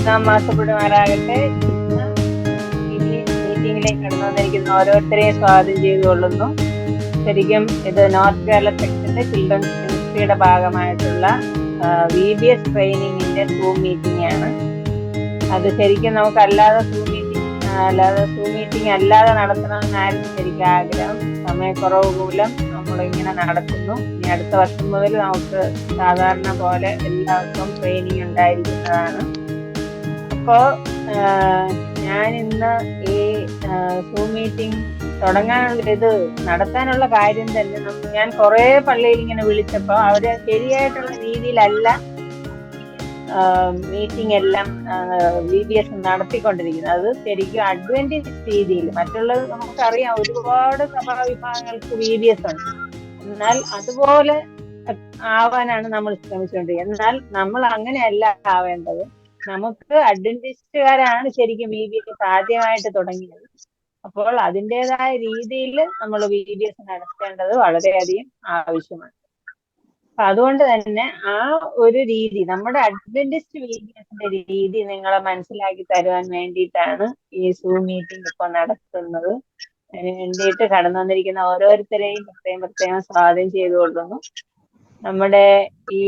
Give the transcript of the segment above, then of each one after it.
നാം മാസപ്പെടുമാറാകട്ടെ. ഇന്ന് മീറ്റിംഗിലേക്ക് കടന്നു വന്നിരിക്കുന്ന ഓരോരുത്തരെയും സ്വാഗതം ചെയ്തുകൊള്ളുന്നു. ശരിക്കും ഇത് നോർത്ത് കേരള സെക്ഷന്റെ ചിൽഡ്രൻസ് മിനിസ്ട്രിയുടെ ഭാഗമായിട്ടുള്ള VBS ട്രെയിനിങ്ങിന്റെ സൂം മീറ്റിംഗ് ആണ്. അത് ശരിക്കും നമുക്ക് അല്ലാതെ സൂം മീറ്റിംഗ് അല്ലാതെ നടത്തണമെന്ന് ആരും ശരിക്കും ആഗ്രഹം. സമയക്കുറവ് മൂലം നമ്മളിങ്ങനെ നടത്തുന്നു. ഇനി അടുത്ത വർഷം മുതൽ നമുക്ക് സാധാരണ പോലെ എല്ലാവർക്കും ട്രെയിനിങ് ഉണ്ടായിരിക്കുന്നതാണ്. അപ്പോ ഞാൻ ഇന്ന് ഈ സൂം മീറ്റിംഗ് തുടങ്ങാനുള്ള നടത്താനുള്ള കാര്യം തന്നെ ഞാൻ കുറെ പള്ളിയിൽ ഇങ്ങനെ വിളിച്ചപ്പോ അവര് ശരിയായിട്ടുള്ള രീതിയിലല്ല മീറ്റിംഗ് എല്ലാം VBS നടത്തിക്കൊണ്ടിരിക്കുന്നത്. അത് ശരിക്കും അഡ്വന്റേജ് രീതിയിൽ, മറ്റുള്ളത് നമുക്കറിയാം ഒരുപാട് സഭാ വിഭാഗങ്ങൾക്ക് VBS ഉണ്ട്, എന്നാൽ അതുപോലെ ആവാനാണ് നമ്മൾ ശ്രമിച്ചുകൊണ്ടിരിക്കുന്നത്. എന്നാൽ നമ്മൾ അങ്ങനെയല്ല ആവേണ്ടത്. നമുക്ക് അഡ്വന്റിസ്റ്റുകാരാണ് ശരിക്കും VBS ആദ്യമായിട്ട് തുടങ്ങിയത്. അപ്പോൾ അതിൻ്റെതായ രീതിയിൽ നമ്മൾ VBS നടത്തേണ്ടത് വളരെയധികം ആവശ്യമാണ്. അപ്പൊ അതുകൊണ്ട് തന്നെ ആ ഒരു രീതി, നമ്മുടെ അഡ്വന്റിസ്റ്റ് VBSന്റെ രീതി നിങ്ങളെ മനസ്സിലാക്കി തരുവാൻ വേണ്ടിയിട്ടാണ് ഈ സൂം മീറ്റിംഗ് ഇപ്പൊ നടത്തുന്നത്. അതിന് വേണ്ടിയിട്ട് കടന്നു വന്നിരിക്കുന്ന ഓരോരുത്തരെയും പ്രത്യേകം സ്വാഗതം ചെയ്തുകൊള്ളുന്നു. നമ്മുടെ ഈ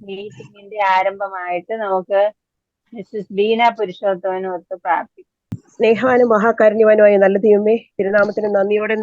മീറ്റിംഗിന്റെ ആരംഭമായിട്ട് നമുക്ക് മിസ്സസ് ബീന പുരുഷോത്തമനൊത്ത് പ്രാർത്ഥിക്കും. സ്നേഹാനും മഹാകാരുണ്യവാനുമായ നല്ല ദൈവമേ, തിരുനാമത്തിന്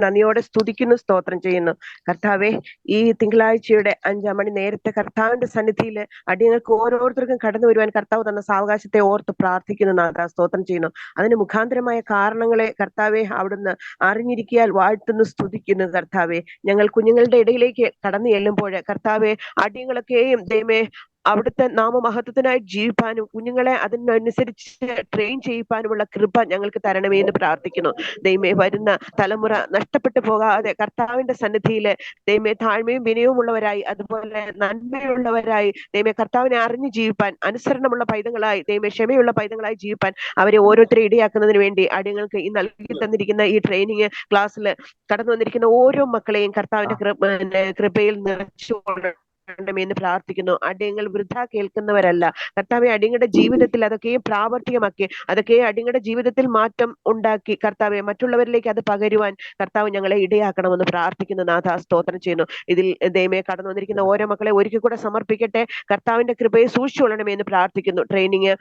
നന്ദിയോടെ സ്തുതിക്കുന്നു, സ്തോത്രം ചെയ്യുന്നു. കർത്താവെ, ഈ തിങ്കളാഴ്ചയുടെ 5 മണി നേരത്തെ കർത്താവിന്റെ സന്നിധിയിൽ അടിയങ്ങൾക്ക് ഓരോരുത്തർക്കും കടന്നു വരുവാൻ കർത്താവ് തന്ന സാവകാശത്തെ ഓർത്ത് പ്രാർത്ഥിക്കുന്നു നാഥാ, സ്തോത്രം ചെയ്യുന്നു. അതിന് മുഖാന്തരമായ കാരണങ്ങളെ കർത്താവെ അവിടുന്ന് അറിഞ്ഞിരിക്കാൻ വാഴ്ത്തുന്നു, സ്തുതിക്കുന്നു. കർത്താവെ, ഞങ്ങൾ കുഞ്ഞുങ്ങളുടെ ഇടയിലേക്ക് കടന്നു ചെല്ലുമ്പോൾ കർത്താവെ അടിയങ്ങളൊക്കെയും ദൈവമേ അവിടുത്തെ നാമമഹത്വത്തിനായി ജീവിപ്പാനും കുഞ്ഞുങ്ങളെ അതിനനുസരിച്ച് ട്രെയിൻ ചെയ്യിപ്പാനുമുള്ള കൃപ ഞങ്ങൾക്ക് തരണമേ എന്ന് പ്രാർത്ഥിക്കുന്നു. ദൈവമേ, വരുന്ന തലമുറ നഷ്ടപ്പെട്ടു പോകാതെ കർത്താവിന്റെ സന്നിധിയിൽ ദൈവമേ താഴ്മയും വിനയവും ഉള്ളവരായി, അതുപോലെ നന്മയുള്ളവരായി, ദൈവമേ കർത്താവിനെ അറിഞ്ഞു ജീവിപ്പാൻ, അനുസരണമുള്ള പൈതങ്ങളായി, ദൈവമേ ക്ഷമയുള്ള പൈതങ്ങളായി ജീവിപ്പാൻ അവരെ ഓരോരുത്തരെ ഇടയാക്കുന്നതിന് വേണ്ടി അടിയങ്ങൾക്ക് ഈ നൽകി തന്നിരിക്കുന്ന ഈ ട്രെയിനിങ് ക്ലാസ്സിൽ കടന്നു വന്നിരിക്കുന്ന ഓരോ മക്കളെയും കർത്താവിന്റെ കൃപയിൽ നിറച്ചുകൊണ്ട് എന്ന് പ്രാർത്ഥിക്കുന്നു. അടിയങ്ങൾ വൃഥ കേൾക്കുന്നവരല്ല കർത്താവെ, അടിയങ്ങളുടെ ജീവിതത്തിൽ അതൊക്കെ പ്രാവർത്തികമാക്കി, അതൊക്കെ അടിയങ്ങളുടെ ജീവിതത്തിൽ മാറ്റം ഉണ്ടാക്കി കർത്താവെ മറ്റുള്ളവരിലേക്ക് അത് പകരുവാൻ കർത്താവ് ഞങ്ങളെ ഇടയാക്കണമെന്ന് പ്രാർത്ഥിക്കുന്നു നാഥാ, സ്തോത്രം ചെയ്യുന്നു. ഇതിൽ ദൈവമേ കടന്നു വന്നിരിക്കുന്ന ഓരോ മക്കളെ ഒരിക്കൽ കൂടെ സമർപ്പിക്കട്ടെ. കർത്താവിന്റെ കൃപയെ സൂക്ഷിച്ചുകൊള്ളണമേ എന്ന് പ്രാർത്ഥിക്കുന്നു. ട്രെയിനിങ്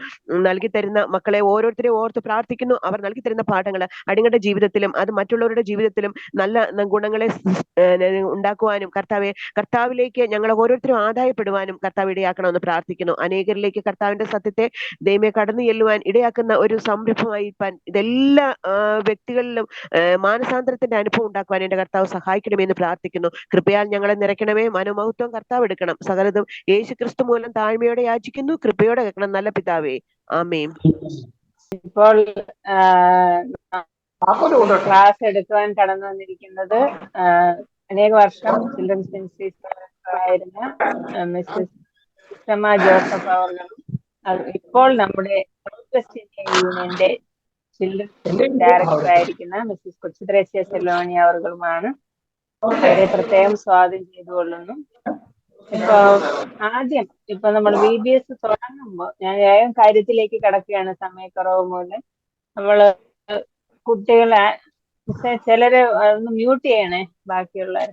നൽകി തരുന്ന മക്കളെ ഓരോരുത്തരെയും ഓർത്ത് പ്രാർത്ഥിക്കുന്നു. അവർ നൽകി തരുന്ന പാഠങ്ങൾ അടിയങ്ങളുടെ ജീവിതത്തിലും അത് മറ്റുള്ളവരുടെ ജീവിതത്തിലും നല്ല ഗുണങ്ങളെ ഉണ്ടാക്കുവാനും കർത്താവിലേക്ക് ഞങ്ങൾ ഓരോരുത്തരും ആദായപ്പെടുവാനും കർത്താവ് ഇടയാക്കണമെന്ന് പ്രാർത്ഥിക്കുന്നു. അനേകരിലേക്ക് കർത്താവിന്റെ സത്യത്തെ ദൈവമേ കടന്നു ചെല്ലുവാൻ ഇടയാക്കുന്ന ഒരു സംരംഭമായി ഇതെല്ലാ വ്യക്തികളിലും മാനസാന്തരത്തിന്റെ അനുഭവം ഉണ്ടാക്കുവാൻ എന്റെ കർത്താവ് സഹായിക്കണമെന്ന് പ്രാർത്ഥിക്കുന്നു. കൃപയാൽ ഞങ്ങളെ നിറയ്ക്കണമേ. മനോമഹത്വം കർത്താവ് എടുക്കണം. സകലതും യേശുക്രിസ്തു മൂലം താഴ്മയോടെ യാചിക്കുന്നു. കൃപയോടെ കേൾക്കണം നല്ല പിതാവേ, ആമേൻ. ഇപ്പോൾ ക്ലാസ് എടുക്കുവാൻ കടന്നു വന്നിരിക്കുന്നത് അനേക വർഷം ചിൽഡ്രൻസ് മിനിസ്ട്രീസ് ആയിരുന്ന മിസ്സസ് ഉത്തമ ജോസഫ് അവർകളും, ഇപ്പോൾ നമ്മുടെ യൂണിയന്റെ ചിൽഡ്രൻസ് ഡയറക്ടർ ആയിരിക്കുന്ന മിസ്സസ് കൊച്ചുത്രേസ്യ സെലോണി അവർകളുമാണ്. അവരെ പ്രത്യേകം സ്വാഗതം ചെയ്തുകൊള്ളുന്നു. ഇപ്പൊ നമ്മൾ VBS തുടങ്ങുമ്പോൾ ഞാൻ വേഗം കാര്യത്തിലേക്ക് കടക്കുകയാണ്, സമയക്കുറവ് മൂലം. നമ്മള് കുട്ടികളെ ചിലര് ഒന്ന് മ്യൂട്ട് ചെയ്യണേ, ബാക്കിയുള്ളവർ.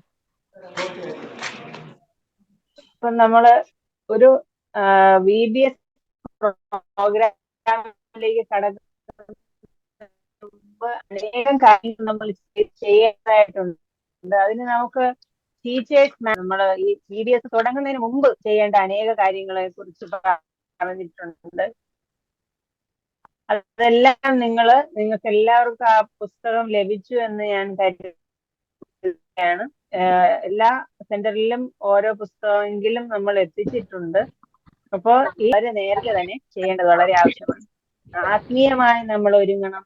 ഇപ്പൊ നമ്മള് ഒരു VBS പ്രോഗ്രാമിലേക്ക് കടക്കുമ്പോൾ അനേകം കാര്യങ്ങൾ നമ്മൾ ചെയ്യേണ്ടതായിട്ടുണ്ട്. അതിന് നമുക്ക് ടീച്ചേഴ്സ്, നമ്മൾ ഈ VBS തുടങ്ങുന്നതിന് മുമ്പ് ചെയ്യേണ്ട അനേക കാര്യങ്ങളെ കുറിച്ച് പറഞ്ഞിട്ടുണ്ട്. അതെല്ലാം നിങ്ങൾക്ക് എല്ലാവർക്കും ആ പുസ്തകം ലഭിച്ചു എന്ന് ഞാൻ കരുതുകയാണ്. എല്ലാ സെന്ററിലും ഓരോ പുസ്തകമെങ്കിലും നമ്മൾ എത്തിച്ചിട്ടുണ്ട്. അപ്പോൾ വളരെ നേരത്തെ തന്നെ ചെയ്യേണ്ടത് വളരെ ആവശ്യമാണ്. ആത്മീയമായി നമ്മൾ ഒരുങ്ങണം,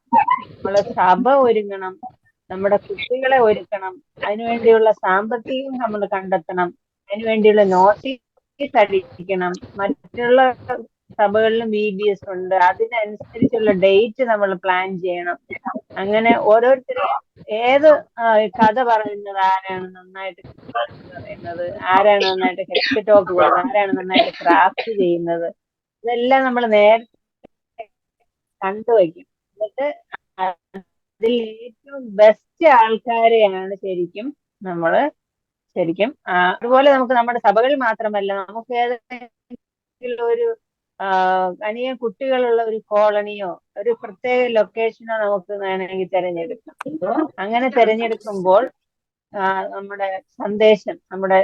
നമ്മളെ സഭ ഒരുങ്ങണം, നമ്മുടെ കുട്ടികളെ ഒരുക്കണം. അതിനുവേണ്ടിയുള്ള സാമ്പത്തികം നമ്മൾ കണ്ടെത്തണം, അതിനുവേണ്ടിയുള്ള നോട്ടീസ് അടിക്കണം. മറ്റുള്ള സഭകളിലും VBS ഉണ്ട്, അതിനനുസരിച്ചുള്ള ഡേറ്റ് നമ്മൾ പ്ലാൻ ചെയ്യണം. അങ്ങനെ ഓരോരുത്തരെയും ഏത് കഥ പറയുന്നത് ആരാണ് നന്നായിട്ട് പറയുന്നത്, ആരാണ് നന്നായിട്ട് ഹെഡ് ടോക്ക് കൊടുക്കുന്നത്, ആരാണ് നന്നായിട്ട് ക്രാഫ്റ്റ് ചെയ്യുന്നത്, ഇതെല്ലാം നമ്മൾ നേരത്തെ കണ്ടുവയ്ക്കും. എന്നിട്ട് അതിൽ ഏറ്റവും ബെസ്റ്റ് ആൾക്കാരെയാണ് ശരിക്കും അതുപോലെ നമുക്ക് നമ്മുടെ സഭകളിൽ മാത്രമല്ല, നമുക്ക് ഏതെങ്കിലും ഒരു അനിയ കുട്ടികളുള്ള ഒരു കോളനിയോ ഒരു പ്രത്യേക ലൊക്കേഷനോ നമുക്ക് വേണമെങ്കിൽ തിരഞ്ഞെടുക്കാം. അങ്ങനെ തിരഞ്ഞെടുക്കുമ്പോൾ നമ്മുടെ സന്ദേശം, നമ്മുടെ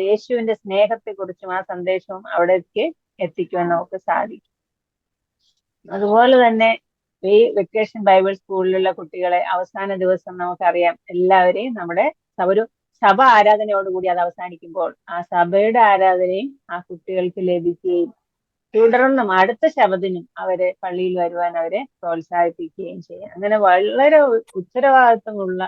യേശുവിന്റെ സ്നേഹത്തെ കുറിച്ചും ആ സന്ദേശവും അവിടേക്ക് എത്തിക്കുവാൻ നമുക്ക് സാധിക്കും. അതുപോലെ തന്നെ ഈ വെക്കേഷൻ ബൈബിൾ സ്കൂളിലുള്ള കുട്ടികളെ അവസാന ദിവസം നമുക്കറിയാം, എല്ലാവരെയും നമ്മുടെ ഒരു സഭ ആരാധനയോടുകൂടി അത് അവസാനിക്കുമ്പോൾ ആ സഭയുടെ ആരാധനയും ആ കുട്ടികൾക്ക് ലഭിക്കുകയും തുടർന്നും അടുത്ത ശബദിനും അവരെ പള്ളിയിൽ വരുവാൻ അവരെ പ്രോത്സാഹിപ്പിക്കുകയും ചെയ്യും. അങ്ങനെ വളരെ ഉത്തരവാദിത്വമുള്ള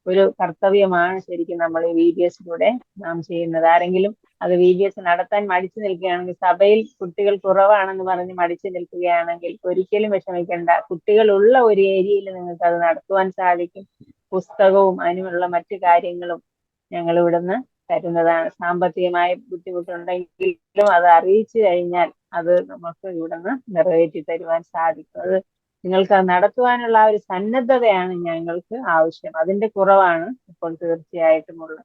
ഒരു കർത്തവ്യമാണ് ശരിക്കും നമ്മൾ ഈ VBSലൂടെ നാം ചെയ്യുന്നത്. ആരെങ്കിലും അത് VBS നടത്താൻ മടിച്ചു നിൽക്കുകയാണെങ്കിൽ, സഭയിൽ കുട്ടികൾ കുറവാണെന്ന് പറഞ്ഞ് മടിച്ചു നിൽക്കുകയാണെങ്കിൽ ഒരിക്കലും വിഷമിക്കേണ്ട. കുട്ടികളുള്ള ഒരു ഏരിയയിൽ നിങ്ങൾക്ക് അത് നടത്തുവാൻ സാധിക്കും. പുസ്തകവും അതിനുള്ള മറ്റു കാര്യങ്ങളും ഞങ്ങൾ ഇവിടുന്ന് തരുന്നതാണ്. സാമ്പത്തികമായി ബുദ്ധിമുട്ടുണ്ടെങ്കിലും അത് അറിയിച്ചു കഴിഞ്ഞാൽ അത് നമുക്ക് ഇവിടുന്ന് നിറവേറ്റി തരുവാൻ സാധിക്കും. അത് നിങ്ങൾക്ക് അത് നടത്തുവാനുള്ള ആ ഒരു സന്നദ്ധതയാണ് ഞങ്ങൾക്ക് ആവശ്യം. അതിന്റെ കുറവാണ് ഇപ്പോൾ തീർച്ചയായിട്ടും ഉള്ളത്.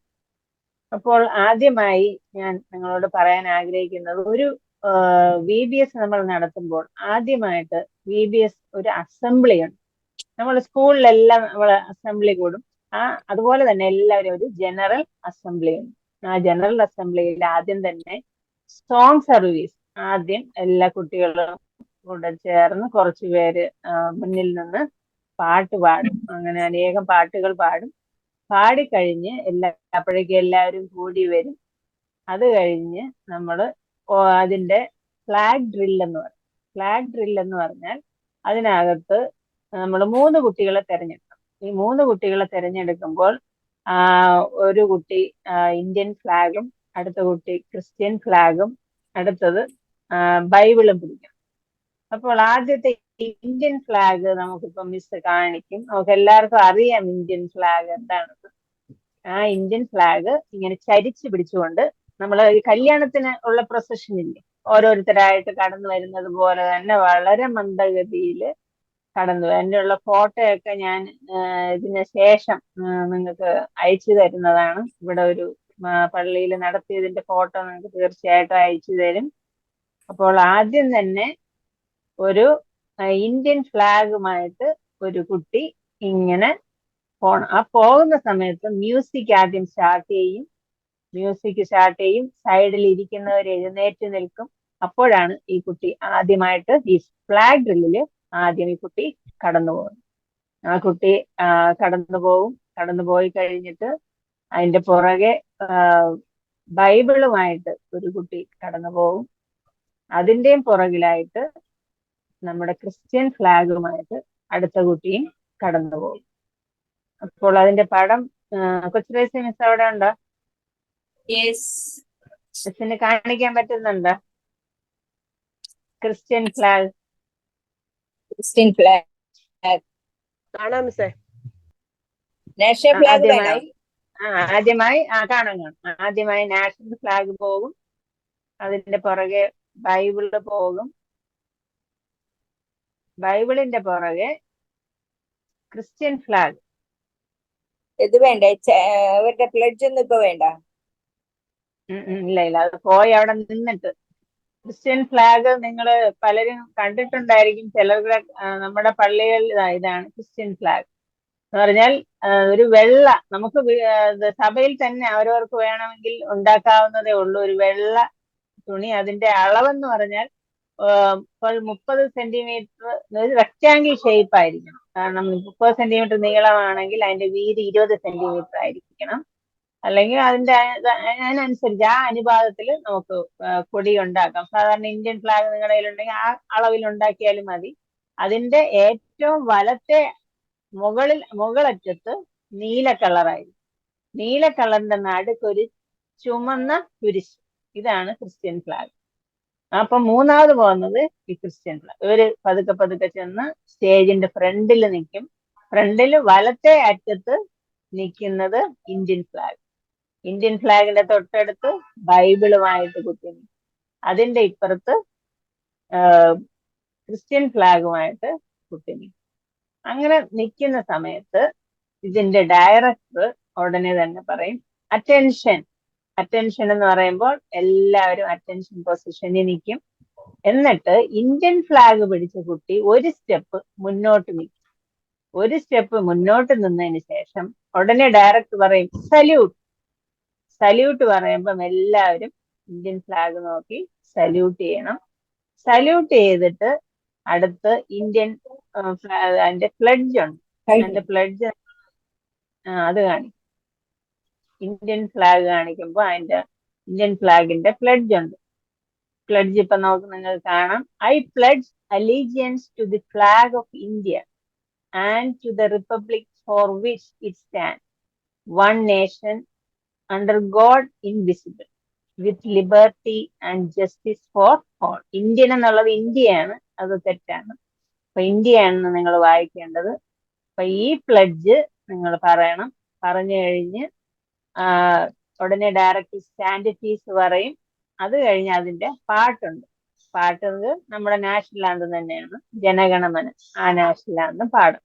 അപ്പോൾ ആദ്യമായി ഞാൻ നിങ്ങളോട് പറയാൻ ആഗ്രഹിക്കുന്നത്, ഒരു VBS നമ്മൾ നടത്തുമ്പോൾ ആദ്യമായിട്ട് VBS ഒരു അസംബ്ലി ഉണ്ട്. നമ്മൾ സ്കൂളിലെല്ലാം നമ്മൾ അസംബ്ലി കൂടും. അതുപോലെ തന്നെ എല്ലാവരും ഒരു ജനറൽ അസംബ്ലി ഉണ്ട്. ആ ജനറൽ അസംബ്ലിയിൽ ആദ്യം തന്നെ സോങ് സർവീസ്, ആദ്യം എല്ലാ കുട്ടികളും കൂടെ ചേർന്ന് കുറച്ചു പേര് മുന്നിൽ നിന്ന് പാട്ട് പാടും. അങ്ങനെ അനേകം പാട്ടുകൾ പാടും. പാടിക്കഴിഞ്ഞ് അപ്പോഴേക്കും എല്ലാവരും കൂടി വരും. അത് കഴിഞ്ഞ് നമ്മൾ അതിന്റെ ഫ്ലാഗ് ഡ്രിൽ എന്ന് പറയും. ഫ്ലാഗ് ഡ്രിൽ എന്ന് പറഞ്ഞാൽ അതിനകത്ത് നമ്മൾ 3 കുട്ടികളെ തിരഞ്ഞെടുക്കണം. ഈ 3 കുട്ടികളെ തിരഞ്ഞെടുക്കുമ്പോൾ ഒരു കുട്ടി ഇന്ത്യൻ ഫ്ലാഗും, അടുത്ത കുട്ടി ക്രിസ്ത്യൻ ഫ്ലാഗും, അടുത്തത് ബൈബിളും പിടിക്കണം. അപ്പോൾ ആദ്യത്തെ ഇന്ത്യൻ ഫ്ലാഗ് നമുക്കിപ്പോ മിസ് കാണിക്കും. നമുക്ക് എല്ലാവർക്കും അറിയാം ഇന്ത്യൻ ഫ്ലാഗ് എന്താണെന്ന്. ആ ഇന്ത്യൻ ഫ്ലാഗ് ഇങ്ങനെ ചരിച്ചു പിടിച്ചുകൊണ്ട് നമ്മൾ ഈ കല്യാണത്തിന് ഉള്ള പ്രൊസഷൻ ഇല്ലേ, ഓരോരുത്തരായിട്ട് കടന്നു വരുന്നത് പോലെ തന്നെ വളരെ മന്ദഗതിയിൽ കടന്നു. അതിനുള്ള ഫോട്ടോയൊക്കെ ഞാൻ ഇതിന് ശേഷം നിങ്ങൾക്ക് അയച്ചു തരുന്നതാണ്. ഇവിടെ ഒരു പള്ളിയിൽ നടത്തിയതിന്റെ ഫോട്ടോ നിങ്ങൾക്ക് തീർച്ചയായിട്ടും അയച്ചു തരും. അപ്പോൾ ആദ്യം തന്നെ ഒരു ഇന്ത്യൻ ഫ്ലാഗുമായിട്ട് ഒരു കുട്ടി ഇങ്ങനെ പോണം. ആ പോകുന്ന സമയത്ത് മ്യൂസിക് ആദ്യം സ്റ്റാർട്ട് ചെയ്യും. സൈഡിൽ ഇരിക്കുന്നവർ എഴുന്നേറ്റ് നിൽക്കും. അപ്പോഴാണ് ഈ കുട്ടി ആദ്യമായിട്ട് ഈ ഫ്ലാഗ് ഡ്രില്ലില് ആദ്യം ഈ കുട്ടി കടന്നു പോകും. ആ കുട്ടി കടന്നു പോയി കഴിഞ്ഞിട്ട് അതിന്റെ പുറകെ ബൈബിളുമായിട്ട് ഒരു കുട്ടി കടന്നു പോകും. അതിന്റെയും പുറകിലായിട്ട് നമ്മുടെ ക്രിസ്ത്യൻ ഫ്ലാഗുമായിട്ട് അടുത്ത കുട്ടിയും കടന്നു പോകും. അപ്പോൾ അതിന്റെ പടം കൊച്ചുറേസി മിസ് അവിടെ ഉണ്ടോ? മിസ്സിന് കാണിക്കാൻ പറ്റുന്നുണ്ടോ? ക്രിസ്ത്യൻ ഫ്ലാഗ് കാണാം മിസ്സേ. ആദ്യമായി കാണാം. ആദ്യമായി നാഷണൽ ഫ്ലാഗ് പോകും. അതിന്റെ പുറകെ ബൈബിള് പോകും. ബൈബിളിന്റെ പുറകെ ക്രിസ്ത്യൻ ഫ്ലാഗ്. ഇത് വേണ്ട, അവരുടെ പ്ലഡ്ജ് ഒന്നും ഇപ്പൊ വേണ്ട. ഇല്ല, അത് പോയി അവിടെ നിന്നിട്ട്. ക്രിസ്ത്യൻ ഫ്ലാഗ് നിങ്ങൾ പലരും കണ്ടിട്ടുണ്ടായിരിക്കും. ചിലരുടെ നമ്മുടെ പള്ളികളിൽ ഇതാണ് ക്രിസ്ത്യൻ ഫ്ലാഗ് എന്ന് പറഞ്ഞാൽ ഒരു വെള്ള, നമുക്ക് സഭയിൽ തന്നെ അവരവർക്ക് വേണമെങ്കിൽ ഉണ്ടാക്കാവുന്നതേ ഉള്ളൂ. ഒരു വെള്ള തുണി. അതിന്റെ അളവെന്ന് പറഞ്ഞാൽ ഇപ്പോൾ 30 സെന്റിമീറ്റർ, ഒരു റെക്റ്റാങ്കിൾ ഷേപ്പ് ആയിരിക്കണം. കാരണം 30 സെന്റിമീറ്റർ നീളമാണെങ്കിൽ അതിന്റെ വീതി 20 സെന്റിമീറ്റർ ആയിരിക്കണം. അല്ലെങ്കിൽ അതിനനുസരിച്ച് ആ അനുപാതത്തിൽ നമുക്ക് കൊടി ഉണ്ടാക്കാം. സാധാരണ ഇന്ത്യൻ ഫ്ലാഗ് നിങ്ങളുടെ കയ്യിലുണ്ടെങ്കിൽ ആ അളവിൽ ഉണ്ടാക്കിയാലും മതി. അതിന്റെ ഏറ്റവും വലത്തെ മുകളറ്റത്ത് നീല കളറായിരിക്കും. നീല കളറിന്റെ നടുക്കൊരു ചുമന്ന കുരിശ്. ഇതാണ് ക്രിസ്ത്യൻ ഫ്ലാഗ്. അപ്പൊ മൂന്നാമത് പോകുന്നത് ഈ ക്രിസ്ത്യൻ ഫ്ലാഗ്. ഇവര് പതുക്കെ ചെന്ന് സ്റ്റേജിന്റെ ഫ്രണ്ടിൽ നിൽക്കും. ഫ്രണ്ടില് വലത്തെ അറ്റത്ത് നിൽക്കുന്നത് ഇന്ത്യൻ ഫ്ലാഗ്. ഇന്ത്യൻ ഫ്ലാഗിന്റെ തൊട്ടടുത്ത് ബൈബിളുമായിട്ട് കുത്തി നിൽക്കും. അതിന്റെ ഇപ്പുറത്ത് ക്രിസ്ത്യൻ ഫ്ലാഗുമായിട്ട് കുട്ടി നിൽക്കും. അങ്ങനെ നിൽക്കുന്ന സമയത്ത് ഇതിന്റെ ഡയറക്ടർ ഉടനെ തന്നെ പറയും അറ്റൻഷൻ. അറ്റൻഷൻ എന്ന് പറയുമ്പോൾ എല്ലാവരും അറ്റൻഷൻ പൊസിഷനിൽ നിൽക്കും. എന്നിട്ട് ഇന്ത്യൻ ഫ്ലാഗ് പിടിച്ച കുട്ടി ഒരു സ്റ്റെപ്പ് മുന്നോട്ട് നിൽക്കും. ഒരു സ്റ്റെപ്പ് മുന്നോട്ട് നിന്നതിന് ശേഷം ഉടനെ ഡയറക്ടർ പറയും സല്യൂട്ട്. സല്യൂട്ട് പറയുമ്പം എല്ലാവരും ഇന്ത്യൻ ഫ്ലാഗ് നോക്കി സല്യൂട്ട് ചെയ്യണം. സല്യൂട്ട് ചെയ്തിട്ട് അടുത്ത് ഇന്ത്യൻ അതിന്റെ ഫ്ലഡ്ജ് ഉണ്ട്. അതിന്റെ ഫ്ലഡ്ജ് അത് കാണിക്കും. ഇന്ത്യൻ ഫ്ലാഗ് കാണിക്കുമ്പോൾ അതിന്റെ ഇന്ത്യൻ ഫ്ലാഗിന്റെ ഫ്ലഡ്ജ് ഉണ്ട്. ഫ്ലഡ്ജ് ഇപ്പൊ നമുക്ക് നിങ്ങൾക്ക് കാണാം. I pledge allegiance to the flag of India and to the republic for which it stand one nation under God invisible with liberty and justice for all. Indian എന്നുള്ളത് ഇന്ത്യയാണ്, അത് തെറ്റാണ്. അപ്പൊ ഇന്ത്യയാണെന്ന് നിങ്ങൾ വായിക്കേണ്ടത്. അപ്പൊ ഈ പ്ലഡ്ജ് നിങ്ങൾ പറയണം. പറഞ്ഞു കഴിഞ്ഞ് ഉടനെ ഡയറക്ടർ സ്റ്റാൻഡ് ഫീസ് പറയും. അത് കഴിഞ്ഞ് അതിന്റെ പാട്ടുണ്ട്. പാട്ട് നമ്മുടെ നാഷണൽ ആന്തം തന്നെയാണ്, ജനഗണമന. ആ നാഷണൽ ആന്തം പാടും.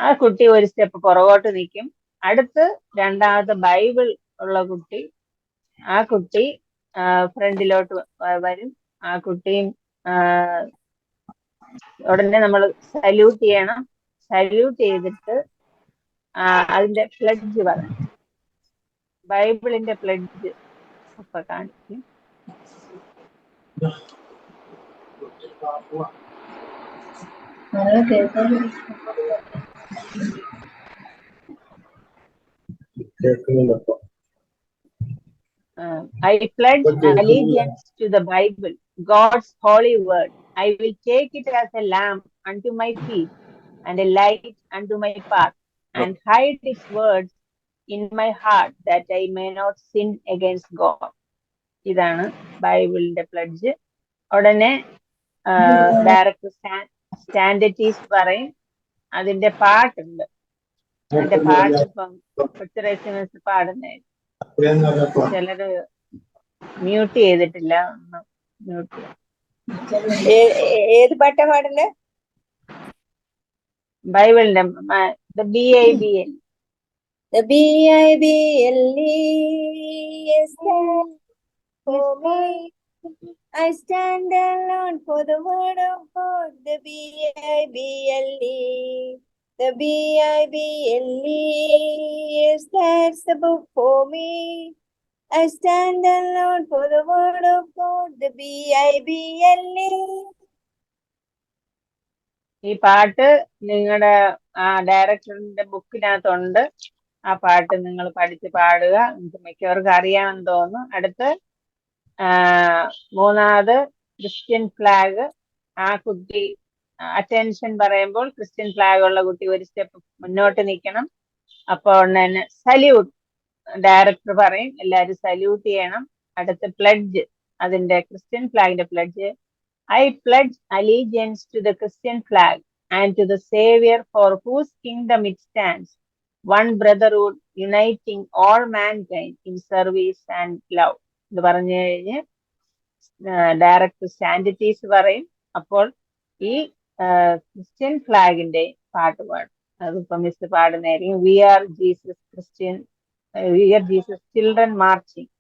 ആ കുട്ടി ഒരു സ്റ്റെപ്പ് പുറകോട്ട് നിൽക്കും. അടുത്ത് രണ്ടാമത്തെ ബൈബിൾ ഉള്ള കുട്ടി, ആ കുട്ടി ഫ്രണ്ടിലോട്ട് വരും. ആ കുട്ടിയും ഉടനെ നമ്മൾ സല്യൂട്ട് ചെയ്യണം. സല്യൂട്ട് ചെയ്തിട്ട് അതിന്റെ പ്ലഡ്ജ് പറയണം. ബൈബിളിന്റെ പ്ലഡ്ജ് ഇപ്പൊ കാണിക്കും. I pledge allegiance to the Bible, God's holy word. I will take it as a lamp unto my feet and a light unto my path, and hide its words in my heart that I may not sin against God. ഇതാണ് ബൈബിളിന്റെ pledge. ഉടനെ director സ്റ്റാൻഡറ്റീസ് പറയും. അതിന്റെ പാട്ടുണ്ട്. അതിന്റെ പാട്ട് ഇപ്പം കൊച്ചുറേസിമസ് പാടുന്നതായിരുന്നു. ചിലര് മ്യൂട്ട് ചെയ്തിട്ടില്ല, ഒന്ന് മ്യൂട്ട് ചെയ്യാം. ഏത് പാട്ടാ പാടുന്നത്? ബൈബിളിന്റെ BIBL. The BIBLE is there for me. I stand alone for the word of God. The BIBLE. The BIBLE is there's the book for me. I stand alone for the word of God. The BIBLE. ഈ പാട്ട് നിങ്ങളുടെ ഡയറക്ടറിന്റെ ബുക്കിനകത്തുണ്ട്. ആ പാട്ട് നിങ്ങൾ പഠിച്ച് പാടുക. നിങ്ങൾക്ക് മിക്കവർക്കും അറിയാമെന്ന് തോന്നുന്നു. അടുത്ത് മൂന്നാമത് ക്രിസ്ത്യൻ ഫ്ലാഗ്. ആ കുട്ടി അറ്റൻഷൻ പറയുമ്പോൾ ക്രിസ്ത്യൻ ഫ്ലാഗ് ഉള്ള കുട്ടി ഒരു സ്റ്റെപ്പ് മുന്നോട്ട് നിൽക്കണം. അപ്പോൾ തന്നെ സല്യൂട്ട് ഡയറക്ടർ പറയും, എല്ലാവരും സല്യൂട്ട് ചെയ്യണം. അടുത്ത് പ്ലഡ്ജ്, അതിന്റെ ക്രിസ്ത്യൻ ഫ്ലാഗിന്റെ pledge. I pledge allegiance to the Christian flag and to the Savior for whose kingdom it stands, one brotherhood uniting all mankind in service and love. ഇത് പറഞ്ഞു കഴിഞ്ഞ് director സ്റ്റാൻഡിറ്റീസ് പറയും. അപ്പോൾ ഈ ക്രിസ്ത്യൻ ഫ്ലാഗിന്റെ പാട്ട് പാടും. അതിപ്പോ മിസ് പാടുന്നതായിരിക്കും. We are Jesus children marching.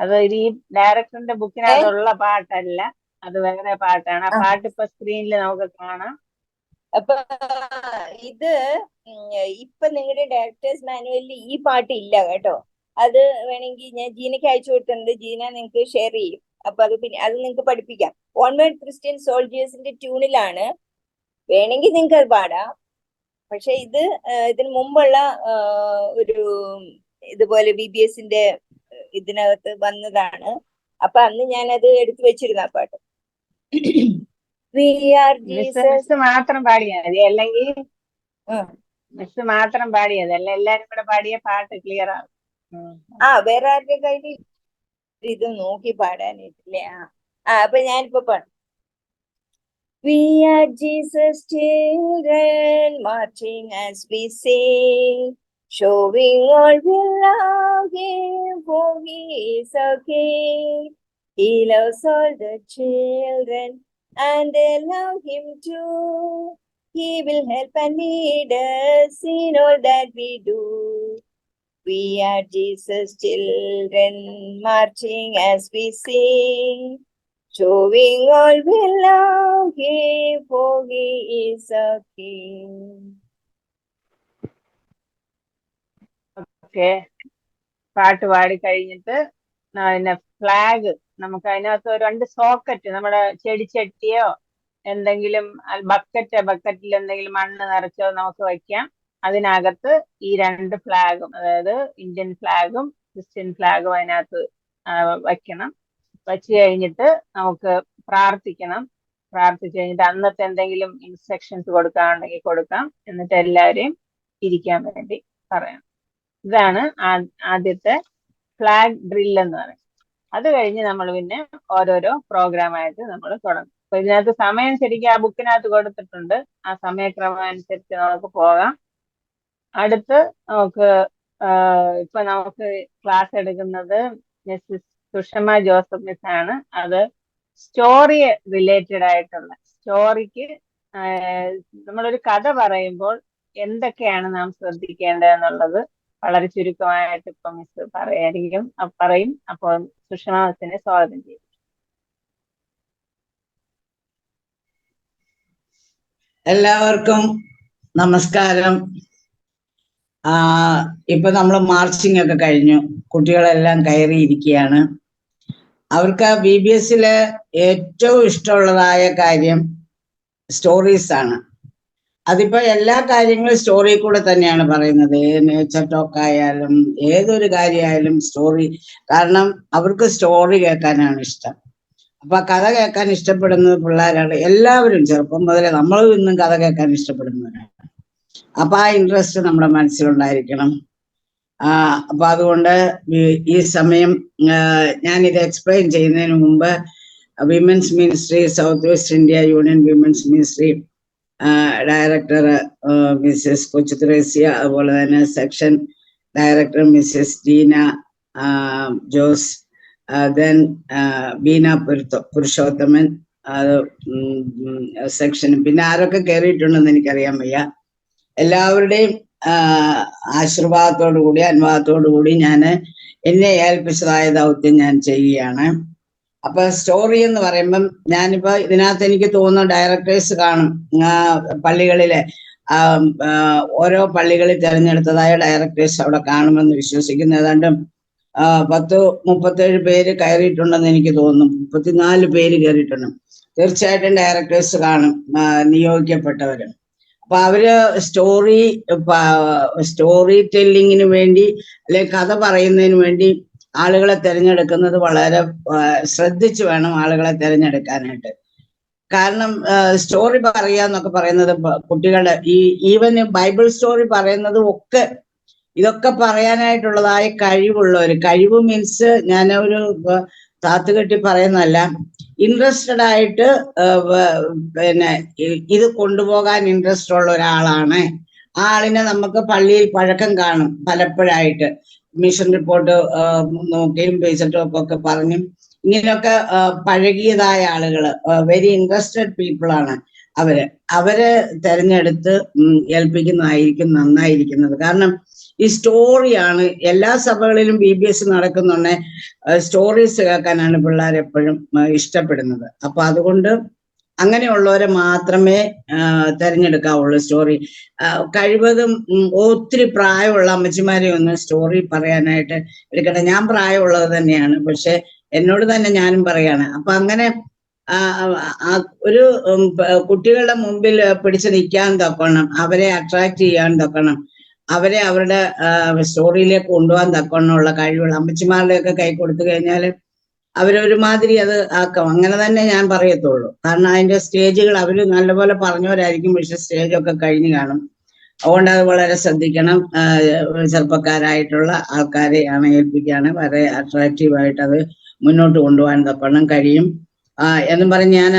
അത് ഈ ഡയറക്ടറിന്റെ ബുക്കിനകത്തുള്ള പാട്ടല്ല, അത് വേറെ പാട്ടാണ്. ആ പാട്ട് ഇപ്പൊ സ്ക്രീനിൽ നമുക്ക് കാണാം. അപ്പൊ ഇത് ഇപ്പൊ നിങ്ങളുടെ ഡയറക്ടേഴ്സ് മാനുവലിൽ ഈ പാട്ട് ഇല്ല കേട്ടോ. അത് വേണമെങ്കിൽ ഞാൻ ജീനയ്ക്ക് അയച്ചു കൊടുത്തിട്ടുണ്ട്. ജീന നിങ്ങൾക്ക് ഷെയർ ചെയ്യും. അപ്പൊ അത് പിന്നെ അത് നിങ്ങൾക്ക് പഠിപ്പിക്കാം. ഓൺവേർഡ് ക്രിസ്ത്യൻ സോൾജിയേഴ്സിന്റെ ട്യൂണിലാണ്. വേണമെങ്കിൽ നിങ്ങൾക്ക് അത് പാടാം. പക്ഷെ ഇത് ഇതിന് മുമ്പുള്ള ഒരു ഇതുപോലെ BBSന്റെ ഇതിനകത്ത് വന്നതാണ്. അപ്പൊ അന്ന് ഞാനത് എടുത്തു വെച്ചിരുന്നു ആ പാട്ട്. മിസ് മാത്രം പാടിയാൽ മതി, അല്ലെങ്കിൽ മിസ് മാത്രം പാടിയത് അല്ല, എല്ലാരും കൂടെ പാടിയ പാട്ട് ക്ലിയർ ആവും. വേറെ ആരുടെ കയ്യിൽ ഇത് നോക്കി പാടാനായിട്ടില്ലേ? അപ്പൊ ഞാനിപ്പോ പാടും. We are Jesus' children, marching as we sing, showing all we love Him, for He is our King. He loves all the children and they love him too. He will help and lead us in all that we do. We are Jesus' children, marching as we sing, showing all we love him, for he is a king. Okay, പാട്ട് പാടി കഴിഞ്ഞിട്ട് പിന്നെ flag നമുക്ക് അതിനകത്ത് 2 socket, നമ്മുടെ ചെടിച്ചട്ടിയോ എന്തെങ്കിലും ബക്കറ്റിൽ എന്തെങ്കിലും മണ്ണ് നിറച്ചോ നമുക്ക് വയ്ക്കാം. അതിനകത്ത് ഈ 2 ഫ്ലാഗും, അതായത് ഇന്ത്യൻ ഫ്ലാഗും ക്രിസ്ത്യൻ ഫ്ലാഗും അതിനകത്ത് വയ്ക്കണം. വച്ച് കഴിഞ്ഞിട്ട് നമുക്ക് പ്രാർത്ഥിക്കണം. പ്രാർത്ഥിച്ചു കഴിഞ്ഞിട്ട് അന്നത്തെ എന്തെങ്കിലും ഇൻസ്ട്രക്ഷൻസ് കൊടുക്കാനുണ്ടെങ്കിൽ കൊടുക്കാം. എന്നിട്ട് എല്ലാവരെയും ഇരിക്കാൻ വേണ്ടി പറയണം. ഇതാണ് ആദ്യത്തെ ഫ്ലാഗ് ഡ്രിൽ എന്ന് പറയുന്നത്. അത് കഴിഞ്ഞ് നമ്മൾ പിന്നെ ഓരോരോ പ്രോഗ്രാമായിട്ട് നമ്മൾ തുടങ്ങും. അപ്പൊ ഇതിനകത്ത് സമയം ശരിക്കും ആ ബുക്കിനകത്ത് കൊടുത്തിട്ടുണ്ട്. ആ സമയക്രമം അനുസരിച്ച് നമുക്ക് പോകാം. അടുത്ത് നമുക്ക് ഇപ്പൊ നമുക്ക് ക്ലാസ് എടുക്കുന്നത് മിസ്സസ് സുഷമ ജോസഫ് മിസ് ആണ്. അത് സ്റ്റോറി റിലേറ്റഡ് ആയിട്ടുള്ള സ്റ്റോറിക്ക് നമ്മളൊരു കഥ പറയുമ്പോൾ എന്തൊക്കെയാണ് നാം ശ്രദ്ധിക്കേണ്ടതെന്നുള്ളത് വളരെ ചുരുക്കമായിട്ട് ഇപ്പൊ മിസ് പറയും. അപ്പോൾ സുഷമ മിസ്സിനെ സ്വാഗതം ചെയ്യും. എല്ലാവർക്കും നമസ്കാരം. ഇപ്പൊ നമ്മൾ മാർച്ചിങ് ഒക്കെ കഴിഞ്ഞു, കുട്ടികളെല്ലാം കയറിയിരിക്കുകയാണ്. അവർക്ക് BBSലെ ഏറ്റവും ഇഷ്ടമുള്ളതായ കാര്യം സ്റ്റോറീസ് ആണ്. അതിപ്പോ എല്ലാ കാര്യങ്ങളും സ്റ്റോറി കൂടെ തന്നെയാണ് പറയുന്നത്. നേച്ചർ ടോക്ക് ആയാലും ഏതൊരു കാര്യമായാലും സ്റ്റോറി. കാരണം അവർക്ക് സ്റ്റോറി കേൾക്കാനാണ് ഇഷ്ടം. അപ്പൊ കഥ കേൾക്കാൻ ഇഷ്ടപ്പെടുന്നത് പിള്ളേരാണ്. എല്ലാവരും ചെറുപ്പം മുതലേ നമ്മൾ ഇന്നും കഥ കേൾക്കാൻ ഇഷ്ടപ്പെടുന്നവരാണ്. അപ്പൊ ആ ഇൻട്രസ്റ്റ് നമ്മുടെ മനസ്സിലുണ്ടായിരിക്കണം. അപ്പൊ അതുകൊണ്ട് ഈ സമയം ഞാനിത് എക്സ്പ്ലെയിൻ ചെയ്യുന്നതിന് മുമ്പ് women's ministry, south west India union women's ministry director Mrs Kochuthresia, അതുപോലെ തന്നെ section director Mrs Jeena Jose, then Beena Purushothaman section, പിന്നെ ആരൊക്കെ കയറിയിട്ടുണ്ടെന്ന് എനിക്കറിയാൻ വയ്യ. എല്ലാവരുടെയും ആശീർവാദത്തോടു കൂടി അനുവാദത്തോടു കൂടി ഞാൻ എന്നെ ഏൽപ്പിച്ചതായ ദൗത്യം ഞാൻ ചെയ്യുകയാണ്. അപ്പൊ സ്റ്റോറി എന്ന് പറയുമ്പം ഞാനിപ്പോ ഇതിനകത്ത് എനിക്ക് തോന്നുന്നു ഡയറക്ടേഴ്സ് കാണും. പള്ളികളിലെ ഓരോ പള്ളികളിൽ തിരഞ്ഞെടുത്തതായ ഡയറക്ടേഴ്സ് അവിടെ കാണുമെന്ന് വിശ്വസിക്കുന്നു. ഏതാണ്ട് 37 പേര് കയറിയിട്ടുണ്ടെന്ന് എനിക്ക് തോന്നുന്നു. 34 പേര് കയറിയിട്ടുണ്ട്. തീർച്ചയായിട്ടും ഡയറക്ടേഴ്സ് കാണും, നിയോഗിക്കപ്പെട്ടവര്. അപ്പൊ അവര് സ്റ്റോറി ടെല്ലിങ്ങിന് വേണ്ടി അല്ലെങ്കിൽ കഥ പറയുന്നതിന് വേണ്ടി ആളുകളെ തിരഞ്ഞെടുക്കുന്നത് വളരെ ശ്രദ്ധിച്ചു വേണം ആളുകളെ തിരഞ്ഞെടുക്കാനായിട്ട്. കാരണം സ്റ്റോറി പറയാന്നൊക്കെ പറയുന്നത് കുട്ടികളുടെ ഈവൻ ബൈബിൾ സ്റ്റോറി പറയുന്നതും ഒക്കെ ഇതൊക്കെ പറയാനായിട്ടുള്ളതായ കഴിവുള്ളവര്, കഴിവ് മീൻസ് ഞാൻ ഒരു താത്തുകെട്ടി പറയുന്നതല്ല, ഇൻട്രസ്റ്റഡ് ആയിട്ട് പിന്നെ ഇത് കൊണ്ടുപോകാൻ ഇൻട്രസ്റ്റ് ഉള്ള ഒരാളാണ്. ആ ആളിനെ നമുക്ക് പള്ളിയിൽ പഴക്കം കാണും പലപ്പോഴായിട്ട്. മിഷൻ റിപ്പോർട്ട് നോക്കിയും പേജ് ടോക്കൊക്കെ പറഞ്ഞും ഇങ്ങനെയൊക്കെ പഴകിയതായ ആളുകള്, വെരി ഇൻട്രസ്റ്റഡ് പീപ്പിൾ ആണ് അവരെ തെരഞ്ഞെടുത്ത് ഏൽപ്പിക്കുന്നതായിരിക്കും നന്നായിരിക്കുന്നത്. കാരണം ഈ സ്റ്റോറിയാണ് എല്ലാ സഭകളിലും BBS നടക്കുന്നുണ്ട്. സ്റ്റോറീസ് കേൾക്കാനാണ് പിള്ളേർ എപ്പോഴും ഇഷ്ടപ്പെടുന്നത്. അപ്പൊ അതുകൊണ്ട് അങ്ങനെയുള്ളവരെ മാത്രമേ തെരഞ്ഞെടുക്കാവുള്ളൂ. സ്റ്റോറി കഴിവതും ഒത്തിരി പ്രായമുള്ള അമ്മച്ചിമാരെ ഒന്നും സ്റ്റോറി പറയാനായിട്ട് എടുക്കട്ടെ. ഞാൻ പ്രായമുള്ളത് തന്നെയാണ്, പക്ഷെ എന്നോട് തന്നെ ഞാനും പറയാണ്. അപ്പൊ അങ്ങനെ ഒരു കുട്ടികളുടെ മുമ്പിൽ പിടിച്ചു നിൽക്കാൻ തക്കണം, അവരെ അട്രാക്ട് ചെയ്യാൻ തക്കണം, അവരെ അവരുടെ സ്റ്റോറിയിലേക്ക് കൊണ്ടുപോകാൻ തക്കവണ്ണമുള്ള കഴിവുള്ള അമ്മച്ചിമാരുടെയൊക്കെ കൈ കൊടുത്തു കഴിഞ്ഞാൽ അവരൊരുമാതിരി അത് ആക്കാം. അങ്ങനെ തന്നെ ഞാൻ പറയത്തുള്ളൂ. കാരണം അതിന്റെ സ്റ്റേജുകൾ അവര് നല്ലപോലെ പറഞ്ഞവരായിരിക്കും, പക്ഷെ സ്റ്റേജൊക്കെ കഴിഞ്ഞു കാണും. അതുകൊണ്ട് അത് വളരെ ശ്രദ്ധിക്കണം. ചെറുപ്പക്കാരായിട്ടുള്ള ആൾക്കാരെയാണ് ഏൽപ്പിക്കുകയാണ്. വളരെ അട്രാക്റ്റീവായിട്ട് അത് മുന്നോട്ട് കൊണ്ടുപോകാൻ തക്കണം കഴിയും എന്നും പറഞ്ഞ് ഞാൻ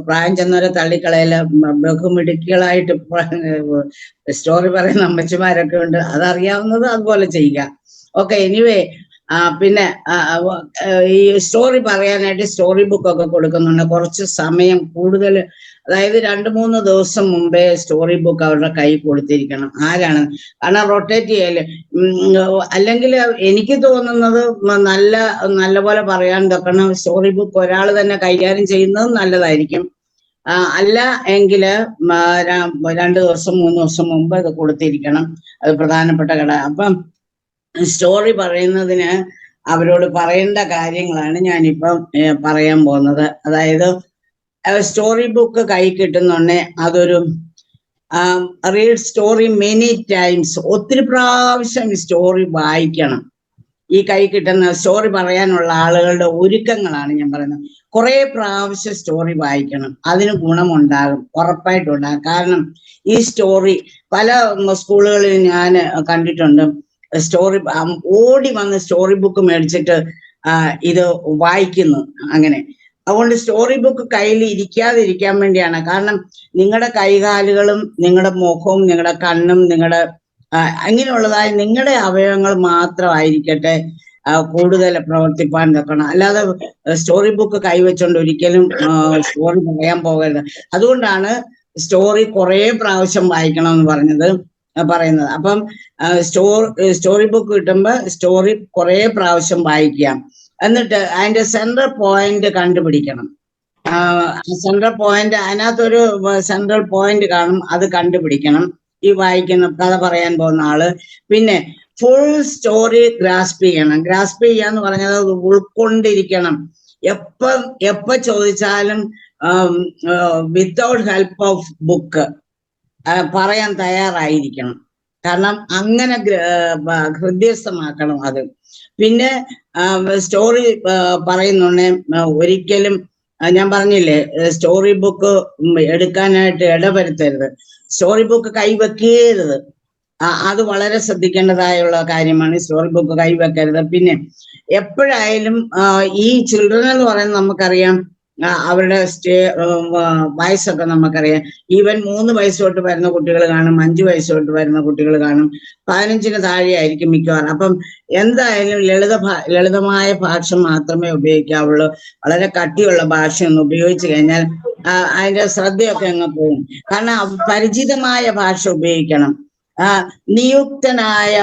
പ്രായം ചെന്നവരെ തള്ളിക്കളയില. ബഹുമിടുക്കികളായിട്ട് സ്റ്റോറി പറയുന്ന അമ്മച്ചിമാരൊക്കെ ഉണ്ട്, അതറിയാവുന്നത് അതുപോലെ ചെയ്യുക. ഓക്കെ, എനിവേ പിന്നെ ഈ സ്റ്റോറി പറയാനായിട്ട് സ്റ്റോറി ബുക്കൊക്കെ കൊടുക്കുന്നുണ്ട്. കുറച്ച് സമയം കൂടുതൽ, അതായത് 2-3 ദിവസം മുമ്പേ സ്റ്റോറി ബുക്ക് അവരുടെ കൈ കൊടുത്തിരിക്കണം. ആരാണ്, കാരണം റൊട്ടേറ്റ് ചെയ്യല്. അല്ലെങ്കിൽ എനിക്ക് തോന്നുന്നത് നല്ല പോലെ പറയാൻ തക്കണം സ്റ്റോറി ബുക്ക് ഒരാൾ തന്നെ കൈകാര്യം ചെയ്യുന്നത് നല്ലതായിരിക്കും. അല്ല എങ്കില് 2 ദിവസം 3 ദിവസം മുമ്പ് ഇത് കൊടുത്തിരിക്കണം. അത് പ്രധാനപ്പെട്ട ഘടകം. അപ്പം സ്റ്റോറി പറയുന്നതിന് അവരോട് പറയേണ്ട കാര്യങ്ങളാണ് ഞാനിപ്പം പറയാൻ പോകുന്നത്. അതായത് സ്റ്റോറി ബുക്ക് കൈ കിട്ടുന്നുണ്ടെ അതൊരു റീഡ് സ്റ്റോറി മെനി ടൈംസ്, ഒത്തിരി പ്രാവശ്യം സ്റ്റോറി വായിക്കണം. ഈ കൈ കിട്ടുന്ന സ്റ്റോറി പറയാനുള്ള ആളുകളുടെ ഒരുക്കങ്ങളാണ് ഞാൻ പറയുന്നത്. കുറെ പ്രാവശ്യം സ്റ്റോറി വായിക്കണം, അതിന് ഗുണമുണ്ടാകും, ഉറപ്പായിട്ടുണ്ടാകും. കാരണം ഈ സ്റ്റോറി പല സ്കൂളുകളിൽ ഞാൻ കണ്ടിട്ടുണ്ട്. സ്റ്റോറി ഓടി വന്ന് സ്റ്റോറി ബുക്ക് മേടിച്ചിട്ട് ഇത് വായിക്കുന്നു. അങ്ങനെ അതുകൊണ്ട് സ്റ്റോറി ബുക്ക് കയ്യിൽ ഇരിക്കാതിരിക്കാൻ വേണ്ടിയാണ്. കാരണം നിങ്ങളുടെ കൈകാലുകളും നിങ്ങളുടെ മുഖവും നിങ്ങളുടെ കണ്ണും നിങ്ങളുടെ അങ്ങനെയുള്ളതായി നിങ്ങളുടെ അവയവങ്ങൾ മാത്രമായിരിക്കട്ടെ കൂടുതൽ പ്രവർത്തിപ്പാൻ വെക്കണം. അല്ലാതെ സ്റ്റോറി ബുക്ക് കൈവച്ചുകൊണ്ട് ഒരിക്കലും സ്റ്റോറി പറയാൻ പോകരുത്. അതുകൊണ്ടാണ് സ്റ്റോറി കുറെ പ്രാവശ്യം വായിക്കണം എന്ന് പറയുന്നത്. അപ്പം സ്റ്റോറി ബുക്ക് കിട്ടുമ്പോൾ സ്റ്റോറി കുറെ പ്രാവശ്യം വായിക്കാം. എന്നിട്ട് അതിന്റെ സെൻട്രൽ പോയിന്റ് കണ്ടുപിടിക്കണം. സെൻട്രൽ പോയിന്റ്, അതിനകത്തൊരു സെൻട്രൽ പോയിന്റ് കാണും, അത് കണ്ടുപിടിക്കണം ഈ വായിക്കുന്ന കഥ പറയാൻ പോകുന്ന ആള്. പിന്നെ ഫുൾ സ്റ്റോറി ഗ്രാസ്പ് ചെയ്യണം. ഗ്രാസ്പ് ചെയ്യാന്ന് പറഞ്ഞാൽ ഉൾക്കൊണ്ടിരിക്കണം. എപ്പ ചോദിച്ചാലും വിത്തൗട്ട് ഹെൽപ്പ് ഓഫ് ബുക്ക് പറയാൻ തയ്യാറായിരിക്കണം. കാരണം അങ്ങനെ ഹൃദ്യസ്ഥമാക്കണം അത്. പിന്നെ സ്റ്റോറി പറയുന്നുണ്ടെ ഒരിക്കലും ഞാൻ പറഞ്ഞില്ലേ സ്റ്റോറി ബുക്ക് എടുക്കാനായിട്ട് ഇടവരുത്തരുത്, സ്റ്റോറി ബുക്ക് കൈവെക്കരുത്. അത് വളരെ ശ്രദ്ധിക്കേണ്ടതായുള്ള കാര്യമാണ്. സ്റ്റോറി ബുക്ക് കൈവെക്കരുത്. പിന്നെ എപ്പോഴായാലും ഈ ചിൽഡ്രൻ എന്ന് പറയുന്നത് നമുക്കറിയാം, അവരുടെ വയസ്സൊക്കെ നമുക്കറിയാം. ഈവൻ 3 വയസ്സ് തൊട്ട് വരുന്ന കുട്ടികൾ കാണും, 5 വയസ്സ് തൊട്ട് വരുന്ന കുട്ടികൾ കാണും, 15-ന് താഴെ ആയിരിക്കും മിക്കവാറും. അപ്പം എന്തായാലും ലളിതമായ ഭാഷ മാത്രമേ ഉപയോഗിക്കാവുള്ളൂ. വളരെ കട്ടിയുള്ള ഭാഷയൊന്നും ഉപയോഗിച്ചു കഴിഞ്ഞാൽ അതിന്റെ ശ്രദ്ധയൊക്കെ അങ്ങ് പോകും. കാരണം പരിചിതമായ ഭാഷ ഉപയോഗിക്കണം. നിയുക്തനായ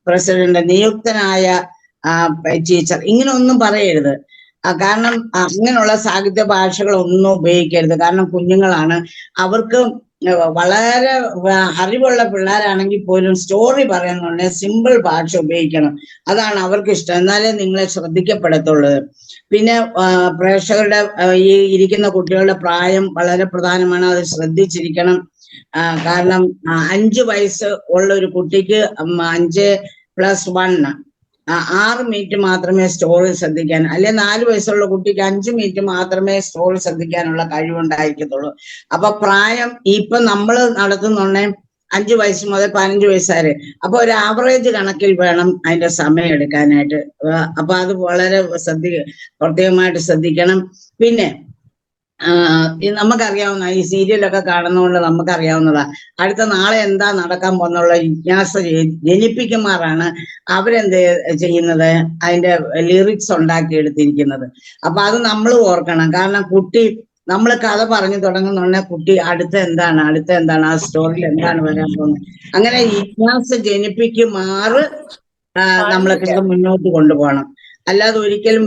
പ്രസിഡന്റ്, നിയുക്തനായ ടീച്ചർ, ഇങ്ങനെ ഒന്നും പറയരുത്. കാരണം അങ്ങനെയുള്ള സാഹിത്യ ഭാഷകളൊന്നും ഉപയോഗിക്കരുത്. കാരണം കുഞ്ഞുങ്ങളാണ്, അവർക്ക് വളരെ അറിവുള്ള പിള്ളേരാണെങ്കിൽ പോലും സ്റ്റോറി പറയുന്നുണ്ട് സിമ്പിൾ ഭാഷ ഉപയോഗിക്കണം. അതാണ് അവർക്ക് ഇഷ്ടം, എന്നാലേ നിങ്ങളെ ശ്രദ്ധിക്കപ്പെടത്തുള്ളൂ. പിന്നെ പ്രേക്ഷകരുടെ ഈ ഇരിക്കുന്ന കുട്ടികളുടെ പ്രായം വളരെ പ്രധാനമാണ്, അത് ശ്രദ്ധിച്ചിരിക്കണം. കാരണം 5 വയസ്സ് ഉള്ള ഒരു കുട്ടിക്ക് 5+1 6 മിനിറ്റ് മാത്രമേ സ്റ്റോറി ശ്രദ്ധിക്കാൻ, അല്ലെ 4 വയസ്സുള്ള കുട്ടിക്ക് 5 മിനിറ്റ് മാത്രമേ സ്റ്റോറി ശ്രദ്ധിക്കാനുള്ള കഴിവുണ്ടായിരിക്കത്തുള്ളൂ. അപ്പൊ പ്രായം ഇപ്പൊ നമ്മൾ നടത്തുന്നുണ്ടെ 5 വയസ്സ് മുതൽ 15 വയസ്സ് വരെ. അപ്പൊ ഒരു ആവറേജ് കണക്കിൽ വേണം അതിന്റെ സമയം എടുക്കാനായിട്ട്. അപ്പൊ അത് വളരെ പ്രത്യേകമായിട്ട് ശ്രദ്ധിക്കണം. പിന്നെ നമുക്കറിയാവുന്ന ഈ സീരിയലൊക്കെ കാണുന്നതുകൊണ്ട് നമുക്കറിയാവുന്നതാ അടുത്ത നാളെ എന്താ നടക്കാൻ പോകുന്നുള്ള ജിജ്ഞാസ ജനിപ്പിക്കുമാറാണ് അവരെന്ത് ചെയ്യുന്നത്, അതിന്റെ ലിറിക്സ് ഉണ്ടാക്കി എടുത്തിരിക്കുന്നത്. അപ്പൊ അത് നമ്മൾ ഓർക്കണം. കാരണം കുട്ടി നമ്മൾ കഥ പറഞ്ഞു തുടങ്ങുന്നുണ്ടെങ്കിൽ കുട്ടി അടുത്ത എന്താണ് ആ സ്റ്റോറിയിൽ എന്താണ് വരാൻ പോകുന്നത്, അങ്ങനെ ജിജ്ഞാസ ജനിപ്പിക്കുമാറ് നമ്മൾ കഥ മുന്നോട്ട് കൊണ്ടുപോകണം. അല്ലാതെ ഒരിക്കലും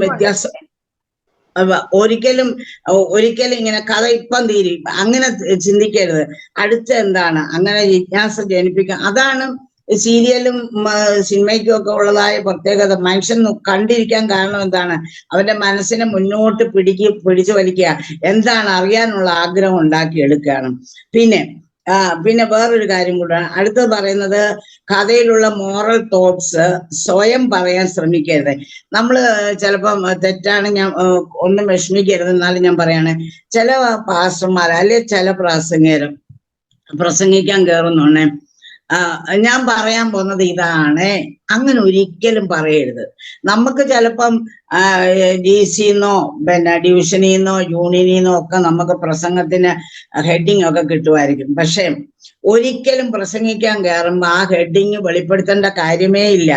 ഒരിക്കലും ഇങ്ങനെ കഥ ഇപ്പം തീരും അങ്ങനെ ചിന്തിക്കരുത്. അടുത്ത എന്താണ്, അങ്ങനെ ജിജ്ഞാസ ജനിപ്പിക്കുക. അതാണ് സീരിയലും സിനിമയ്ക്കും ഒക്കെ ഉള്ളതായ പ്രത്യേകത. മനുഷ്യൻ കണ്ടിരിക്കാൻ കാരണം എന്താണ്, അവന്റെ മനസ്സിനെ മുന്നോട്ട് പിടിച്ചു വലിക്കുക, എന്താണ് അറിയാനുള്ള ആഗ്രഹം ഉണ്ടാക്കി എടുക്കുകയാണ്. പിന്നെ വേറൊരു കാര്യം കൂടാണ് അടുത്തത് പറയുന്നത്, കഥയിലുള്ള മോറൽ തോട്ട്സ് സ്വയം പറയാൻ ശ്രമിക്കരുത്. നമ്മൾ ചിലപ്പം തെറ്റാണ്, ഞാൻ ഒന്നും വിഷമിക്കരുത്, എന്നാലും ഞാൻ പറയാണ്, ചില പാസ്റ്റർമാർ അല്ലെ ചില പ്രസംഗിക്കാൻ കയറുന്നുണ്ടേ ഞാൻ പറയാൻ പോകുന്നത് ഇതാണ്, അങ്ങനെ ഒരിക്കലും പറയരുത്. നമുക്ക് ചിലപ്പം DC-ന്നോ പിന്നെ ഡിവിഷനിന്നോ യൂണിയനിന്നോ ഒക്കെ നമുക്ക് പ്രസംഗത്തിന് ഹെഡിങ് ഒക്കെ കിട്ടുമായിരിക്കും. പക്ഷെ ഒരിക്കലും പ്രസംഗിക്കാൻ കയറുമ്പോ ആ ഹെഡിങ് വെളിപ്പെടുത്തേണ്ട കാര്യമേ ഇല്ല.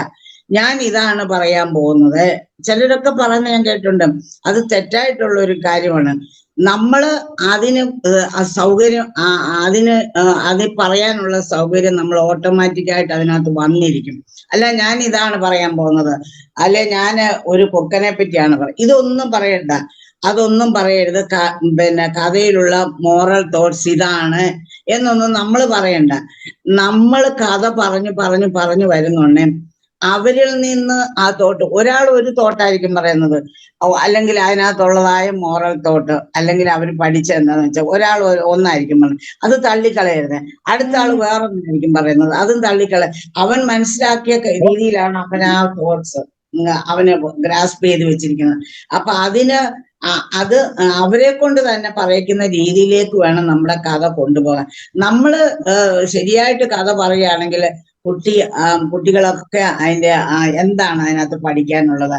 ഞാൻ ഇതാണ് പറയാൻ പോകുന്നത്. ചിലരൊക്കെ പറയുന്നത് ഞാൻ കേട്ടിട്ടുണ്ട്, അത് തെറ്റായിട്ടുള്ള ഒരു കാര്യമാണ്. നമ്മള് അതിന് സൗകര്യം അത് പറയാനുള്ള സൗകര്യം നമ്മൾ ഓട്ടോമാറ്റിക്കായിട്ട് അതിനകത്ത് വന്നിരിക്കും. അല്ല ഞാൻ ഇതാണ് പറയാൻ പോകുന്നത്, അല്ലെ ഞാൻ ഒരു കൊക്കനെ പറ്റിയാണ് ഇതൊന്നും പറയണ്ട, അതൊന്നും പറയരുത്. പിന്നെ കഥയിലുള്ള മോറൽ തോട്ട്സ് ഇതാണ് എന്നൊന്നും നമ്മൾ പറയണ്ട. നമ്മൾ കഥ പറഞ്ഞു വരുന്നുണ്ടേ അവരിൽ നിന്ന് ആ തോട്ട്, ഒരാൾ ഒരു തോട്ടായിരിക്കും പറയുന്നത്, അല്ലെങ്കിൽ അതിനകത്തുള്ളതായ മോറൽ തോട്ട്, അല്ലെങ്കിൽ അവർ പഠിച്ച എന്താന്ന് വെച്ചാൽ ഒരാൾ ഒന്നായിരിക്കും പറയുന്നത്, അത് തള്ളിക്കളയരുത്. അടുത്ത ആൾ വേറൊന്നായിരിക്കും പറയുന്നത്, അതും അവൻ മനസ്സിലാക്കിയ രീതിയിലാണ് അവൻ ആ തോട്ട്സ് അവന് ഗ്രാസ്പ് ചെയ്ത് വെച്ചിരിക്കുന്നത്. അപ്പൊ അത് അവരെ കൊണ്ട് തന്നെ പറയിക്കുന്ന രീതിയിലേക്ക് വേണം നമ്മുടെ കഥ കൊണ്ടുപോകാൻ. നമ്മള് ശരിയായിട്ട് കഥ പറയുകയാണെങ്കിൽ കുട്ടികളൊക്കെ അതിന്റെ എന്താണ് അതിനകത്ത് പഠിക്കാനുള്ളത്,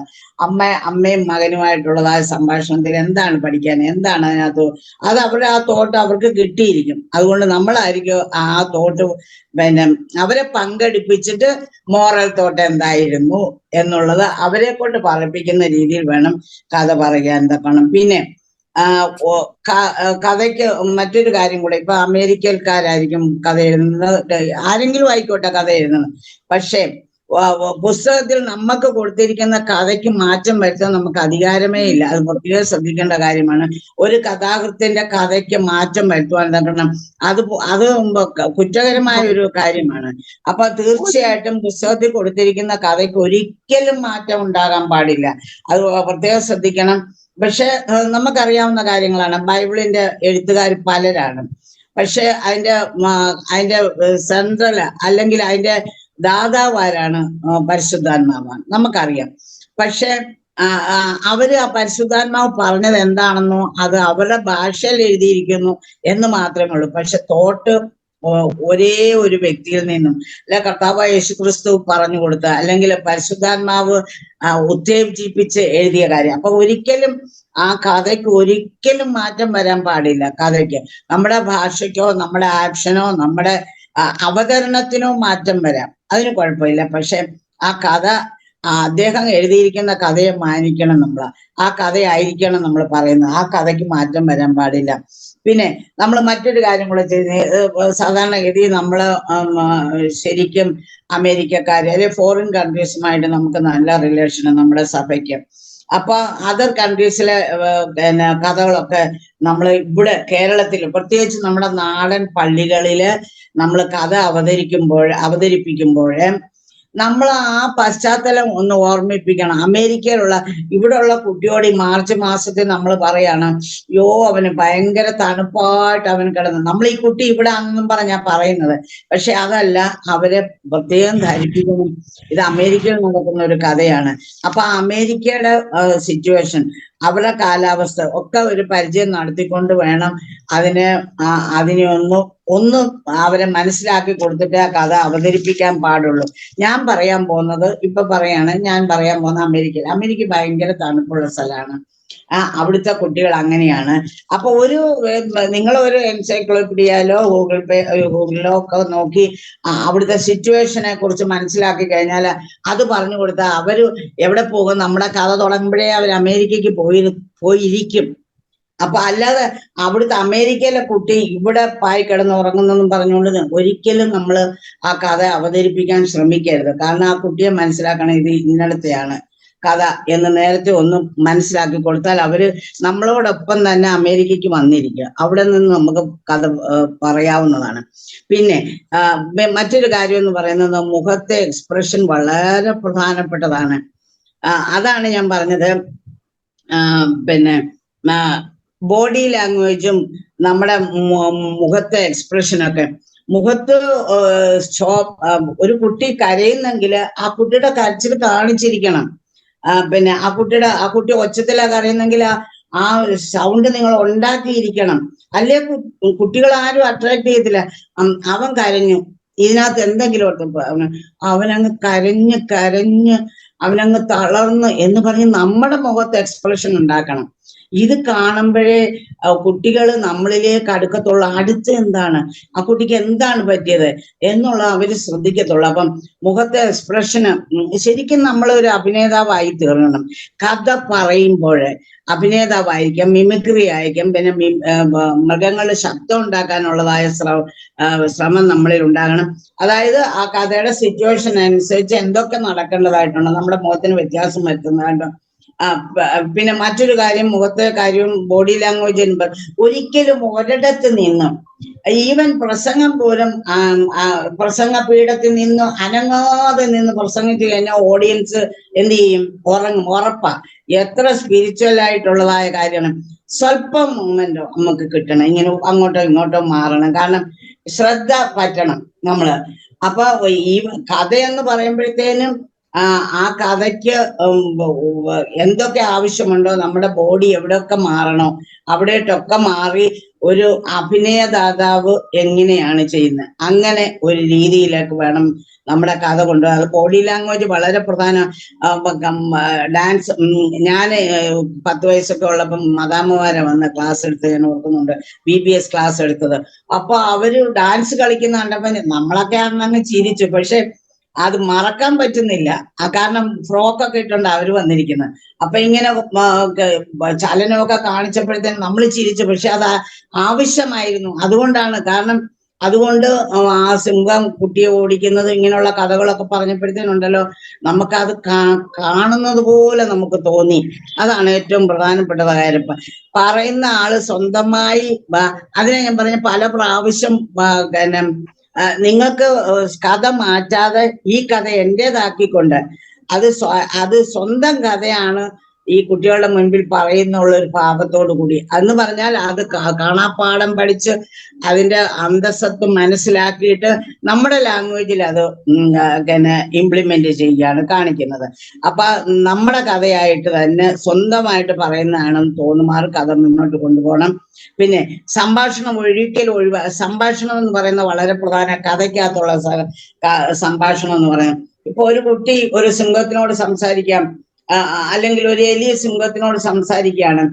അമ്മയും മകനുമായിട്ടുള്ളതായ സംഭാഷണത്തിൽ എന്താണ് പഠിക്കാൻ, എന്താണ് അതിനകത്ത്, അത് അവരുടെ ആ തോട്ട് അവർക്ക് കിട്ടിയിരിക്കും. അതുകൊണ്ട് നമ്മളായിരിക്കും ആ തോട്ട് പിന്നെ അവരെ പങ്കെടുപ്പിച്ചിട്ട് മോറൽ തോട്ട് എന്തായിരുന്നു എന്നുള്ളത് അവരെ കൊണ്ട് പറയിപ്പിക്കുന്ന രീതിയിൽ വേണം കഥ പറയാൻ തക്കണം. പിന്നെ കഥയ്ക്ക് മറ്റൊരു കാര്യം കൂടെ, ഇപ്പൊ അമേരിക്കക്കാരായിരിക്കും കഥ എഴുതുന്നത്, ആരെങ്കിലും ആയിക്കോട്ടെ കഥ എഴുതുന്നത്. പക്ഷെ പുസ്തകത്തിൽ നമുക്ക് കൊടുത്തിരിക്കുന്ന കഥയ്ക്ക് മാറ്റം വരുത്താൻ നമുക്ക് അധികാരമേ ഇല്ല. അത് പ്രത്യേകം ശ്രദ്ധിക്കേണ്ട കാര്യമാണ്. ഒരു കഥാകൃത്തിന്റെ കഥയ്ക്ക് മാറ്റം വരുത്തുവാൻ തരണം, അത് കുറ്റകരമായ ഒരു കാര്യമാണ്. അപ്പൊ തീർച്ചയായിട്ടും പുസ്തകത്തിൽ കൊടുത്തിരിക്കുന്ന കഥയ്ക്ക് ഒരിക്കലും മാറ്റം ഉണ്ടാകാൻ പാടില്ല, അത് പ്രത്യേകം ശ്രദ്ധിക്കണം. പക്ഷെ നമുക്കറിയാവുന്ന കാര്യങ്ങളാണ്, ബൈബിളിന്റെ എഴുത്തുകാർ പലരാണ്. പക്ഷെ അതിന്റെ സെൻട്രൽ അല്ലെങ്കിൽ അതിന്റെ ദാതാവ് ആരാണ്? പരിശുദ്ധാത്മാവാണ്, നമുക്കറിയാം. പക്ഷെ അവര് ആ പരിശുദ്ധാത്മാവ് പറഞ്ഞത് എന്താണെന്നോ അത് അവരുടെ ഭാഷയിൽ എഴുതിയിരിക്കുന്നു എന്ന് മാത്രമേ ഉള്ളൂ. പക്ഷെ തോട്ട് ഒരേ ഒരു വ്യക്തിയിൽ നിന്നും, അല്ലെ കർത്താവായ യേശുക്രിസ്തു പറഞ്ഞു കൊടുത്ത, അല്ലെങ്കിൽ പരിശുദ്ധാത്മാവ് ഉത്തേജിപ്പിച്ച് എഴുതിയ കാര്യം. അപ്പൊ ഒരിക്കലും ആ കഥയ്ക്ക് ഒരിക്കലും മാറ്റം വരാൻ പാടില്ല. കഥയ്ക്ക് നമ്മുടെ ഭാഷയ്ക്കോ നമ്മുടെ ആക്ഷനോ നമ്മുടെ അവതരണത്തിനോ മാറ്റം വരാം, അതിന് കുഴപ്പമില്ല. പക്ഷെ ആ കഥ അദ്ദേഹം എഴുതിയിരിക്കുന്ന കഥയെ മാനിക്കണം നമ്മൾ, ആ കഥയായിരിക്കണം നമ്മൾ പറയുന്നത്, ആ കഥയ്ക്ക് മാറ്റം വരാൻ പാടില്ല. പിന്നെ നമ്മൾ മറ്റൊരു കാര്യം കൂടെ സാധാരണഗതി നമ്മൾ ശരിക്കും അമേരിക്കക്കാര് അല്ലെങ്കിൽ ഫോറിൻ കൺട്രീസുമായിട്ട് നമുക്ക് നല്ല റിലേഷന് നമ്മുടെ സഭയ്ക്ക്. അപ്പൊ അതർ കൺട്രീസിലെ പിന്നെ കഥകളൊക്കെ നമ്മൾ ഇവിടെ കേരളത്തിൽ പ്രത്യേകിച്ച് നമ്മുടെ നാടൻ പള്ളികളില് നമ്മൾ കഥ അവതരിപ്പിക്കുമ്പോൾ നമ്മൾ ആ പശ്ചാത്തലം ഒന്ന് ഓർമ്മിപ്പിക്കണം. അമേരിക്കയിലുള്ള ഇവിടെയുള്ള കുട്ടിയോട് ഈ മാർച്ച് മാസത്തിൽ നമ്മൾ പറയാണ്, യോ അവന് ഭയങ്കര തണുപ്പായിട്ട് അവൻ കിടന്നു. നമ്മൾ ഈ കുട്ടി ഇവിടെ ആണെന്നും പറഞ്ഞാ പറയുന്നത്, പക്ഷെ അതല്ല, അവരെ പ്രത്യേകം ധരിപ്പിക്കണം, ഇത് അമേരിക്കയിൽ നടക്കുന്ന ഒരു കഥയാണ്. അപ്പൊ ആ അമേരിക്കയുടെ സിറ്റുവേഷൻ, അവരുടെ കാലാവസ്ഥ ഒക്കെ ഒരു പരിചയം നടത്തിക്കൊണ്ട് വേണം അതിനെ ഒന്ന് അവരെ മനസ്സിലാക്കി കൊടുത്തിട്ട് ആ കഥ അവതരിപ്പിക്കാൻ പാടുള്ളൂ. ഞാൻ പറയാൻ പോകുന്നത് ഞാൻ പറയാൻ പോകുന്ന അമേരിക്ക ഭയങ്കര തണുപ്പുള്ള സ്ഥലമാണ്. അവിടുത്തെ കുട്ടികൾ അങ്ങനെയാണ്. അപ്പൊ നിങ്ങളൊരു എൻസൈക്ലോപീഡിയയിലോ ഗൂഗിളിലോ ഒക്കെ നോക്കി അവിടുത്തെ സിറ്റുവേഷനെ കുറിച്ച് മനസ്സിലാക്കി കഴിഞ്ഞാൽ അത് പറഞ്ഞു കൊടുത്താൽ അവര് എവിടെ പോകും? നമ്മുടെ കഥ തുടങ്ങുമ്പോഴേ അവർ അമേരിക്കക്ക് പോയിരിക്കും. അപ്പൊ അല്ലാതെ അവിടുത്തെ അമേരിക്കയിലെ കുട്ടി ഇവിടെ പായി കിടന്ന് ഉറങ്ങുന്നെന്നും പറഞ്ഞുകൊണ്ട് ഒരിക്കലും നമ്മൾ ആ കഥ അവതരിപ്പിക്കാൻ ശ്രമിക്കരുത്. കാരണം ആ കുട്ടിയെ മനസ്സിലാക്കണം, ഇത് ഇന്നലത്തെയാണ് കഥ എന്ന് നേരത്തെ ഒന്ന് മനസ്സിലാക്കി കൊടുത്താൽ അവര് നമ്മളോടൊപ്പം തന്നെ അമേരിക്കക്ക് വന്നിരിക്കുക, അവിടെ നിന്ന് നമുക്ക് കഥ പറയാവുന്നതാണ്. പിന്നെ മറ്റൊരു കാര്യം എന്ന് പറയുന്നത് മുഖത്തെ എക്സ്പ്രഷൻ വളരെ പ്രധാനപ്പെട്ടതാണ്. അതാണ് ഞാൻ പറഞ്ഞത്. പിന്നെ ബോഡി ലാംഗ്വേജും നമ്മുടെ മുഖത്തെ എക്സ്പ്രഷനൊക്കെ, മുഖത്ത് ഒരു കുട്ടി കരയുന്നെങ്കിൽ ആ കുട്ടിയുടെ കരച്ചിൽ കാണിച്ചിരിക്കണം. പിന്നെ ആ കുട്ടി ഒച്ചത്തിലാ കരയുന്നെങ്കിൽ ആ സൗണ്ട് നിങ്ങൾ ഉണ്ടാക്കിയിരിക്കണം. അല്ലേ കുട്ടികൾ ആരും അട്രാക്ട് ചെയ്യത്തില്ല. അവൻ കരഞ്ഞു, ഇതിനകത്ത് എന്തെങ്കിലും അവനങ്ങ് കരഞ്ഞ് അവനങ്ങ് തളർന്ന് എന്ന് പറഞ്ഞ് നമ്മുടെ മുഖത്ത് എക്സ്പ്രഷൻ ഉണ്ടാക്കണം. ഇത് കാണുമ്പോഴേ കുട്ടികൾ നമ്മളിലേക്ക് അടുക്കത്തുള്ള അടുത്ത് എന്താണ്, ആ കുട്ടിക്ക് എന്താണ് പറ്റിയത് എന്നുള്ള അവര് ശ്രദ്ധിക്കത്തുള്ളൂ. അപ്പം മുഖത്തെ എക്സ്പ്രഷന് ശരിക്കും നമ്മൾ ഒരു അഭിനേതാവായി തീർക്കണം. കഥ പറയുമ്പോൾ അഭിനേതാവായിരിക്കാം, മിമിക്രി ആയിരിക്കാം, പിന്നെ മൃഗങ്ങളുടെ ശബ്ദം ഉണ്ടാക്കാനുള്ളതായ ശ്രമം നമ്മളിൽ ഉണ്ടാകണം. അതായത് ആ കഥയുടെ സിറ്റുവേഷൻ അനുസരിച്ച് എന്തൊക്കെ നടക്കേണ്ടതായിട്ടുണ്ട്, നമ്മുടെ മുഖത്തിന് വ്യത്യാസം വരുത്തുന്നതായിട്ട്. പിന്നെ മറ്റൊരു കാര്യം, മുഖത്തെ കാര്യവും ബോഡി ലാംഗ്വേജ് ഒരിക്കലും ഒരിടത്ത് നിന്നും, ഈവൻ പ്രസംഗം പോലും പ്രസംഗ പീഠത്തിൽ നിന്ന് അനങ്ങാതെ നിന്ന് പ്രസംഗിച്ചു കഴിഞ്ഞാൽ ഓഡിയൻസ് എന്ത് ചെയ്യും? ഉറങ്ങും, ഉറപ്പാ. എത്ര സ്പിരിച്വൽ ആയിട്ടുള്ളതായ കാര്യമാണ്. സ്വല്പം മൊമെന്റ് നമുക്ക് കിട്ടണം, ഇങ്ങനെ അങ്ങോട്ടോ ഇങ്ങോട്ടോ മാറണം, കാരണം ശ്രദ്ധ പറ്റണം നമ്മള്. അപ്പൊ ഈ കഥയെന്ന് പറയുമ്പോഴത്തേനും ആ കഥയ്ക്ക് എന്തൊക്കെ ആവശ്യമുണ്ടോ, നമ്മുടെ ബോഡി എവിടെയൊക്കെ മാറണോ അവിടെയൊക്കെ മാറി ഒരു അഭിനയദാതാവ് എങ്ങനെയാണ് ചെയ്യുന്നത്, അങ്ങനെ ഒരു രീതിയിലേക്ക് വേണം നമ്മുടെ കഥ കൊണ്ടുപോകാൻ. അത് ബോഡി ലാംഗ്വേജ് വളരെ പ്രധാന. ഡാൻസ്, ഞാൻ 10 വയസ്സൊക്കെ ഉള്ളപ്പം മദാമ്മമാരെ വന്ന് ക്ലാസ് എടുത്ത് ഞാൻ ഓർക്കുന്നുണ്ട്, BBS ക്ലാസ് എടുത്തത്. അപ്പൊ അവര് ഡാൻസ് കളിക്കുന്ന കണ്ടപ്പോ നമ്മളൊക്കെ അന്നങ്ങ് ചിരിച്ചു. പക്ഷെ അത് മറക്കാൻ പറ്റുന്നില്ല, കാരണം ഫ്രോക്കൊക്കെ ഇട്ടുണ്ട് അവര് വന്നിരിക്കുന്നത്. അപ്പൊ ഇങ്ങനെ ചലനമൊക്കെ കാണിച്ചപ്പോഴത്തേനും നമ്മൾ ചിരിച്ചു. പക്ഷെ അത് ആവശ്യമായിരുന്നു, അതുകൊണ്ടാണ്. കാരണം അതുകൊണ്ട് ആ സിംഹം കുട്ടിയെ ഓടിക്കുന്നത്, ഇങ്ങനെയുള്ള കഥകളൊക്കെ പറഞ്ഞപ്പോഴത്തേനുണ്ടല്ലോ നമുക്കത് കാണുന്നത് പോലെ നമുക്ക് തോന്നി. അതാണ് ഏറ്റവും പ്രധാനപ്പെട്ട കാര്യം. പറയുന്ന ആള് സ്വന്തമായി, അതിനെ ഞാൻ പറഞ്ഞ പല പ്രാവശ്യം നിങ്ങൾക്ക് കഥ മാറ്റാതെ ഈ കഥ എന്റേതാക്കിക്കൊണ്ട് അത് സ്വന്തം കഥയാണ് ഈ കുട്ടികളുടെ മുൻപിൽ പറയുന്നുള്ള ഒരു ഭാവത്തോടു കൂടി, എന്ന് പറഞ്ഞാൽ അത് കാണാപ്പാഠം പഠിച്ച് അതിന്റെ അന്തസ്സത്ത് മനസ്സിലാക്കിയിട്ട് നമ്മുടെ ലാംഗ്വേജിൽ അത് ഇംപ്ലിമെന്റ് ചെയ്യുകയാണ് കാണിക്കുന്നത്. അപ്പൊ നമ്മുടെ കഥയായിട്ട് തന്നെ സ്വന്തമായിട്ട് പറയുന്നതാണെന്ന് തോന്നുമാറ് കഥ മുന്നോട്ട് കൊണ്ടുപോകണം. പിന്നെ സംഭാഷണം ഒരിക്കലും സംഭാഷണം എന്ന് പറയുന്ന വളരെ പ്രധാന, കഥയ്ക്കകത്തുള്ള സംഭാഷണം എന്ന് പറയുന്നത്. ഇപ്പൊ ഒരു കുട്ടി ഒരു സിംഹത്തിനോട് സംസാരിക്കാം, അല്ലെങ്കിൽ ഒരു എലിയ സിംഹത്തിനോട് സംസാരിക്കുകയാണ്.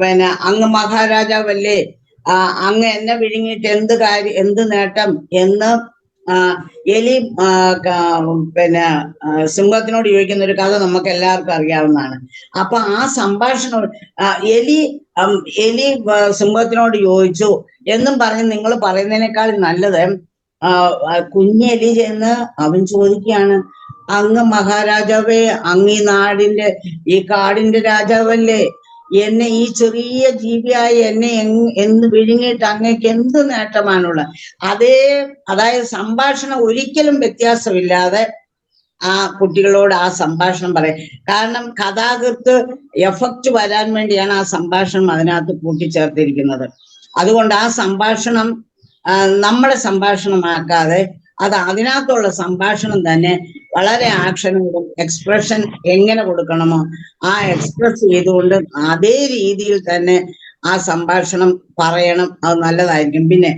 പിന്നെ അങ്ങ് മഹാരാജാവല്ലേ, അങ്ങ് എന്നെ വിഴുങ്ങിയിട്ട് എന്ത് നേട്ടം എന്ന് എലി പിന്നെ സിംഹത്തിനോട് ചോദിക്കുന്ന ഒരു കഥ നമുക്ക് എല്ലാവർക്കും അറിയാവുന്നതാണ്. അപ്പൊ ആ സംഭാഷണം എലി സിംഹത്തിനോട് ചോദിച്ചു എന്നും പറഞ്ഞ് നിങ്ങൾ പറയുന്നതിനേക്കാൾ നല്ലത് കുഞ്ഞെലി ചെന്ന് അവൻ ചോദിക്കുകയാണ്, അങ്ങ് മഹാരാജാവേ, അങ്ങ് ഈ നാടിന്റെ ഈ കാടിന്റെ രാജാവല്ലേ, എന്നെ ഈ ചെറിയ ജീവിയായി എന്നെ എന്ന് വിഴുങ്ങിയിട്ട് അങ്ങേക്ക് എന്ത് നേട്ടമാണുള്ളത്? അതായത് സംഭാഷണം ഒരിക്കലും വ്യത്യാസമില്ലാതെ ആ കുട്ടികളോട് ആ സംഭാഷണം പറയാം. കാരണം കഥാകൃത്ത് എഫക്റ്റ് വരാൻ വേണ്ടിയാണ് ആ സംഭാഷണം അതിനകത്ത് കൂട്ടിച്ചേർത്തിരിക്കുന്നത്. അതുകൊണ്ട് ആ സംഭാഷണം നമ്മുടെ സംഭാഷണമാക്കാതെ അത് അതിനകത്തുള്ള സംഭാഷണം തന്നെ വളരെ ആക്ഷനോടും എക്സ്പ്രഷൻ എങ്ങനെ കൊടുക്കണമോ ആ എക്സ്പ്രസ് ചെയ്തുകൊണ്ട് അതേ രീതിയിൽ തന്നെ ആ സംഭാഷണം പറയണം. അത് നല്ലതായിരിക്കും. പിന്നെ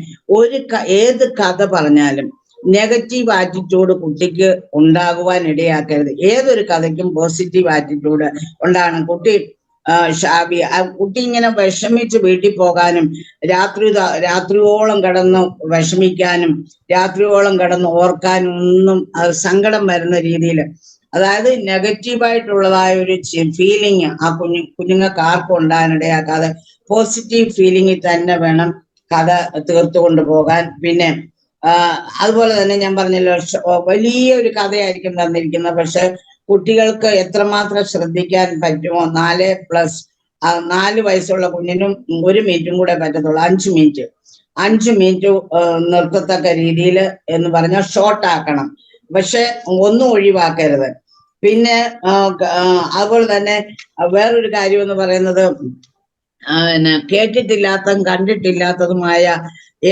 ഏത് കഥ പറഞ്ഞാലും നെഗറ്റീവ് ആറ്റിറ്റ്യൂഡ് കുട്ടിക്ക് ഉണ്ടാകുവാൻ ഇടയാക്കരുത്. ഏതൊരു കഥയ്ക്കും പോസിറ്റീവ് ആറ്റിറ്റ്യൂഡ് ഉണ്ടാകണം. കുട്ടി ഇങ്ങനെ വിഷമിച്ച് വീട്ടിൽ പോകാനും രാത്രിയോളം കിടന്ന് വിഷമിക്കാനും രാത്രിയോളം കിടന്ന് ഓർക്കാനും ഒന്നും സങ്കടം വരുന്ന രീതിയിൽ, അതായത് നെഗറ്റീവായിട്ടുള്ളതായ ഒരു ഫീലിംഗ് ആ കുഞ്ഞുങ്ങൾക്ക് ആർക്കും ഉണ്ടാകാനിടയാക്കാതെ പോസിറ്റീവ് ഫീലിംഗിൽ തന്നെ വേണം കഥ തീർത്തുകൊണ്ട് പോകാൻ. പിന്നെ അതുപോലെ തന്നെ ഞാൻ പറഞ്ഞല്ലോ, വലിയൊരു കഥയായിരിക്കും തന്നിരിക്കുന്നത്. പക്ഷെ കുട്ടികൾക്ക് എത്രമാത്രം ശ്രദ്ധിക്കാൻ പറ്റുമോ, 4 വയസ്സുള്ള കുഞ്ഞിനും 1 മിനിറ്റും കൂടെ പറ്റത്തുള്ളൂ. 5 മിനിറ്റ് നിർത്തത്തക്ക രീതിയിൽ എന്ന് പറഞ്ഞാൽ ഷോർട്ട് ആക്കണം. പക്ഷെ ഒന്നും ഒഴിവാക്കരുത്. പിന്നെ അതുപോലെ തന്നെ വേറൊരു കാര്യം എന്ന് പറയുന്നത്, കേട്ടിട്ടില്ലാത്തതും കണ്ടിട്ടില്ലാത്തതുമായ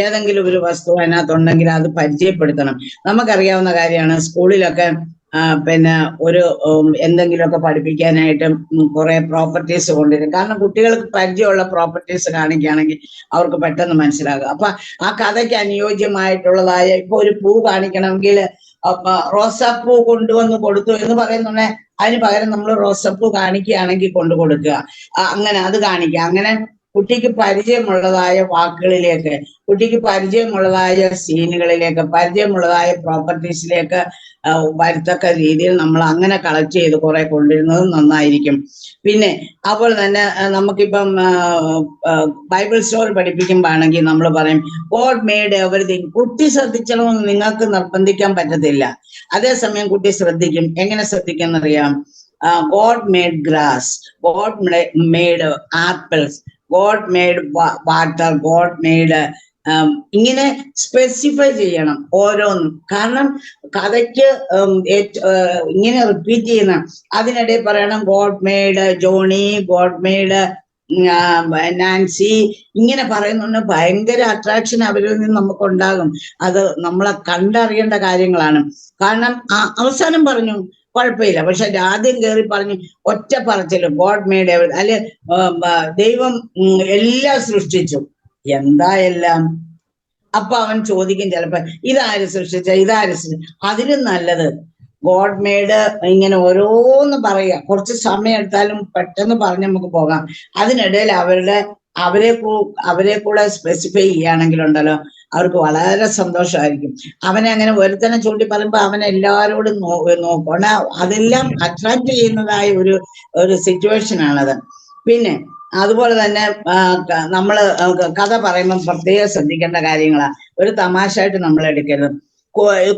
ഏതെങ്കിലും ഒരു വസ്തു അതിനകത്തുണ്ടെങ്കിൽ അത് പരിചയപ്പെടുത്തണം. നമുക്കറിയാവുന്ന കാര്യമാണ്, സ്കൂളിലൊക്കെ പിന്നെ ഒരു എന്തെങ്കിലുമൊക്കെ പഠിപ്പിക്കാനായിട്ടും കുറെ പ്രോപ്പർട്ടീസ് കൊണ്ടുവരും. കാരണം കുട്ടികൾക്ക് പരിചയമുള്ള പ്രോപ്പർട്ടീസ് കാണിക്കുകയാണെങ്കിൽ അവർക്ക് പെട്ടെന്ന് മനസ്സിലാകും. അപ്പൊ ആ കഥയ്ക്ക് അനുയോജ്യമായിട്ടുള്ളതായ ഇപ്പൊ ഒരു പൂ കാണിക്കണമെങ്കിൽ റോസാപ്പൂ കൊണ്ടുവന്ന് കൊടുത്തു എന്ന് പറയുന്നുണ്ടെ അതിന് പകരം നമ്മൾ റോസാപ്പൂ കാണിക്കുകയാണെങ്കിൽ കൊണ്ടു കൊടുക്കുക, അങ്ങനെ അത് കാണിക്കുക. അങ്ങനെ കുട്ടിക്ക് പരിചയമുള്ളതായ വാക്കുകളിലേക്ക്, കുട്ടിക്ക് പരിചയമുള്ളതായ സീനുകളിലേക്ക്, പരിചയമുള്ളതായ പ്രോപ്പർട്ടീസിലേക്ക് വരത്തക്ക രീതിയിൽ നമ്മൾ അങ്ങനെ കളക്ട് ചെയ്ത് കുറെ കൊണ്ടുവരുന്നത് നന്നായിരിക്കും. പിന്നെ അതുപോലെ തന്നെ നമുക്കിപ്പം ബൈബിൾ സ്റ്റോറി പഠിപ്പിക്കുമ്പോഴാണെങ്കിൽ നമ്മൾ പറയും ഗോഡ് മെയ്ഡ് എവറിതിങ്. കുട്ടി ശ്രദ്ധിച്ചണമെന്ന് നിങ്ങൾക്ക് നിർബന്ധിക്കാൻ പറ്റത്തില്ല. അതേസമയം കുട്ടി ശ്രദ്ധിക്കും. എങ്ങനെ ശ്രദ്ധിക്കുന്നറിയാം? God made grass, God made apples, God made water, God made ഇങ്ങനെ സ്പെസിഫൈ ചെയ്യണം ഓരോന്നും. കാരണം കഥയ്ക്ക് ഇങ്ങനെ റിപ്പീറ്റ് ചെയ്യുന്ന അതിനിടെ പറയണം God made Johnny, God made Nancy, ഇങ്ങനെ പറയുന്നുണ്ട്. ഭയങ്കര അട്രാക്ഷൻ അവരിൽ നിന്ന് നമുക്ക് ഉണ്ടാകും. അത് നമ്മളെ കണ്ടറിയേണ്ട കാര്യങ്ങളാണ്. കാരണം അവസാനം പറഞ്ഞു കുഴപ്പമില്ല, പക്ഷെ ആദ്യം കയറി പറഞ്ഞു ഒറ്റ പറച്ചില് ഗോഡ് മെയ്ഡ് എവറി, അല്ലെ ദൈവം എല്ലാം സൃഷ്ടിച്ചു. എന്താ എല്ലാം? അപ്പൊ അവൻ ചോദിക്കും ചിലപ്പോ ഇതാര് സൃഷ്ടിച്ച, ഇതാര് സൃഷ്ടിച്ച? അതിലും നല്ലത് ഗോഡ് മെയ്ഡ് ഇങ്ങനെ ഓരോന്ന് പറയുക. കുറച്ച് സമയം എടുത്താലും പെട്ടെന്ന് പറഞ്ഞ് നമുക്ക് പോകാം. അതിനിടയിൽ അവരെ കൂടെ സ്പെസിഫൈ ചെയ്യുകയാണെങ്കിലുണ്ടല്ലോ അവർക്ക് വളരെ സന്തോഷമായിരിക്കും. അവനെ അങ്ങനെ ഒരുത്തനെ ചൂണ്ടി പറയുമ്പോ അവൻ എല്ലാവരോടും നോക്കണം. അതെല്ലാം അട്രാക്ട് ചെയ്യുന്നതായ ഒരു സിറ്റുവേഷൻ ആണത്. പിന്നെ അതുപോലെ തന്നെ നമ്മള് കഥ പറയുമ്പോൾ പ്രത്യേകം ശ്രദ്ധിക്കേണ്ട കാര്യങ്ങളാ. ഒരു തമാശയായിട്ട് നമ്മൾ എടുക്കരുത്.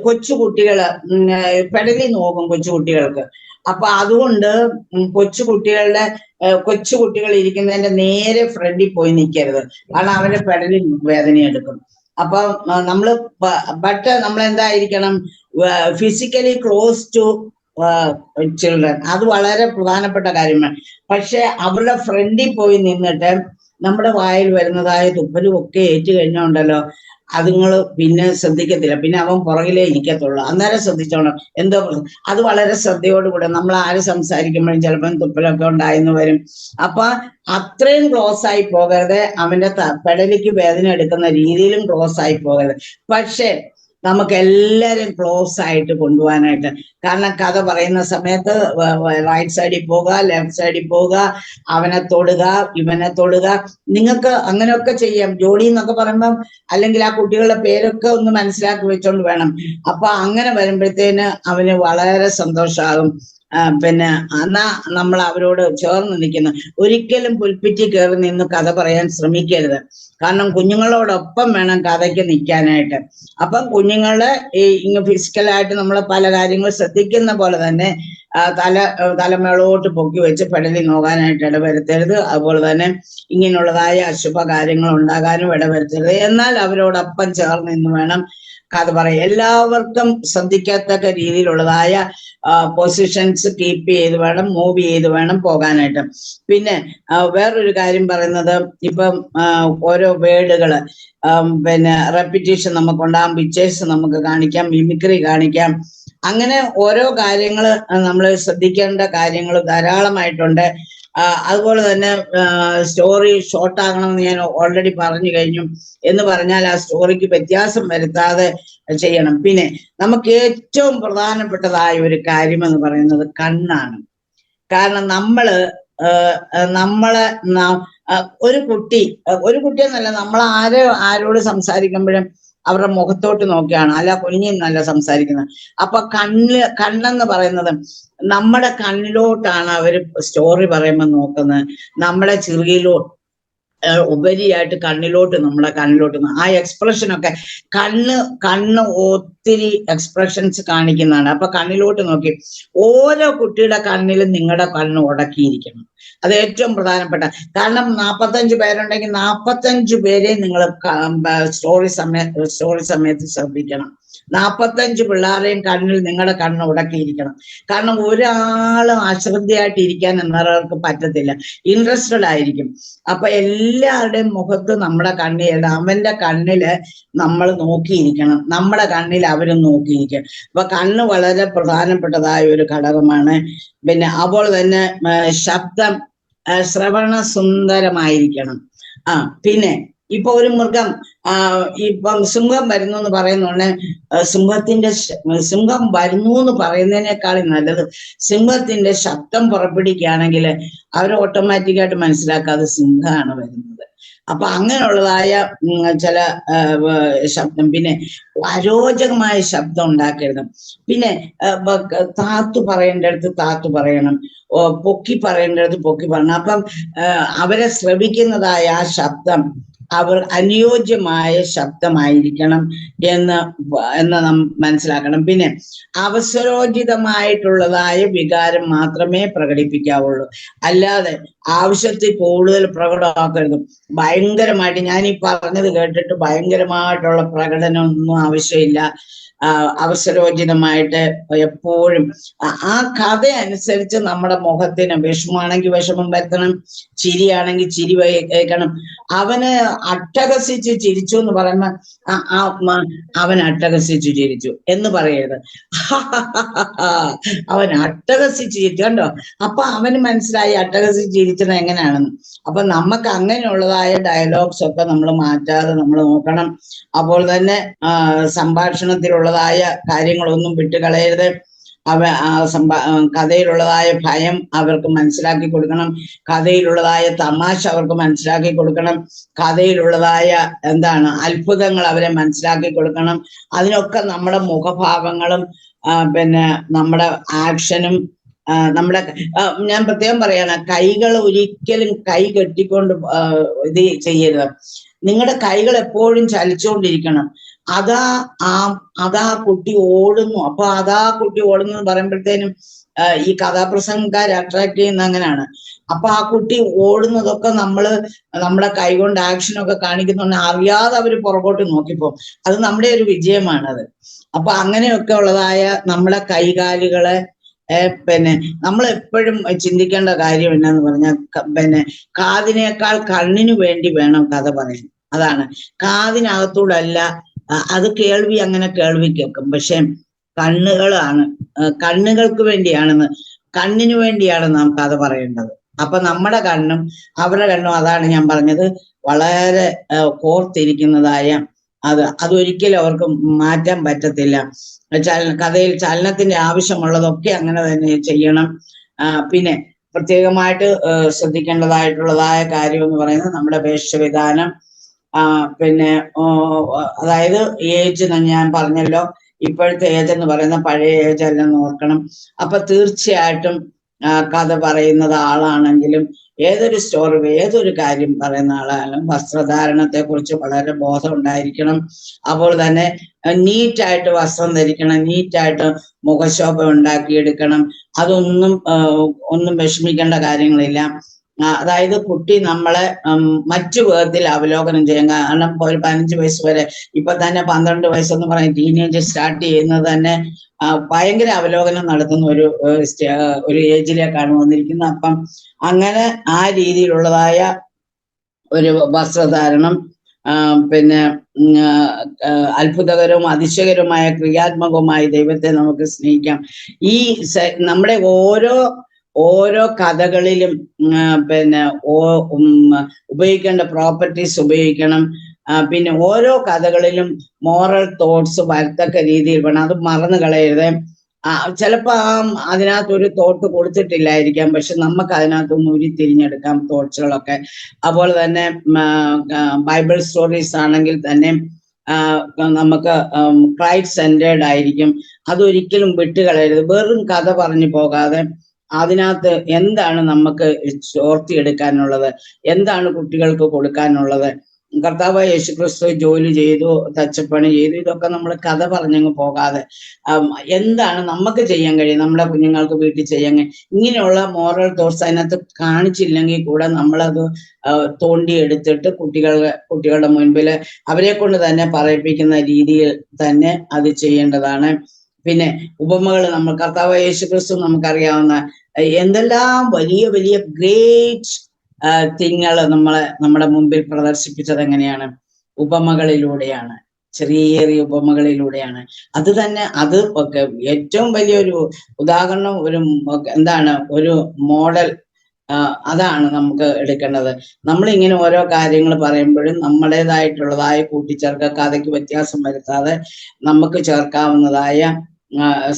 കൊച്ചുകുട്ടികള് പെടലി നോക്കും കൊച്ചുകുട്ടികൾക്ക്. അപ്പൊ അതുകൊണ്ട് കൊച്ചുകുട്ടികൾ ഇരിക്കുന്നതിന്റെ നേരെ ഫ്രണ്ടിൽ പോയി നിൽക്കരുത്. കാരണം അവരുടെ പെടലി വേദന എടുക്കും. അപ്പൊ നമ്മള് നമ്മളെന്തായിരിക്കണം? Physically close to children. അത് വളരെ പ്രധാനപ്പെട്ട കാര്യമാണ്. പക്ഷെ അവരുടെ ഫ്രണ്ടിൽ പോയി നിന്നിട്ട് നമ്മുടെ വായിൽ വരുന്നതായ തുപ്പലും ഒക്കെ ഏറ്റു കഴിഞ്ഞുണ്ടല്ലോ അതുങ്ങൾ പിന്നെ ശ്രദ്ധിക്കത്തില്ല. പിന്നെ അവൻ പുറകിലേ ഇരിക്കത്തുള്ളൂ. അന്നേരം ശ്രദ്ധിച്ചോണം. അത് വളരെ ശ്രദ്ധയോടുകൂടെ നമ്മൾ ആര് സംസാരിക്കുമ്പോഴും ചിലപ്പം തുപ്പലൊക്കെ ഉണ്ടായെന്ന് വരും. അപ്പൊ അത്രയും ക്ലോസ് ആയി പോകരുത്. അവന്റെ പെടലിക്ക് വേദന എടുക്കുന്ന രീതിയിലും ക്ലോസ് ആയി പോകരുത്. പക്ഷെ നമുക്ക് എല്ലാവരും ക്ലോസ് ആയിട്ട് കൊണ്ടുപോകാനായിട്ട്. കാരണം കഥ പറയുന്ന സമയത്ത് റൈറ്റ് സൈഡിൽ പോകുക, ലെഫ്റ്റ് സൈഡിൽ പോകുക, അവനെ തൊടുക, ഇവനെ തൊടുക. നിങ്ങൾക്ക് അങ്ങനെയൊക്കെ ചെയ്യാം. ജോഡി എന്നൊക്കെ പറയുമ്പം അല്ലെങ്കിൽ ആ കുട്ടികളുടെ പേരൊക്കെ ഒന്ന് മനസ്സിലാക്കി വെച്ചോണ്ട് വേണം. അപ്പൊ അങ്ങനെ വരുമ്പോഴത്തേന് അവന് വളരെ സന്തോഷമാകും. പിന്നെ എന്നാ നമ്മൾ അവരോട് ചേർന്ന് നിൽക്കുന്നു. ഒരിക്കലും പുൽപ്പിറ്റി കയറി നിന്ന് കഥ പറയാൻ ശ്രമിക്കരുത്. കാരണം കുഞ്ഞുങ്ങളോടൊപ്പം വേണം കഥയ്ക്ക് നിൽക്കാനായിട്ട്. അപ്പം കുഞ്ഞുങ്ങളെ ഫിസിക്കലായിട്ട് നമ്മൾ പല കാര്യങ്ങൾ ശ്രദ്ധിക്കുന്ന പോലെ തന്നെ തലമേളോട്ട് പൊക്കി വെച്ച് പെടലി നോക്കാനായിട്ട് ഇടവരുത്തരുത്. അതുപോലെ തന്നെ ഇങ്ങനെയുള്ളതായ അശുഭ കാര്യങ്ങൾ ഉണ്ടാകാനും ഇടവരുത്തരുത്. എന്നാൽ അവരോടൊപ്പം ചേർന്ന് നിന്ന് വേണം കഥ പറയാം. എല്ലാവർക്കും ശ്രദ്ധിക്കത്തക്ക രീതിയിലുള്ളതായ പൊസിഷൻസ് കീപ്പ് ചെയ്ത് വേണം, മൂവ് ചെയ്ത് വേണം പോകാനായിട്ട്. പിന്നെ വേറൊരു കാര്യം പറയുന്നത്, ഇപ്പം ഓരോ വേർഡുകള് പിന്നെ റെപ്പിറ്റേഷൻ നമുക്കുണ്ടാകും, പിക്ചേഴ്സ് നമുക്ക് കാണിക്കാം, മിമിക്രി കാണിക്കാം. അങ്ങനെ ഓരോ കാര്യങ്ങള് നമ്മൾ ശ്രദ്ധിക്കേണ്ട കാര്യങ്ങൾ ധാരാളമായിട്ടുണ്ട്. അതുപോലെ തന്നെ സ്റ്റോറി ഷോർട്ട് ആകണമെന്ന് ഞാൻ ഓൾറെഡി പറഞ്ഞു കഴിഞ്ഞു. എന്ന് പറഞ്ഞാൽ ആ സ്റ്റോറിക്ക് വ്യത്യാസം വരുത്താതെ ചെയ്യണം. പിന്നെ നമുക്ക് ഏറ്റവും പ്രധാനപ്പെട്ടതായ ഒരു കാര്യം എന്ന് പറയുന്നത് കണ്ണാണ്. കാരണം നമ്മളെ ഒരു കുട്ടി എന്നല്ല, നമ്മൾ ആരോട് സംസാരിക്കുമ്പോഴും അവരുടെ മുഖത്തോട്ട് നോക്കിയാണ്, അല്ല കുനിഞ്ഞല്ല സംസാരിക്കുന്നത്. അപ്പൊ കണ്ണെന്ന് പറയുന്നത് നമ്മുടെ കണ്ണിലോട്ടാണ് അവര് സ്റ്റോറി പറയുമ്പോൾ നോക്കുന്നത്. നമ്മുടെ ഉപരിയായിട്ട് നമ്മളെ കണ്ണിലോട്ട് ആ എക്സ്പ്രഷനൊക്കെ കണ്ണ് ഒത്തിരി എക്സ്പ്രഷൻസ് കാണിക്കുന്നതാണ്. അപ്പൊ കണ്ണിലോട്ട് നോക്കി ഓരോ കുട്ടിയുടെ കണ്ണിലും നിങ്ങളുടെ കണ്ണ് ഉടക്കിയിരിക്കണം. അത് ഏറ്റവും പ്രധാനപ്പെട്ട. കാരണം 45 പേരുണ്ടെങ്കിൽ 45 പേരെ നിങ്ങൾ സ്റ്റോറി സമയത്ത് ശ്രദ്ധിക്കണം. 45 പിള്ളേരെയും കണ്ണിൽ നിങ്ങളുടെ കണ്ണ് ഉടക്കിയിരിക്കണം. കാരണം ഒരാളും അശ്രദ്ധയായിട്ട് ഇരിക്കാൻ എന്നവർക്ക് പറ്റത്തില്ല, ഇൻട്രസ്റ്റഡ് ആയിരിക്കും. അപ്പൊ എല്ലാവരുടെയും മുഖത്ത് നമ്മുടെ കണ്ണിൽ, അവന്റെ കണ്ണില് നമ്മൾ നോക്കിയിരിക്കണം, നമ്മുടെ കണ്ണിൽ അവരും നോക്കിയിരിക്കും. അപ്പൊ കണ്ണ് വളരെ പ്രധാനപ്പെട്ടതായ ഒരു ഘടകമാണ്. പിന്നെ അപ്പോൾ തന്നെ ശബ്ദം ശ്രവണ സുന്ദരമായിരിക്കണം. പിന്നെ ഇപ്പൊ ഒരു മൃഗം ഇപ്പം സിംഹം വരുന്നു എന്ന് പറയുന്നുണ്ട്, സിംഹം വരുന്നു എന്ന് പറയുന്നതിനേക്കാളും നല്ലത് സിംഹത്തിന്റെ ശബ്ദം പുറപ്പെടുവിക്കുകയാണെങ്കിൽ അവർ ഓട്ടോമാറ്റിക്കായിട്ട് മനസ്സിലാക്കാതെ സിംഹമാണ് വരുന്നത്. അപ്പൊ അങ്ങനെയുള്ളതായ ചില ശബ്ദം, പിന്നെ അരോചകമായ ശബ്ദം ഉണ്ടാക്കരുത്. പിന്നെ താത്തു പറയേണ്ടടുത്ത് താത്തു പറയണം, പൊക്കി പറയേണ്ടടുത്ത് പൊക്കി പറയണം. അപ്പം അവരെ ശ്രവിക്കുന്നതായ ആ ശബ്ദം അവർ അനുയോജ്യമായ ശബ്ദമായിരിക്കണം എന്ന് നാം മനസ്സിലാക്കണം. പിന്നെ അവസരോചിതമായിട്ടുള്ളതായ വികാരം മാത്രമേ പ്രകടിപ്പിക്കാവുള്ളൂ, അല്ലാതെ ആവശ്യത്തിൽ കൂടുതൽ പ്രകടമാക്കരുത്. ഭയങ്കരമായിട്ട്, ഞാൻ ഈ പറഞ്ഞത് കേട്ടിട്ട് ഭയങ്കരമായിട്ടുള്ള പ്രകടനമൊന്നും ആവശ്യമില്ല. അവസരോചിതമായിട്ട് എപ്പോഴും ആ കഥ അനുസരിച്ച് നമ്മുടെ മുഖത്തിന് വിഷമമാണെങ്കിൽ വിഷമം വരുത്തണം, ചിരിയാണെങ്കിൽ ചിരി കേൾക്കണം. അവന് അട്ടഹസിച്ച് ചിരിച്ചു എന്ന് പറയുമ്പോ അവൻ അട്ടഹസിച്ചു ചിരിച്ചു എന്ന് പറയരുത്, അവൻ അട്ടഹസിച്ച് ചിരിച്ചു, കണ്ടോ. അപ്പൊ അവന് മനസ്സിലായി അട്ടഹസിച്ച് ചിരിച്ചത് എങ്ങനെയാണെന്ന്. അപ്പൊ നമുക്ക് അങ്ങനെയുള്ളതായ ഡയലോഗ്സ് ഒക്കെ നമ്മൾ മാറ്റാതെ നമ്മൾ നോക്കണം. അപ്പോൾ തന്നെ സംഭാഷണത്തിലുള്ളതായ കാര്യങ്ങളൊന്നും വിട്ടുകളയരുത്. കഥയിലുള്ളതായ ഭയം അവർക്ക് മനസ്സിലാക്കി കൊടുക്കണം, കഥയിലുള്ളതായ തമാശ അവർക്ക് മനസ്സിലാക്കി കൊടുക്കണം, കഥയിലുള്ളതായ അത്ഭുതങ്ങൾ അവരെ മനസ്സിലാക്കി കൊടുക്കണം. അതിനൊക്കെ നമ്മുടെ മുഖഭാവങ്ങളും പിന്നെ നമ്മുടെ ആക്ഷനും നമ്മുടെ ഞാൻ പ്രത്യേകം പറയാണ്, കൈകൾ ഒരിക്കലും കൈ കെട്ടിക്കൊണ്ട് ഇത് ചെയ്യരുത്. നിങ്ങളുടെ കൈകൾ എപ്പോഴും ചലിച്ചുകൊണ്ടിരിക്കണം. അതാ കുട്ടി ഓടുന്നു. അപ്പൊ അതാ കുട്ടി ഓടുന്നു എന്ന് പറയുമ്പോഴത്തേനും ഈ കഥാപ്രസംഗക്കാർ അട്രാക്ട് ചെയ്യുന്ന അങ്ങനെയാണ്. അപ്പൊ ആ കുട്ടി ഓടുന്നതൊക്കെ നമ്മുടെ കൈകൊണ്ട് ആക്ഷനൊക്കെ കാണിക്കുന്നുണ്ട്, അറിയാതെ അവര് പുറകോട്ട് നോക്കിപ്പോ. അത് നമ്മുടെ ഒരു വിജയമാണത്. അപ്പൊ അങ്ങനെയൊക്കെ ഉള്ളതായ നമ്മുടെ കൈകാലുകളെ പിന്നെ നമ്മൾ എപ്പോഴും ചിന്തിക്കേണ്ട കാര്യം എന്നാന്ന് പറഞ്ഞാൽ, പിന്നെ കാതിനേക്കാൾ കണ്ണിനു വേണ്ടി വേണം കഥ പറയാൻ. അതാണ്, കാതിനകത്തൂടല്ല. അത് കേൾവി അങ്ങനെ കേൾവി കേൾക്കും, പക്ഷെ കണ്ണുകൾക്ക് വേണ്ടിയാണെന്ന്, കണ്ണിനു വേണ്ടിയാണ് നാം കഥ പറയേണ്ടത്. അപ്പൊ നമ്മുടെ കണ്ണും അവരുടെ കണ്ണും, അതാണ് ഞാൻ പറഞ്ഞത്, വളരെ കോർത്തിരിക്കുന്നതായ അതൊരിക്കലും അവർക്ക് മാറ്റാൻ പറ്റത്തില്ല. കഥയിൽ ചലനത്തിന്റെ ആവശ്യമുള്ളതൊക്കെ അങ്ങനെ തന്നെ ചെയ്യണം. പിന്നെ പ്രത്യേകമായിട്ട് ശ്രദ്ധിക്കേണ്ടതായിട്ടുള്ളതായ കാര്യം എന്ന് പറയുന്നത് നമ്മുടെ വേഷവിധാനം. പിന്നെ അതായത് ഏജ് ഞാൻ പറഞ്ഞല്ലോ, ഇപ്പോഴത്തെ ഏജ് എന്ന് പറയുന്ന പഴയ ഏജ് അല്ലെന്ന് ഓർക്കണം. അപ്പൊ തീർച്ചയായിട്ടും കഥ പറയുന്നത് ആളാണെങ്കിലും, ഏതൊരു സ്റ്റോറി, ഏതൊരു കാര്യം പറയുന്ന ആളായാലും വസ്ത്രധാരണത്തെ കുറിച്ച് വളരെ ബോധം ഉണ്ടായിരിക്കണം. അപ്പോൾ തന്നെ നീറ്റായിട്ട് വസ്ത്രം ധരിക്കണം, നീറ്റായിട്ട് മുഖശോഭ ഉണ്ടാക്കിയെടുക്കണം. ഒന്നും വിഷമിക്കേണ്ട കാര്യങ്ങളില്ല. അതായത് കുട്ടി നമ്മളെ മറ്റു വിധത്തിൽ അവലോകനം ചെയ്യാൻ, കാരണം ഒരു 15 വയസ്സ് വരെ, ഇപ്പൊ തന്നെ 12 വയസ്സെന്ന് പറഞ്ഞ ടീനേജ് സ്റ്റാർട്ട് ചെയ്യുന്നത് തന്നെ ഭയങ്കര അവലോകനം നടത്തുന്ന ഒരു ഏജിലേക്കാണ് വന്നിരിക്കുന്നത്. അപ്പം അങ്ങനെ ആ രീതിയിലുള്ളതായ ഒരു വസ്ത്രധാരണം, പിന്നെ അത്ഭുതകരവും അതിശയകരവുമായ ക്രിയാത്മകവുമായ ദൈവത്തെ നമുക്ക് സ്നേഹിക്കാം. ഈ നമ്മുടെ ഓരോ കഥകളിലും പിന്നെ ഉപയോഗിക്കേണ്ട പ്രോപ്പർട്ടീസ് ഉപയോഗിക്കണം. പിന്നെ ഓരോ കഥകളിലും മോറൽ തോട്ട്സ് വരത്തക്ക രീതിയിൽ വേണം, അത് മറന്നു കളയരുത്. ചിലപ്പോ അതിനകത്തൊരു തോട്ട് കൊടുത്തിട്ടില്ലായിരിക്കാം, പക്ഷെ നമുക്ക് അതിനകത്തൊന്ന് ഉരുത്തിരിഞ്ഞെടുക്കാം തോട്ട്സുകളൊക്കെ. അതുപോലെ തന്നെ ബൈബിൾ സ്റ്റോറീസ് ആണെങ്കിൽ തന്നെ നമുക്ക് ക്രൈസ്റ്റ് സെന്റേർഡ് ആയിരിക്കും. അതൊരിക്കലും വിട്ടുകളയരുത്. വെറും കഥ പറഞ്ഞു പോകാതെ അതിനകത്ത് എന്താണ് നമുക്ക് ചോർത്തിയെടുക്കാനുള്ളത്, എന്താണ് കുട്ടികൾക്ക് കൊടുക്കാനുള്ളത്, കർത്താവ് യേശുക്രിസ്തു ജോലി ചെയ്തു, തച്ചപ്പണി ചെയ്തു, ഇതൊക്കെ നമ്മൾ കഥ പറഞ്ഞങ്ങ് പോകാതെ എന്താണ് നമുക്ക് ചെയ്യാൻ കഴിയും, നമ്മുടെ കുഞ്ഞുങ്ങൾക്ക് വീട്ടിൽ ചെയ്യാൻ കഴിയും, ഇങ്ങനെയുള്ള മോറൽ തോട്ട്സ് അതിനകത്ത് കാണിച്ചില്ലെങ്കിൽ കൂടെ നമ്മളത് തോണ്ടിയെടുത്തിട്ട് കുട്ടികളുടെ മുൻപിൽ അവരെ കൊണ്ട് തന്നെ പറയിപ്പിക്കുന്ന രീതിയിൽ തന്നെ അത് ചെയ്യേണ്ടതാണ്. പിന്നെ ഉപമകൾ, നമ്മൾ കർത്താവ് യേശുക്രിസ്തു നമുക്കറിയാവുന്ന എന്തെല്ലാം വലിയ വലിയ ഗ്രേറ്റ് തിങ്ങൾ നമ്മുടെ മുമ്പിൽ പ്രദർശിപ്പിച്ചത് എങ്ങനെയാണ്? ഉപമകളിലൂടെയാണ്, ചെറിയ ഉപമകളിലൂടെയാണ്. അത് തന്നെ അത് ഒക്കെ ഏറ്റവും വലിയൊരു ഉദാഹരണം, ഒരു മോഡൽ അതാണ് നമുക്ക് എടുക്കേണ്ടത്. നമ്മളിങ്ങനെ ഓരോ കാര്യങ്ങൾ പറയുമ്പോഴും നമ്മുടേതായിട്ടുള്ളതായ കൂട്ടിച്ചേർക്ക, കഥയ്ക്ക് വ്യത്യാസം വരുത്താതെ നമുക്ക് ചേർക്കാവുന്നതായ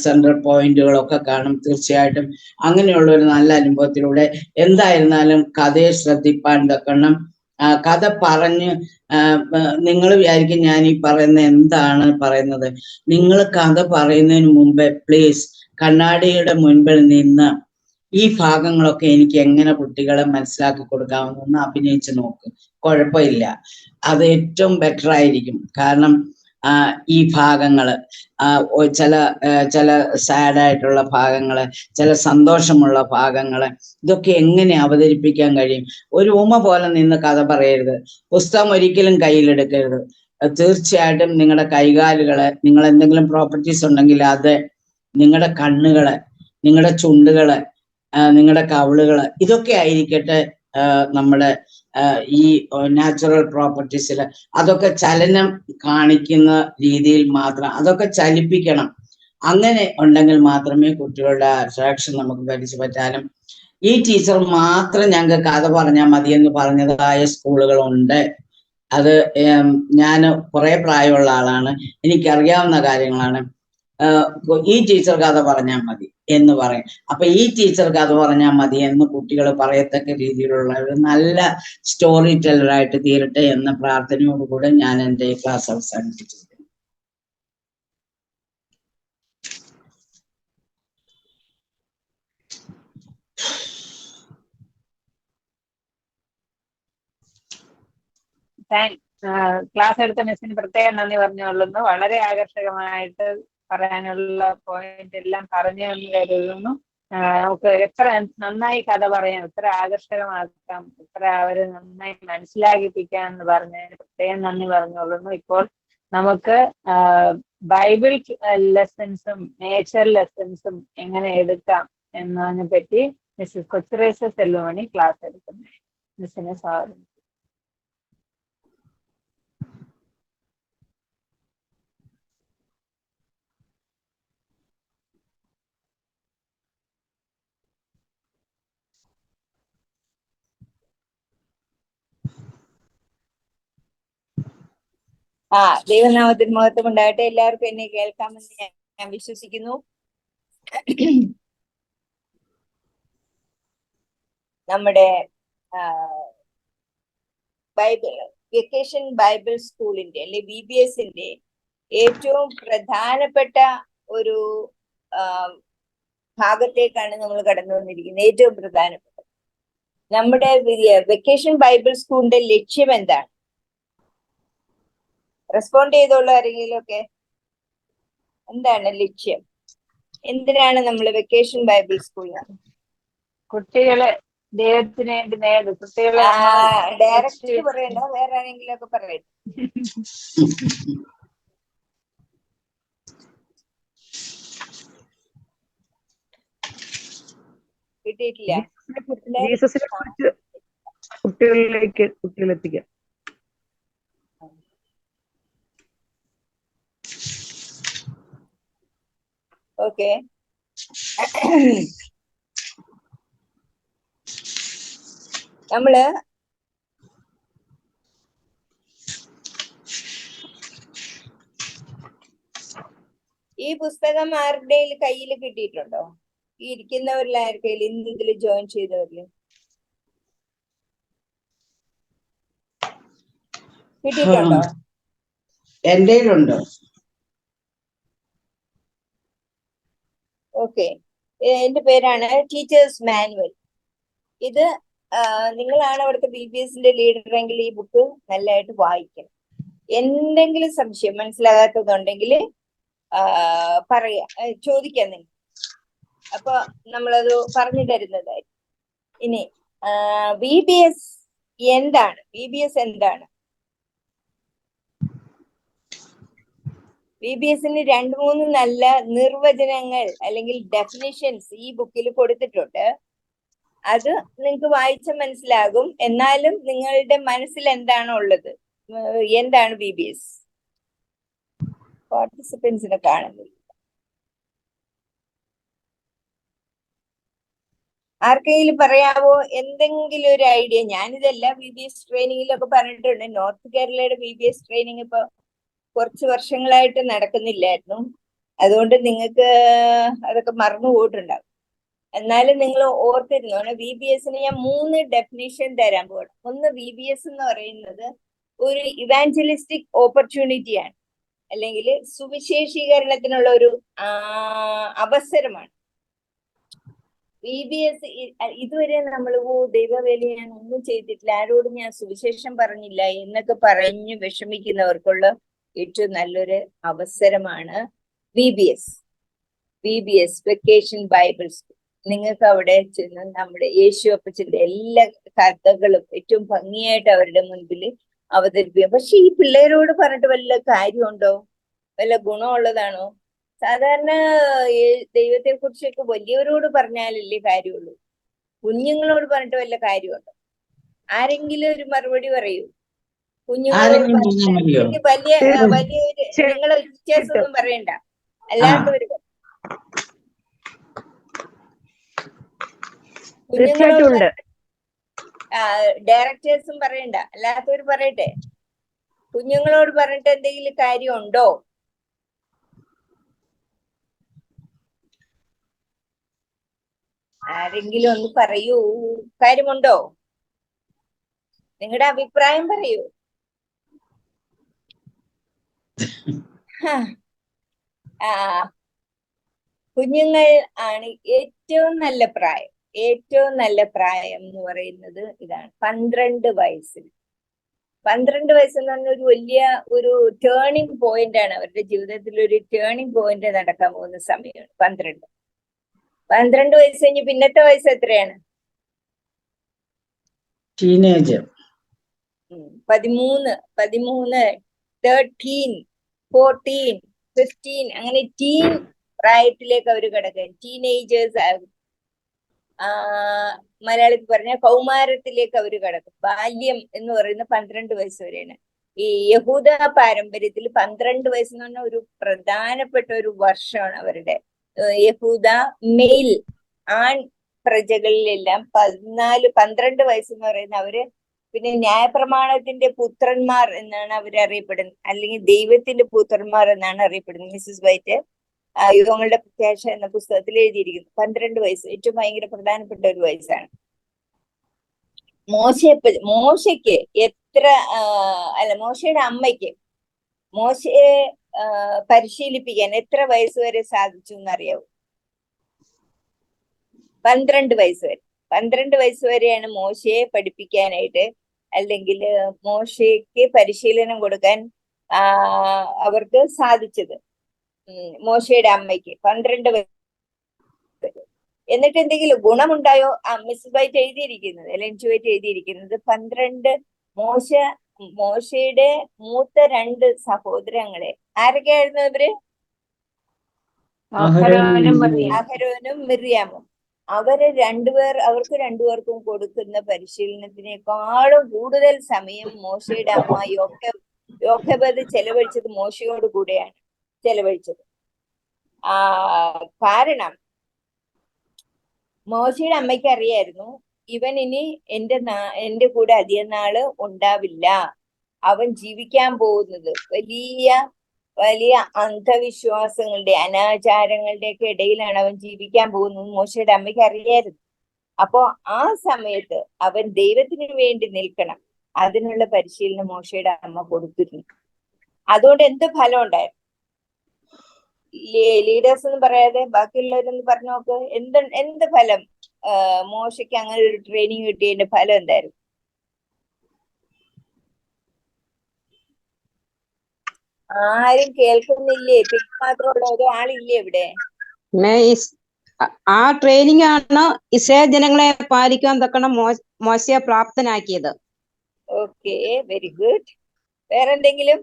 സെൻട്രൽ പോയിന്റുകളൊക്കെ കാണും. തീർച്ചയായിട്ടും അങ്ങനെയുള്ള ഒരു നല്ല അനുഭവത്തിലൂടെ എന്തായിരുന്നാലും കഥയെ ശ്രദ്ധിപ്പാൻ തക്കണം. കഥ പറഞ്ഞ് നിങ്ങൾ വിചാരിക്കും ഞാൻ ഈ പറയുന്ന എന്താണ് പറയുന്നത്. നിങ്ങൾ കഥ പറയുന്നതിന് മുമ്പേ പ്ലീസ് കണ്ണാടിയുടെ മുൻപിൽ നിന്ന് ഈ ഭാഗങ്ങളൊക്കെ എനിക്ക് എങ്ങനെ കുട്ടികളെ മനസ്സിലാക്കി കൊടുക്കാമെന്നൊന്ന് അഭിനയിച്ച് നോക്ക്. കുഴപ്പമില്ല, അത് ഏറ്റവും ബെറ്റർ ആയിരിക്കും. കാരണം ഈ ഭാഗങ്ങള് ചില സാഡായിട്ടുള്ള ഭാഗങ്ങള്, ചില സന്തോഷമുള്ള ഭാഗങ്ങള്, ഇതൊക്കെ എങ്ങനെ അവതരിപ്പിക്കാൻ കഴിയും? ഒരു ഉമ പോലെ നിന്ന് കഥ പറയരുത്. പുസ്തകം ഒരിക്കലും കയ്യിലെടുക്കരുത്. തീർച്ചയായിട്ടും നിങ്ങളുടെ കൈകാലുകള്, നിങ്ങൾ എന്തെങ്കിലും പ്രോപ്പർട്ടീസ് ഉണ്ടെങ്കിൽ അത്, നിങ്ങളുടെ കണ്ണുകള്, നിങ്ങളുടെ ചുണ്ടുകള്, നിങ്ങളുടെ കവിളുകള്, ഇതൊക്കെ ആയിരിക്കട്ടെ നമ്മുടെ ഈ നാച്ചുറൽ പ്രോപ്പർട്ടീസിൽ. അതൊക്കെ ചലനം കാണിക്കുന്ന രീതിയിൽ മാത്രം അതൊക്കെ ചലിപ്പിക്കണം. അങ്ങനെ ഉണ്ടെങ്കിൽ മാത്രമേ കുട്ടികളുടെ അട്രാക്ഷൻ നമുക്ക് പഠിച്ചു പറ്റാനും. ഈ ടീച്ചർ മാത്രം ഞങ്ങൾക്ക് കഥ പറഞ്ഞാൽ മതിയെന്ന് പറഞ്ഞതായ സ്കൂളുകളുണ്ട്. അത് ഞാൻ കുറെ പ്രായമുള്ള ആളാണ്, എനിക്കറിയാവുന്ന കാര്യങ്ങളാണ്. ഈ ടീച്ചർ കഥ പറഞ്ഞാൽ മതി എന്ന് പറയും. അപ്പൊ ഈ ടീച്ചർ കഥ പറഞ്ഞാൽ മതി എന്ന് കുട്ടികൾ പറയത്തക്ക രീതിയിലുള്ള ഒരു നല്ല സ്റ്റോറി ടെല്ലറായിട്ട് തീരട്ടെ എന്ന പ്രാർത്ഥനയോടുകൂടെ ഞാൻ എൻ്റെ ക്ലാസ് അവസാനിപ്പിച്ചു. ക്ലാസ് എടുത്ത മിസ്സിന് പ്രത്യേകം നന്ദി പറഞ്ഞുകൊള്ളുന്നു. വളരെ ആകർഷകമായിട്ട് പറയാനുള്ള പോയിന്റ് എല്ലാം പറഞ്ഞു എന്ന് കരുതുന്നു. നമുക്ക് എത്ര നന്നായി കഥ പറയാം, എത്ര ആകർഷകമാക്കാം, എത്ര അവര് നന്നായി മനസ്സിലാക്കിപ്പിക്കാം എന്ന് പറഞ്ഞതിന് പ്രത്യേകം നന്ദി പറഞ്ഞുകൊള്ളുന്നു. ഇപ്പോൾ നമുക്ക് ബൈബിൾ ലെസൺസും നേച്ചർ ലെസൺസും എങ്ങനെ എടുക്കാം എന്നതിനെ പറ്റി മിസ്സസ് കൊച്ചുറേസ സെൽവമണി ക്ലാസ് എടുക്കുന്നു. മിസ്സിനെ സ്വാഗതം. ദൈവനാമത്തിന് മഹത്വം ഉണ്ടാകട്ടെ. എല്ലാവർക്കും എന്നെ കേൾക്കാമെന്ന് ഞാൻ വിശ്വസിക്കുന്നു. നമ്മുടെ വെക്കേഷൻ ബൈബിൾ സ്കൂളിന്റെ അല്ലെ VBSന്റെ ഏറ്റവും പ്രധാനപ്പെട്ട ഒരു ഭാഗത്തേക്കാണ് നമ്മൾ കടന്നു വന്നിരിക്കുന്നത്. ഏറ്റവും പ്രധാനപ്പെട്ട നമ്മുടെ വെക്കേഷൻ ബൈബിൾ സ്കൂളിന്റെ ലക്ഷ്യം എന്താണ്? റെസ്പോണ്ട് ചെയ്തോളൂ ആരെങ്കിലും ഒക്കെ. എന്താണ് ലക്ഷ്യം? എന്തിനാണ് നമ്മൾ വെക്കേഷൻ ബൈബിൾ സ്കൂൾ? കുട്ടികളെ ദൈവത്തിന് വേണ്ടി നേടും. കുട്ടികളെ ഡയറക്റ്റ് പറയണ്ട, വേറെ ആരെങ്കിലും ഒക്കെ പറയട്ടെ. കിട്ടിയിട്ടില്ല. ജീസസിനെ കുറിച്ച് കുട്ടികളെത്തിക്കാം. ഓക്കെ, നമ്മള് ഈ പുസ്തകം ആരുടെ കയ്യിൽ കിട്ടിയിട്ടുണ്ടോ? ഈ ഇരിക്കുന്നവരിൽ ആർക്കെങ്കിലും ഇന്ന് ഇതിൽ ജോയിൻ ചെയ്തവരില് കിട്ടിയിട്ടുണ്ടോ? എൻ്റെ ഉണ്ട്. ഓക്കെ, എന്റെ പേരാണ് ടീച്ചേഴ്സ് മാനുവൽ. ഇത് നിങ്ങളാണ് അവിടുത്തെ BBSന്റെ ലീഡറെങ്കിൽ ഈ ബുക്ക് നല്ലതായിട്ട് വായിക്കണം. എന്തെങ്കിലും സംശയം മനസ്സിലാകാത്തതുണ്ടെങ്കിൽ പറയാ, ചോദിക്കാം നിങ്ങൾ. അപ്പൊ നമ്മളത് പറഞ്ഞു തരുന്നതായിരിക്കും. ഇനി VBS എന്താണ്? VBS എന്താണ്? VBSന് 2-3 നല്ല നിർവചനങ്ങൾ അല്ലെങ്കിൽ ഡെഫിനിഷൻസ് ഈ ബുക്കിൽ കൊടുത്തിട്ടുണ്ട്. അത് നിങ്ങൾക്ക് വായിച്ചാൽ മനസ്സിലാകും. എന്നാലും നിങ്ങളുടെ മനസ്സിൽ എന്താണോ ഉള്ളത്, എന്താണ് VBS? പാർട്ടിസിപ്പൻസിനെ കാണുന്നില്ല. ആർക്കെങ്കിലും പറയാവോ എന്തെങ്കിലും ഒരു ഐഡിയ? ഞാനിതല്ല VBS ട്രെയിനിങ്ങിലൊക്കെ പറഞ്ഞിട്ടുണ്ട്. നോർത്ത് കേരളയുടെ VBS ട്രെയിനിങ് ഇപ്പൊ കുറച്ച് വർഷങ്ങളായിട്ട് നടക്കുന്നില്ലായിരുന്നു. അതുകൊണ്ട് നിങ്ങൾക്ക് അതൊക്കെ മറന്നു പോയിട്ടുണ്ടാവും. എന്നാലും നിങ്ങൾ ഓർത്തിരുന്നോണം, VBSന് ഞാൻ 3 ഡെഫിനിഷൻ തരാൻ പോകണം. ഒന്ന്, VBS എന്ന് പറയുന്നത് ഒരു ഇവാഞ്ചലിസ്റ്റിക് ഓപ്പർച്യൂണിറ്റിയാണ്, അല്ലെങ്കിൽ സുവിശേഷീകരണത്തിനുള്ള ഒരു അവസരമാണ്. VBS ഇതുവരെ നമ്മൾ ദൈവവേല ഞാൻ ഒന്നും ചെയ്തിട്ടില്ല, ആരോടും ഞാൻ സുവിശേഷം പറഞ്ഞില്ല എന്നൊക്കെ പറഞ്ഞ് വിഷമിക്കുന്നവർക്കുള്ള ഏറ്റവും നല്ലൊരു അവസരമാണ് VBS. Vacation Bible school. നിങ്ങൾക്ക് അവിടെ ചെന്ന് നമ്മുടെ യേശു അപ്പച്ചന്റെ എല്ലാ കഥകളും ഏറ്റവും ഭംഗിയായിട്ട് അവരുടെ മുൻപിൽ അവതരിപ്പിക്കാം. പക്ഷെ ഈ പിള്ളേരോട് പറഞ്ഞിട്ട് വല്ല കാര്യമുണ്ടോ? വല്ല ഗുണമുള്ളതാണോ? സാധാരണ ദൈവത്തെ കുറിച്ചൊക്കെ വലിയവരോട് പറഞ്ഞാലല്ലേ കാര്യമുള്ളൂ. കുഞ്ഞുങ്ങളോട് പറഞ്ഞിട്ട് വല്ല കാര്യമുണ്ടോ? ആരെങ്കിലും ഒരു മറുപടി പറയൂ. കുഞ്ഞുങ്ങളോട് വലിയ നിങ്ങളെ ടീച്ചേഴ്സ് ഒന്നും പറയണ്ട, അല്ലാത്തവര് കുഞ്ഞുങ്ങളോട് ഡയറക്ടേഴ്സും പറയണ്ട, അല്ലാത്തവര് പറയട്ടെ. കുഞ്ഞുങ്ങളോട് പറഞ്ഞിട്ട് എന്തെങ്കിലും കാര്യമുണ്ടോ? ആരെങ്കിലും ഒന്ന് പറയൂ, കാര്യമുണ്ടോ? നിങ്ങളുടെ അഭിപ്രായം പറയൂ. കുഞ്ഞുങ്ങൾ ആണ് ഏറ്റവും നല്ല പ്രായം. ഏറ്റവും നല്ല പ്രായം എന്ന് പറയുന്നത് ഇതാണ്, 12 വയസ്സിൽ. 12 വയസ്സെന്ന് പറഞ്ഞ ഒരു വലിയ ഒരു ടേണിംഗ് പോയിന്റ് ആണ്. അവരുടെ ജീവിതത്തിൽ ഒരു ടേണിംഗ് പോയിന്റ് നടക്കാൻ പോകുന്ന സമയമാണ് 12 വയസ്സ് കഴിഞ്ഞ് പിന്നത്തെ വയസ്സ് എത്രയാണ്? ടീനേജ്. 13, 13, 14, 15 അങ്ങനെ ടീൻ പ്രായത്തിലേക്ക് അവർ കിടക്കാൻ, ടീനേജേഴ്സ് ആകും. മലയാളത്തിൽ പറഞ്ഞ കൗമാരത്തിലേക്ക് അവർ കിടക്കും. ബാല്യം എന്ന് പറയുന്ന 12 വയസ്സ് വരെയാണ്. ഈ യഹൂദ പാരമ്പര്യത്തിൽ 12 വയസ്സ് എന്ന് പറഞ്ഞാൽ ഒരു പ്രധാനപ്പെട്ട ഒരു വർഷമാണ് അവരുടെ. യഹൂദ മെയിൽ ആൺ പ്രജകളിലെല്ലാം 12 വയസ്സെന്ന് പറയുന്ന അവര് പിന്നെ ന്യായപ്രമാണത്തിന്റെ പുത്രന്മാർ എന്നാണ് അവരറിയപ്പെടുന്നത്, അല്ലെങ്കിൽ ദൈവത്തിന്റെ പുത്രന്മാർ എന്നാണ് അറിയപ്പെടുന്നത്. മിസ്സസ് വൈറ്റ് യുഗങ്ങളുടെ പ്രത്യാശ എന്ന പുസ്തകത്തിൽ എഴുതിയിരിക്കുന്നു. 12 വയസ്സ് ഏറ്റവും ഭയങ്കര പ്രധാനപ്പെട്ട ഒരു വയസ്സാണ്. മോശയ്ക്ക് എത്ര മോശയുടെ അമ്മയ്ക്ക് മോശയെ പരിശീലിപ്പിക്കാൻ എത്ര വയസ്സ് വരെ സാധിച്ചു എന്നറിയാവൂ? 12 വയസ്സ് വരെ. 12 വയസ്സ് വരെയാണ് മോശയെ പഠിപ്പിക്കാനായിട്ട്, അല്ലെങ്കിൽ മോശയ്ക്ക് പരിശീലനം കൊടുക്കാൻ അവർക്ക് സാധിച്ചത്. മോശയുടെ അമ്മയ്ക്ക് 12 വയസ്സ്. എന്നിട്ട് എന്തെങ്കിലും ഗുണമുണ്ടായോ? മിസ്സസ് വൈറ്റ് എഴുതിയിരിക്കുന്നത്, ലെൻസ് വൈറ്റ് എഴുതിയിരിക്കുന്നത് 12 മോശയുടെ മൂത്ത 2 സഹോദരങ്ങളെ, ആരൊക്കെയായിരുന്നു ഇവര്? അഹരോനും മിർയാമും. അവര് അവർക്ക് രണ്ടുപേർക്കും കൊടുക്കുന്ന പരിശീലനത്തിനേക്കാളും കൂടുതൽ സമയം മോശയുടെ അമ്മ യോഖെബദ് ചെലവഴിച്ചത് മോശയോട് കൂടെയാണ് ചെലവഴിച്ചത്. കാരണം മോശയുടെ അമ്മയ്ക്ക് അറിയായിരുന്നു, ഇവൻ ഇനി എന്റെ കൂടെ അധികം നാള് ഉണ്ടാവില്ല. അവൻ ജീവിക്കാൻ പോകുന്നത് വലിയ വലിയ അന്ധവിശ്വാസങ്ങളുടെ അനാചാരങ്ങളുടെ ഒക്കെ ഇടയിലാണ് അവൻ ജീവിക്കാൻ പോകുന്നത്. മോശയുടെ അമ്മയ്ക്ക് അറിയായിരുന്നു. അപ്പോ ആ സമയത്ത് അവൻ ദൈവത്തിന് വേണ്ടി നിൽക്കണം, അതിനുള്ള പരിശീലനം മോശയുടെ അമ്മ കൊടുത്തിരുന്നു. അതുകൊണ്ട് എന്ത് ഫലം ഉണ്ടായിരുന്നു? ലീഡേഴ്സ് എന്ന് പറയാതെ ബാക്കിയുള്ളവരൊന്ന് പറഞ്ഞു നോക്ക്, എന്ത് ഫലം? മോശയ്ക്ക് അങ്ങനെ ഒരു ട്രെയിനിങ് കിട്ടിയതിന്റെ ഫലം എന്തായിരുന്നു? ആരും കേൾക്കുന്നില്ലേ? പിന്നെ മാത്രമുള്ള ഒരാളില്ലേ ഇവിടെ? ആ ട്രെയിനിങ് ആണ് ഇസ്രായേൽ ജനങ്ങളെ പാലിക്കാൻ തക്കണം മോശയെ പ്രാപ്തനാക്കിയത്. Okay, very good. വേറെന്തെങ്കിലും?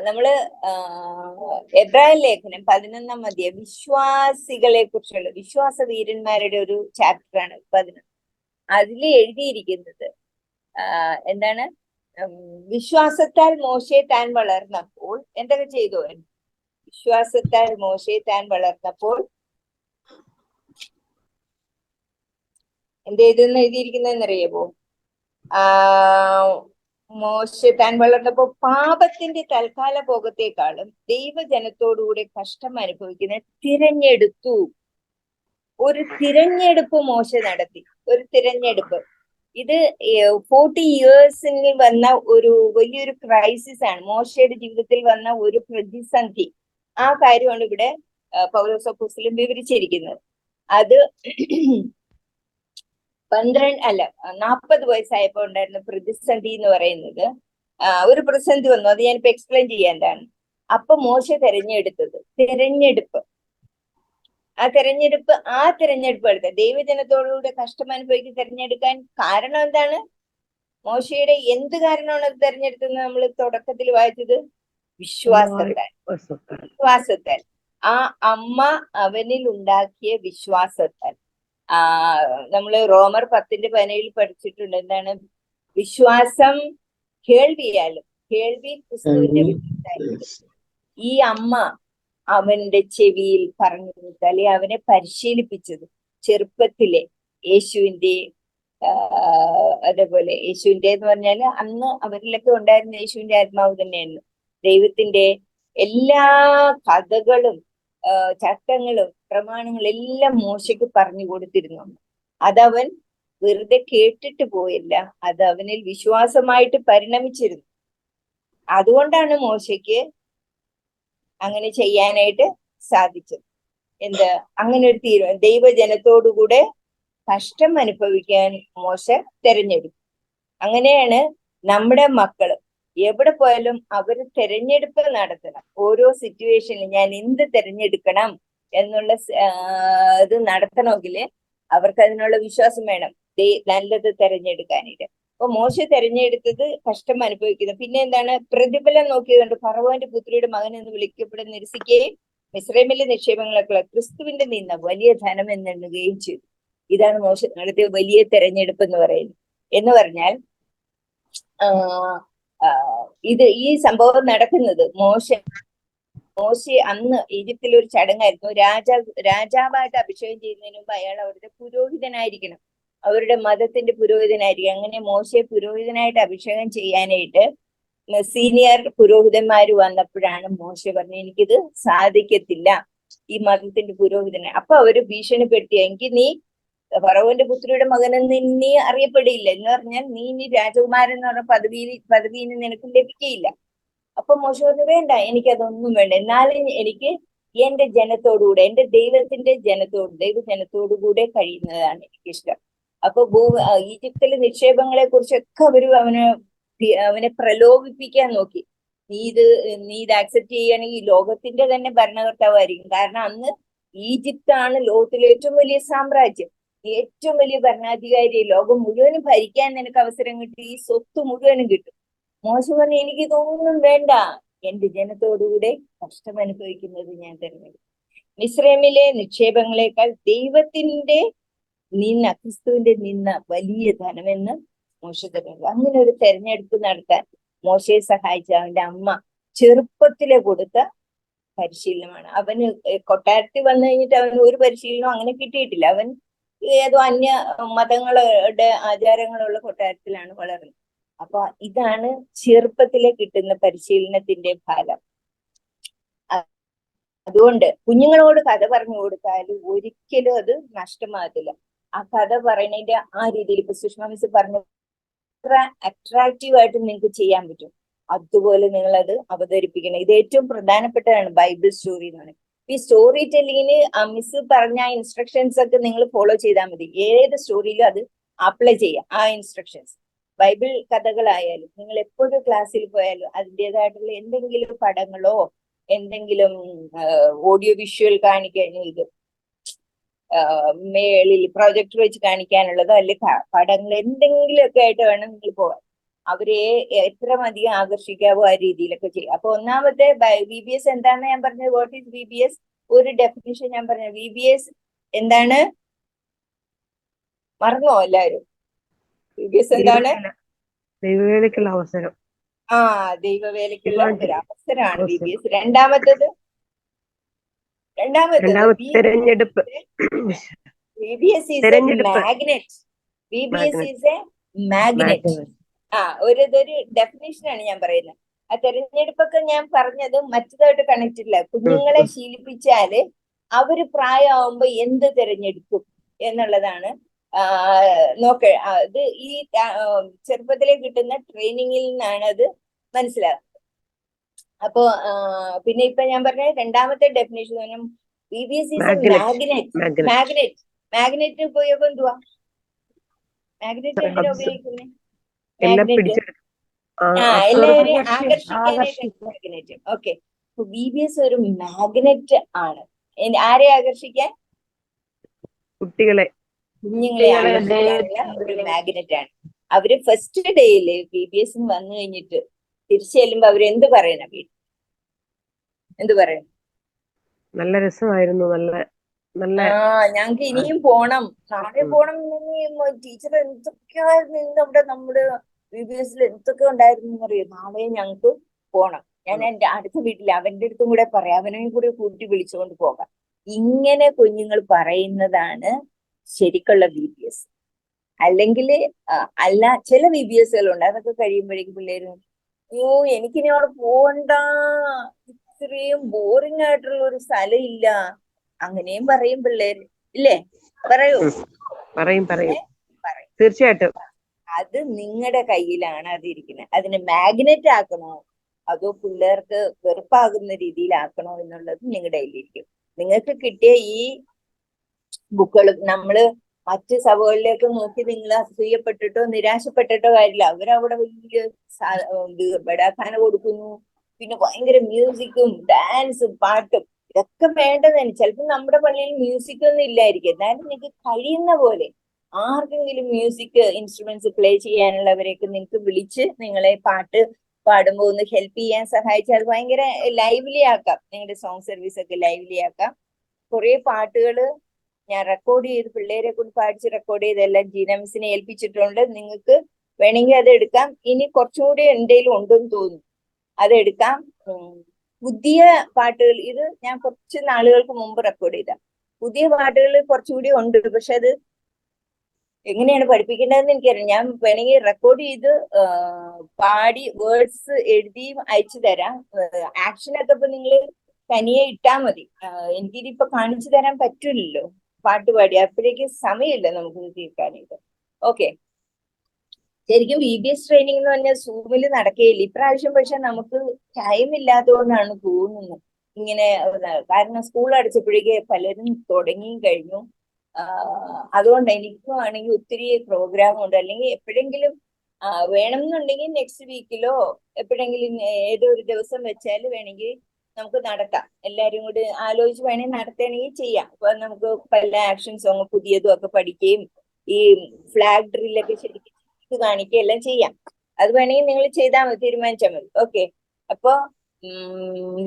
നമ്മള് എബ്രായർ ലേഖനം 11-ാം അധ്യായം വിശ്വാസികളെ കുറിച്ചുള്ള വിശ്വാസ വീരന്മാരുടെ ഒരു ചാപ്റ്ററാണ് 11. അതിൽ എഴുതിയിരിക്കുന്നത് എന്താണ്? വിശ്വാസത്താൽ മോശെ താൻ വളർന്നപ്പോൾ എന്തൊക്കെ ചെയ്തു? വിശ്വാസത്താൽ മോശെ താൻ വളർന്നപ്പോൾ എന്ത് ചെയ്തെന്ന് എഴുതിയിരിക്കുന്നതെന്നറിയാമോ? മോശെ താൻ വളർന്നപ്പോ പാപത്തിന്റെ തൽക്കാല ഭോഗത്തെക്കാളും ദൈവജനത്തോടുകൂടെ കഷ്ടം അനുഭവിക്കുന്ന തിരഞ്ഞെടുത്തു. ഒരു തിരഞ്ഞെടുപ്പ് മോശ നടത്തി. ഒരു തിരഞ്ഞെടുപ്പ്. ഇത് 40 yearsൽ വന്ന ഒരു വലിയൊരു ക്രൈസിസ് ആണ്. മോശയുടെ ജീവിതത്തിൽ വന്ന ഒരു പ്രതിസന്ധി. ആ കാര്യമാണ് ഇവിടെ പൗലോസ് അപ്പോസ്തലൻ വിവരിച്ചിരിക്കുന്നത്. അത് 40 വയസ്സായപ്പോ ഉണ്ടായിരുന്ന പ്രതിസന്ധി എന്ന് പറയുന്നത്, ഒരു പ്രതിസന്ധി വന്നു. അത് ഞാനിപ്പോ എക്സ്പ്ലെയിൻ ചെയ്യാൻ. അപ്പൊ മോശ തിരഞ്ഞെടുപ്പ് ആ തിരഞ്ഞെടുപ്പ് എടുത്ത ദൈവജനത്തോടുകൂടെ കഷ്ടം അനുഭവിച്ച് തിരഞ്ഞെടുക്കാൻ കാരണം എന്താണ്? മോശയുടെ എന്ത് കാരണമാണ് അത് തിരഞ്ഞെടുത്തത്? നമ്മൾ തുടക്കത്തിൽ വായിച്ചത് വിശ്വാസത്താൽ. ആ അമ്മ അവനിൽ ഉണ്ടാക്കിയ വിശ്വാസത്താൽ. നമ്മള് റോമർ 10:17 പഠിച്ചിട്ടുണ്ട്. എന്താണ്? വിശ്വാസം കേൾവിയാലും കേൾവി ക്രിസ്തുവിന്റെ വിശ്വാസമായിരിക്കും. ഈ അമ്മ അവന്റെ ചെവിയിൽ പറഞ്ഞു കൊടുത്താൽ അവനെ പരിശീലിപ്പിച്ചത് ചെറുപ്പത്തിലെ യേശുവിന്റെ അതേപോലെ യേശുവിന്റെ എന്ന് പറഞ്ഞാല് അന്ന് അവരിലൊക്കെ ഉണ്ടായിരുന്ന യേശുവിന്റെ ആത്മാവ് തന്നെയായിരുന്നു. ദൈവത്തിന്റെ എല്ലാ കഥകളും ചട്ടങ്ങളും പ്രമാണങ്ങളും എല്ലാം മോശയ്ക്ക് പറഞ്ഞു കൊടുത്തിരുന്നു. അതവൻ വെറുതെ കേട്ടിട്ട് പോയില്ല, അത് അവനിൽ വിശ്വാസമായിട്ട് പരിണമിച്ചിരുന്നു. അതുകൊണ്ടാണ് മോശയ്ക്ക് അങ്ങനെ ചെയ്യാനായിട്ട് സാധിച്ചത്. അങ്ങനെ ഒരു തീരുമാനം. ദൈവജനത്തോടുകൂടെ കഷ്ടം അനുഭവിക്കാൻ മോശ തെരഞ്ഞെടുക്കും. അങ്ങനെയാണ് നമ്മുടെ മക്കള് എവിടെ പോയാലും അവര് തെരഞ്ഞെടുപ്പ് നടത്തണം. ഓരോ സിറ്റുവേഷനിലും ഞാൻ എന്ത് തെരഞ്ഞെടുക്കണം എന്നുള്ള ഇത് നടത്തണമെങ്കിൽ അവർക്ക് അതിനുള്ള വിശ്വാസം വേണം, നല്ലത് തെരഞ്ഞെടുക്കാനായിട്ട്. അപ്പൊ മോശ തെരഞ്ഞെടുത്തത് കഷ്ടം അനുഭവിക്കുന്നു. പിന്നെ എന്താണ്? പ്രതിഫലം നോക്കിയതുകൊണ്ട് ഫറവോന്റെ പുത്രിയുടെ മകൻ എന്ന് വിളിക്കപ്പെടുന്ന നിരസിക്കുകയും മിസ്രൈമിലെ നിക്ഷേപങ്ങളൊക്കെ ക്രിസ്തുവിന്റെ നിന്ന വലിയ ധനം എന്നെണ്ണുകയും ചെയ്തു. ഇതാണ് മോശ നടത്തിയ വലിയ തെരഞ്ഞെടുപ്പ് എന്ന് പറഞ്ഞാൽ ഈ സംഭവം നടക്കുന്നത് മോശ അന്ന് ഈജിപ്തിൽ ഒരു ചടങ്ങായിരുന്നു. രാജാവായിട്ട് അഭിഷേകം ചെയ്യുന്നതിന് മുമ്പ് അയാൾ അവരുടെ പുരോഹിതനായിരിക്കണം, അവരുടെ മതത്തിന്റെ പുരോഹിതനായിരിക്കും. അങ്ങനെ മോശയെ പുരോഹിതനായിട്ട് അഭിഷേകം ചെയ്യാനായിട്ട് സീനിയർ പുരോഹിതന്മാര് വന്നപ്പോഴാണ് മോശ പറഞ്ഞത്, എനിക്കിത് സാധിക്കത്തില്ല, ഈ മതത്തിന്റെ പുരോഹിതനെ. അപ്പൊ അവര് ഭീഷണിപ്പെടുത്തി, എങ്കിൽ നീ ഫറവോന്റെ പുത്രിയുടെ മകനെന്ന് നീ അറിയപ്പെടില്ല എന്ന് പറഞ്ഞാൽ നീ ഇനി രാജകുമാരൻ എന്ന് പറഞ്ഞ പദവി നിനക്ക് ലഭിക്കയില്ല. അപ്പൊ മോശ പറഞ്ഞു, വേണ്ട, എനിക്കതൊന്നും വേണ്ട, എന്നാലും എനിക്ക് എന്റെ ജനത്തോടുകൂടെ, എന്റെ ദൈവജനത്തോടുകൂടെ കഴിയുന്നതാണ് എനിക്കിഷ്ടം. അപ്പൊ ഈജിപ്തിലെ നിക്ഷേപങ്ങളെ കുറിച്ചൊക്കെ അവനെ പ്രലോഭിപ്പിക്കാൻ നോക്കി. നീ ഇത് ആക്സെപ്റ്റ് ചെയ്യുകയാണെങ്കിൽ ലോകത്തിന്റെ തന്നെ ഭരണകർത്താവായിരിക്കും. കാരണം അന്ന് ഈജിപ്താണ് ലോകത്തിലെ ഏറ്റവും വലിയ സാമ്രാജ്യം, ഏറ്റവും വലിയ ഭരണാധികാരി. ലോകം മുഴുവനും ഭരിക്കാൻ നിനക്ക് അവസരം കിട്ടി, ഈ സ്വത്ത് മുഴുവനും കിട്ടും. മോശ പറഞ്ഞു, എനിക്ക് ഇതൊന്നും വേണ്ട, എന്റെ ജനത്തോടുകൂടെ കഷ്ടം അനുഭവിക്കുന്നത് ഞാൻ തിരഞ്ഞെടുക്കും. മിസ്രൈമിലെ നിക്ഷേപങ്ങളെക്കാൾ ദൈവത്തിന്റെ ക്രിസ്തുവിന്റെ വലിയ ധനമെന്ന് മോശ തിരഞ്ഞെടുക്കും. അങ്ങനെ ഒരു തെരഞ്ഞെടുപ്പ് നടത്താൻ മോശയെ സഹായിച്ച അവന്റെ അമ്മ ചെറുപ്പത്തിലെ കൊടുത്ത പരിശീലനമാണ്. അവന് കൊട്ടാരത്തിൽ വന്നു കഴിഞ്ഞിട്ട് അവന് ഒരു പരിശീലനവും അങ്ങനെ കിട്ടിയിട്ടില്ല. അവൻ ഏതോ അന്യ മതങ്ങളുടെ ആചാരങ്ങളുള്ള കൊട്ടാരത്തിലാണ് വളർന്നത്. അപ്പൊ ഇതാണ് ചെറുപ്പത്തിലെ കിട്ടുന്ന പരിശീലനത്തിന്റെ ഫലം. അതുകൊണ്ട് കുഞ്ഞുങ്ങളോട് കഥ പറഞ്ഞു കൊടുത്താലും ഒരിക്കലും അത് നഷ്ടമാകത്തില്ല. ആ കഥ പറയുന്നതിന്റെ ആ രീതിയിൽ ഇപ്പൊ സുഷമ മിസ് പറഞ്ഞു, അട്രാക്റ്റീവ് ആയിട്ട് നിങ്ങൾക്ക് ചെയ്യാൻ പറ്റും, അതുപോലെ നിങ്ങൾ അത് അവതരിപ്പിക്കണം. ഇത് ഏറ്റവും പ്രധാനപ്പെട്ടതാണ് ബൈബിൾ സ്റ്റോറി എന്ന് പറയുന്നത്. ഈ സ്റ്റോറി ടെല്ലിങ്ങിന് മിസ് പറഞ്ഞ ഇൻസ്ട്രക്ഷൻസ് ഒക്കെ നിങ്ങൾ ഫോളോ ചെയ്താൽ മതി. ഏത് സ്റ്റോറിയിലും അത് അപ്ലൈ ചെയ്യാം ആ ഇൻസ്ട്രക്ഷൻസ്. ബൈബിൾ കഥകളായാലും നിങ്ങൾ എപ്പോഴും ക്ലാസ്സിൽ പോയാലും അതിൻ്റെതായിട്ടുള്ള എന്തെങ്കിലും പടങ്ങളോ എന്തെങ്കിലും ഓഡിയോ വിഷ്വൽ കാണിക്കാൻ, ഇത് മേളിൽ പ്രൊജക്ടർ വെച്ച് കാണിക്കാനുള്ളതോ അല്ലെങ്കിൽ പടങ്ങൾ എന്തെങ്കിലുമൊക്കെ ആയിട്ട് വേണം നിങ്ങൾ പോകാൻ. അവരെ എത്രമധികം ആകർഷിക്കാവോ ആ രീതിയിലൊക്കെ ചെയ്യും. അപ്പൊ ഒന്നാമത്തെ VBS എന്താണെന്ന് ഞാൻ പറഞ്ഞത്. What is VBS? ഒരു ഡെഫിനിഷൻ ഞാൻ പറഞ്ഞു. VBS എന്താണ്? മറന്നോ എല്ലാവരും? VBS എന്താണ്? ദൈവവേലയ്ക്കുള്ള അവസരം. ദൈവവേലയ്ക്കുള്ള ഒരു അവസരമാണ് VBS. രണ്ടാമത്തത് തെരഞ്ഞെടുപ്പ്. VBS is a magnet. VBS is a magnet. ഇതൊരു ഡെഫിനേഷനാണ് ഞാൻ പറയുന്നത്. ആ തെരഞ്ഞെടുപ്പൊക്കെ ഞാൻ പറഞ്ഞത് മറ്റേതായിട്ട് കണക്ട് ഇല്ല. കുഞ്ഞുങ്ങളെ ശീലിപ്പിച്ചാല് അവര് പ്രായമാകുമ്പോ എന്ത് തെരഞ്ഞെടുക്കും എന്നുള്ളതാണ്. ഇത് ഈ ചെറുപ്പത്തിലെ കിട്ടുന്ന ട്രെയിനിങ്ങിൽ നിന്നാണ് അത് മനസ്സിലാകുന്നത്. അപ്പോ പിന്നെ ഇപ്പൊ ഞാൻ പറഞ്ഞ രണ്ടാമത്തെ definition VBS is a magnet. Magnet ഉപയോഗം എന്തുവാ? മാഗ്നറ്റ് എന്തിനാ ഉപയോഗിക്കുന്നത്? എല്ലാവരെയും ആകർഷിക്കാനായിട്ട് മാഗ്നറ്റ്. ഓക്കെ, VBS ഒരു മാഗ്നറ്റ് ആണ്. ആരെ ആകർഷിക്കാൻ? കുഞ്ഞുങ്ങളെ ആകർഷിക്കാനുള്ള ഒരു മാഗ്നറ്റ് ആണ്. അവര് ഫസ്റ്റ് ഡേയില് VBS വന്നു കഴിഞ്ഞിട്ട് തിരിച്ചു ചെല്ലുമ്പോ അവര് എന്ത് പറയണം? എന്ത് പറയണം? നല്ല രസമായിരുന്നു, ഞങ്ങക്ക് ഇനിയും പോണം, നാളെ പോണം. ടീച്ചർ എന്തൊക്കെയായിരുന്നു നമ്മുടെ VBSൽ എന്തൊക്കെ ഉണ്ടായിരുന്നു എന്നറിയാം. നാളെ ഞങ്ങക്ക് പോണം. ഞാൻ എന്റെ അടുത്ത വീട്ടിൽ അവന്റെ അടുത്തും കൂടെ പറയാം, അവനെയും കൂടെ കൂട്ടി വിളിച്ചുകൊണ്ട് പോകാം. ഇങ്ങനെ കുഞ്ഞുങ്ങൾ പറയുന്നതാണ് ശരിക്കുള്ള VBS. അല്ലെങ്കിൽ ചില VBSകളുണ്ട്, അതൊക്കെ കഴിയുമ്പോഴേക്കും പിള്ളേര് അയ്യോ എനിക്കിനി അവിടെ പോകണ്ട, ഇത്രയും ബോറിംഗ് ആയിട്ടുള്ള ഒരു സ്ഥലം ഇല്ല, അങ്ങനെയും പറയും പിള്ളേര്, ഇല്ലേ? പറയും തീർച്ചയായിട്ടും. അത് നിങ്ങളുടെ കയ്യിലാണ് അതിരിക്കുന്നത്. അതിനെ മാഗ്നറ്റ് ആക്കണോ അതോ പിള്ളേർക്ക് വെറുപ്പാകുന്ന രീതിയിലാക്കണോ എന്നുള്ളത് നിങ്ങളുടെ കയ്യിലിരിക്കും. നിങ്ങൾക്ക് കിട്ടിയ ഈ ബുക്കുകൾ നമ്മള് മറ്റ് സഭകളിലേക്ക് നോക്കി നിങ്ങൾ അസൂയപ്പെട്ടിട്ടോ നിരാശപ്പെട്ടിട്ടോ കാര്യമില്ല. അവരവിടെ വലിയ ബടാഖാന കൊടുക്കുന്നു, പിന്നെ ഭയങ്കര മ്യൂസിക്കും ഡാൻസും പാട്ടും ഇതൊക്കെ വേണ്ടതാണ്. ചിലപ്പോൾ നമ്മുടെ പള്ളിയിൽ മ്യൂസിക് ഒന്നും ഇല്ലായിരിക്കും, എന്നാലും നിങ്ങൾക്ക് കഴിയുന്ന പോലെ ആർക്കെങ്കിലും മ്യൂസിക് ഇൻസ്ട്രുമെന്റ്സ് പ്ലേ ചെയ്യാനുള്ളവരെയൊക്കെ നിങ്ങൾക്ക് വിളിച്ച് നിങ്ങളെ പാട്ട് പാടുമ്പോൾ ഒന്ന് ഹെൽപ്പ് ചെയ്യാൻ സഹായിച്ചാൽ അത് ഭയങ്കര ലൈവ്ലി ആക്കാം. നിങ്ങളുടെ സോങ് സർവീസ് ഒക്കെ ലൈവ്ലി ആക്കാം. കുറെ പാട്ടുകൾ ഞാൻ റെക്കോർഡ് ചെയ്ത് പിള്ളേരെ കൊണ്ട് പാടിച്ച് റെക്കോർഡ് ചെയ്തെല്ലാം ജീന മിസ്സിനെ ഏൽപ്പിച്ചിട്ടുണ്ട്. നിങ്ങൾക്ക് വേണമെങ്കിൽ അത് എടുക്കാം. ഇനി കുറച്ചുകൂടി എന്തെങ്കിലും ഉണ്ടെന്ന് തോന്നുന്നു, അതെടുക്കാം. പുതിയ പാട്ടുകൾ, ഇത് ഞാൻ കുറച്ച് നാളുകൾക്ക് മുമ്പ് റെക്കോർഡ് ചെയ്ത പുതിയ പാട്ടുകൾ കുറച്ചുകൂടി ഉണ്ട്. പക്ഷെ അത് എങ്ങനെയാണ് പഠിപ്പിക്കേണ്ടതെന്ന് എനിക്കറിയാം. ഞാൻ വേണമെങ്കിൽ റെക്കോർഡ് ചെയ്ത് പാടി വേർഡ്സ് എഴുതിയും അയച്ചു തരാം. ആക്ഷനൊക്കെ ഇപ്പൊ നിങ്ങൾ തനിയെ ഇട്ടാ മതി. എനിക്കിതിപ്പോ കാണിച്ചു തരാൻ പറ്റില്ലല്ലോ പാട്ട് പാടി, അപ്പോഴേക്ക് സമയമില്ല നമുക്ക് തീർക്കാനായിട്ട്. ഓക്കെ, ശരിക്കും VBS ട്രെയിനിങ് എന്ന് പറഞ്ഞാൽ സൂമിൽ നടക്കുകയില്ല ഇപ്രാവശ്യം. പക്ഷെ നമുക്ക് ടൈം ഇല്ലാത്തതുകൊണ്ടാണ് തോന്നുന്നത് ഇങ്ങനെ. കാരണം സ്കൂൾ അടച്ചപ്പോഴേക്ക് പലരും തുടങ്ങിയും കഴിഞ്ഞു. അതുകൊണ്ട് എനിക്കും ആണെങ്കിൽ ഒത്തിരി പ്രോഗ്രാം ഉണ്ട്. അല്ലെങ്കിൽ എപ്പോഴെങ്കിലും വേണമെന്നുണ്ടെങ്കിൽ നെക്സ്റ്റ് വീക്കിലോ എപ്പോഴെങ്കിലും ഏതോ ഒരു ദിവസം വെച്ചാൽ വേണമെങ്കിൽ നമുക്ക് നടത്താം. എല്ലാരും കൂടി ആലോചിച്ച് വേണമെങ്കിൽ നടത്തണമെങ്കിൽ ചെയ്യാം. അപ്പൊ നമുക്ക് പല ആക്ഷൻ സോങ് പുതിയതും ഒക്കെ പഠിക്കുകയും ഈ ഫ്ലാഗ് ഡ്രില്ലൊക്കെ ശരിക്കും കാണിക്കുകയും എല്ലാം ചെയ്യാം. അത് വേണമെങ്കിൽ നിങ്ങൾ ചെയ്താൽ മതി, തീരുമാനിച്ചാൽ മതി. ഓക്കെ, അപ്പൊ